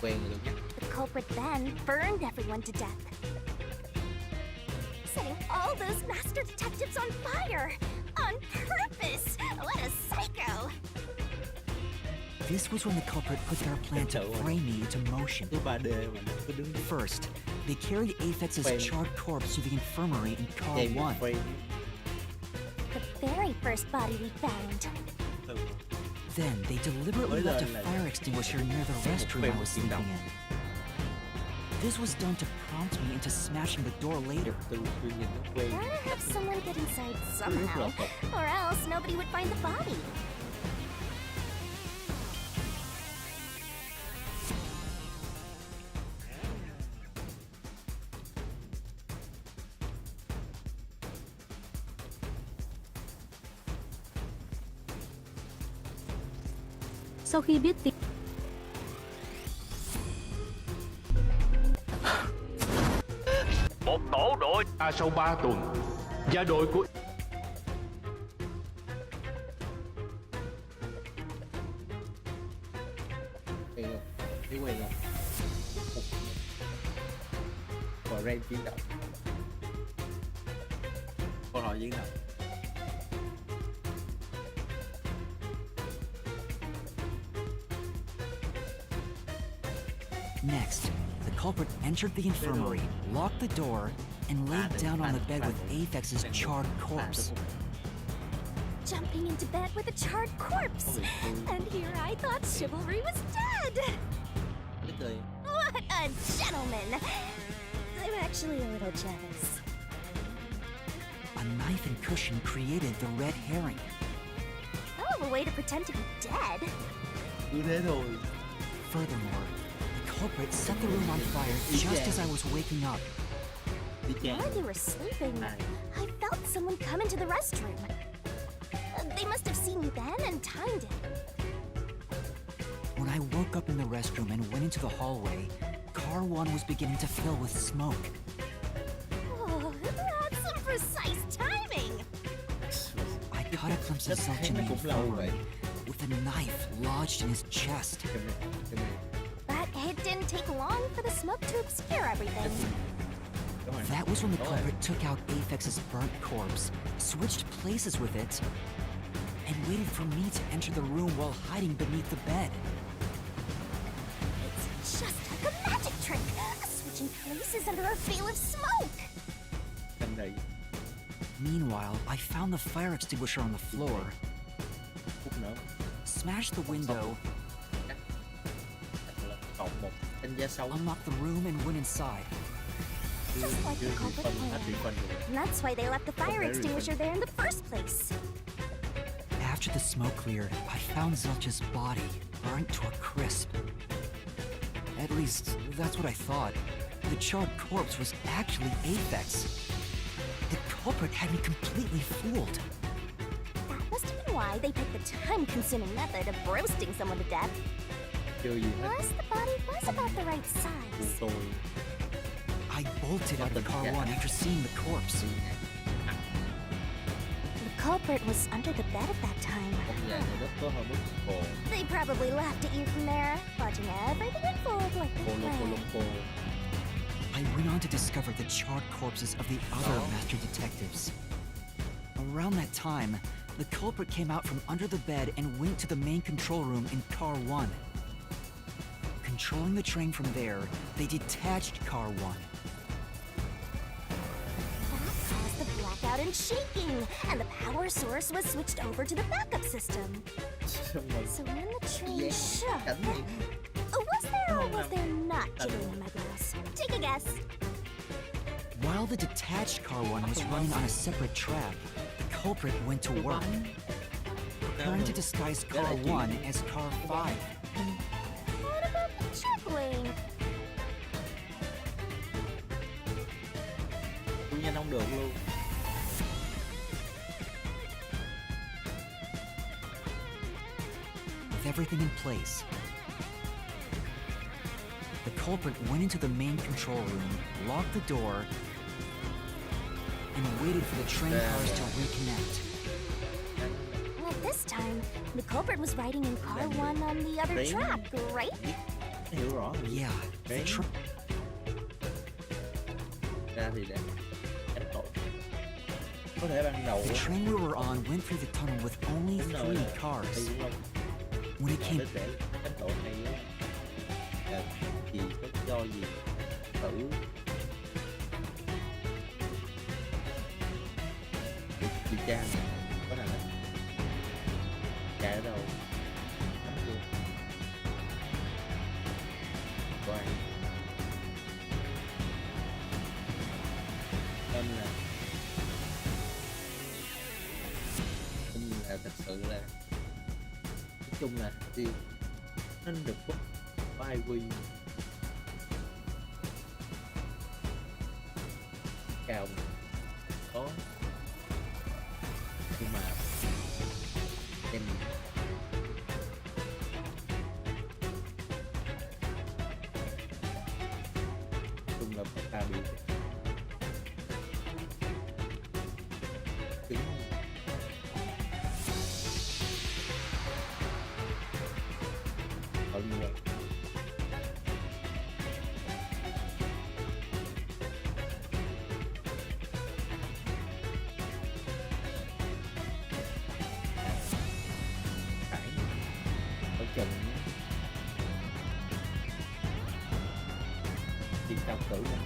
Quen rồi được nhá. The culprit then burned everyone to death, setting all those master detectives on fire on purpose. What a psycho! This was when the culprit put their plan to frame me into motion. Cái 3D mà nó cứ đứng First, they carried Aphex's charred corpse to the infirmary in car dây 1. frame. The very first body we found. Then they deliberately left a fire extinguisher near the restroom I was sleeping in. This was done to prompt me into smashing the door later. Tôi nhìn nó quen. Gotta have someone get inside somehow, or else nobody would find the body. Sau khi biết tin Một tổ đội sau 3 tuần và đội của Quen không? Thấy quen không? Và Ren chiến đấu. Câu hỏi chiến đấu. Next, the culprit entered the infirmary, locked the door, and laid down on the bed with Aphex's charred corpse. Jumping into bed with a charred corpse. And here I thought chivalry was dead. Cái cười. What a gentleman. I'm actually a little jealous. A knife and cushion created the red herring. Hell of a way to pretend to be dead. Cứ thế thôi. Furthermore, the culprit set the room on fire just as I was waking up. Đi chàng. While you were sleeping, I felt someone come into the restroom. They must have seen me then and timed it. When I woke up in the restroom and went into the hallway, car 1 was beginning to fill with smoke. arms of Chắc thấy nó Zelchany cũng lâu vậy. with a knife lodged in his chest. But it didn't take long for the smoke to obscure everything. That was when the culprit took out Aphex's burnt corpse, switched places with it, and waited for me to enter the room while hiding beneath the bed. It's just like a magic trick, switching places under a veil of smoke. Meanwhile, I found the fire extinguisher on the floor, smashed the window, unlocked the room, and went inside. Just like the culprit planned. And that's why they left the fire extinguisher there in the first place. After the smoke cleared, I found Zelch's body, burnt to a crisp. At least, that's what I thought. The charred corpse was actually Aphex. The culprit had me completely fooled. That must have been why they picked the time-consuming method of roasting someone to death. Plus, the body was about the right size. I bolted out of car one after seeing the corpse. The culprit was under the bed at that time. They probably laughed at you from there, watching everything unfold like they planned. I went on to discover the charred corpses of the other master detectives. Around that time, the culprit came out from under the bed and went to the main control room in Car 1. Controlling the train from there, they detached Car 1. That caused the blackout and shaking, and the power source was switched over to the backup system. So when the train shook, was there or was there not jiggling in my glass? Take a guess. While the detached Car 1 was running on a separate track, the culprit went to work, preparing to disguise Car 1 as Car 5. What about the juggling? Nhanh không được luôn. With everything in place, the culprit went into the main control room, locked the door, and waited for the train cars to reconnect. At this time, the culprit was riding in car 1 on the other track, right? Hiểu rõ. Yeah, the Ra thì để tránh tội. Có thể ban đầu The train we were on went through the tunnel with only 3 cars. When it came, tránh tội hay là gì có cho gì thử điều tra có thằng đó chạy ở đâu nắm chưa quay nên là thật sự là nói chung là tiêu nên được quốc vai quy cao có nhưng mà em chung là ta bị cứng hơn nhiều chừng chị cao tử này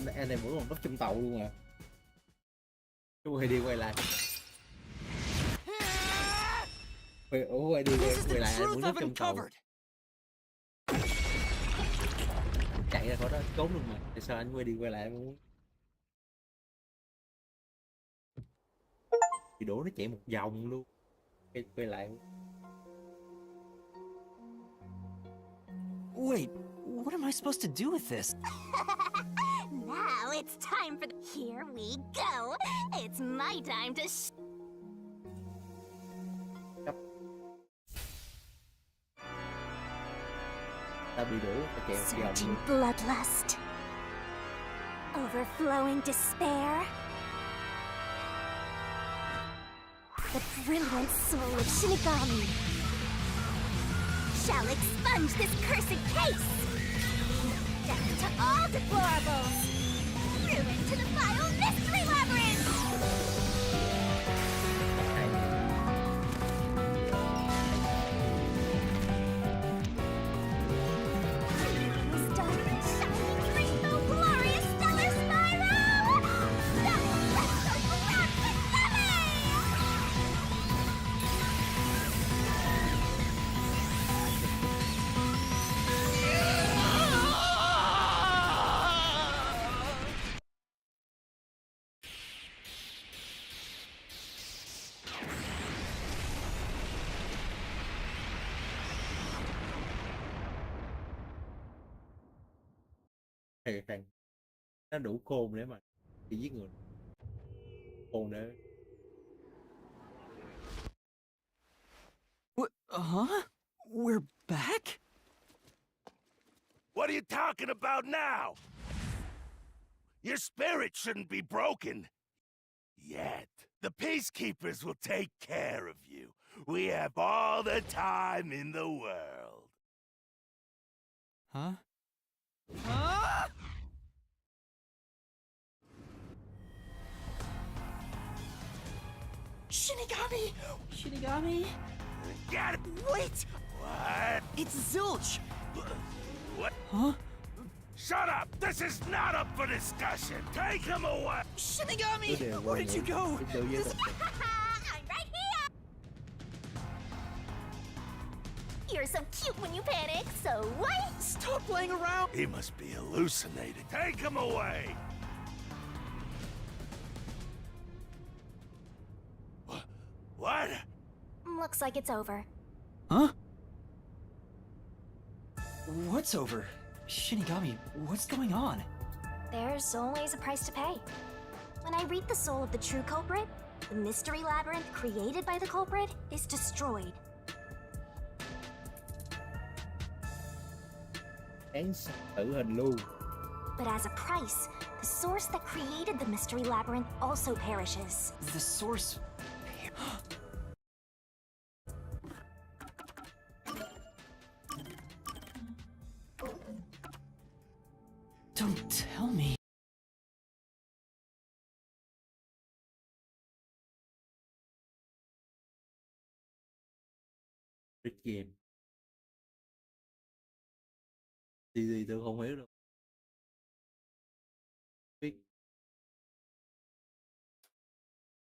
phải anh này mỗi còn bắt trong tàu luôn à chú quay đi quay lại quay đi quay lại anh muốn bắt trong tàu chạy ra khỏi đó trốn luôn mà tại sao anh quay đi quay lại muốn thì đổ nó chạy một vòng luôn quay lại. Wait, what am I supposed to do with this? Now it's time for Here we go. It's my time to ta bị đuổi ta kẹo kẹo Surging bloodlust. Overflowing despair. The brilliant soul of Shinigami shall expunge this cursed case. Death to all deplorables. Ruin to the vile mystery labyrinth. Stunning, shining, rainbow, glorious, stellar spiral. Stunning, presto, grazie, thằng nó đủ khôn để mà đi giết người, khôn để Huh? We're back? What are you talking about now? Your spirit shouldn't be broken. Yet. The Peacekeepers will take care of you. We have all the time in the world. Huh? Shinigami! Shinigami? Get it! Wait! What? It's Zilch! What? Huh? Shut up! This is not up for discussion! Take him away! Shinigami! Where did you go? tự nhiên I'm right here! You're so cute when you panic, so what? Stop playing around! He must be hallucinating. Take him away! What? Looks like it's over. Huh? What's over? Shinigami, what's going on? There's always a price to pay. When I read the soul of the true culprit, the mystery labyrinth created by the culprit is destroyed. án tử hình luôn. But as a price, the source that created the mystery labyrinth also perishes. The source... Don't tell me. Rick game. Gì tôi không hiểu đâu. Rick.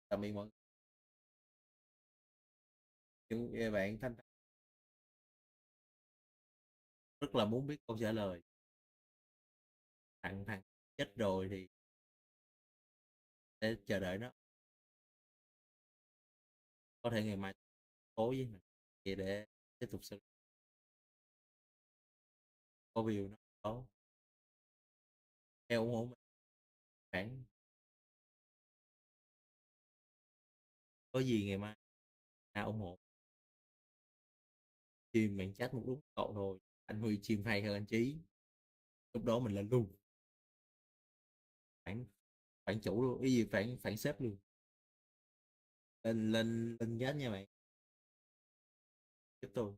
Tạm biệt mọi người. Những bạn thanh rất là muốn biết câu trả lời. Thằng chết rồi thì sẽ chờ đợi nó. Có thể ngày mai tối với mình để tiếp tục xử. Có view nó có. Theo ủng hộ mình. Khoảng có gì ngày mai ủng hộ. Chim mình chat một đúng cậu thôi. Anh Huy chim hay hơn anh Chí. Lúc đó mình lên luôn. Phản chủ luôn, cái gì phản xếp luôn. Lên chat nha bạn. Tiếp tục.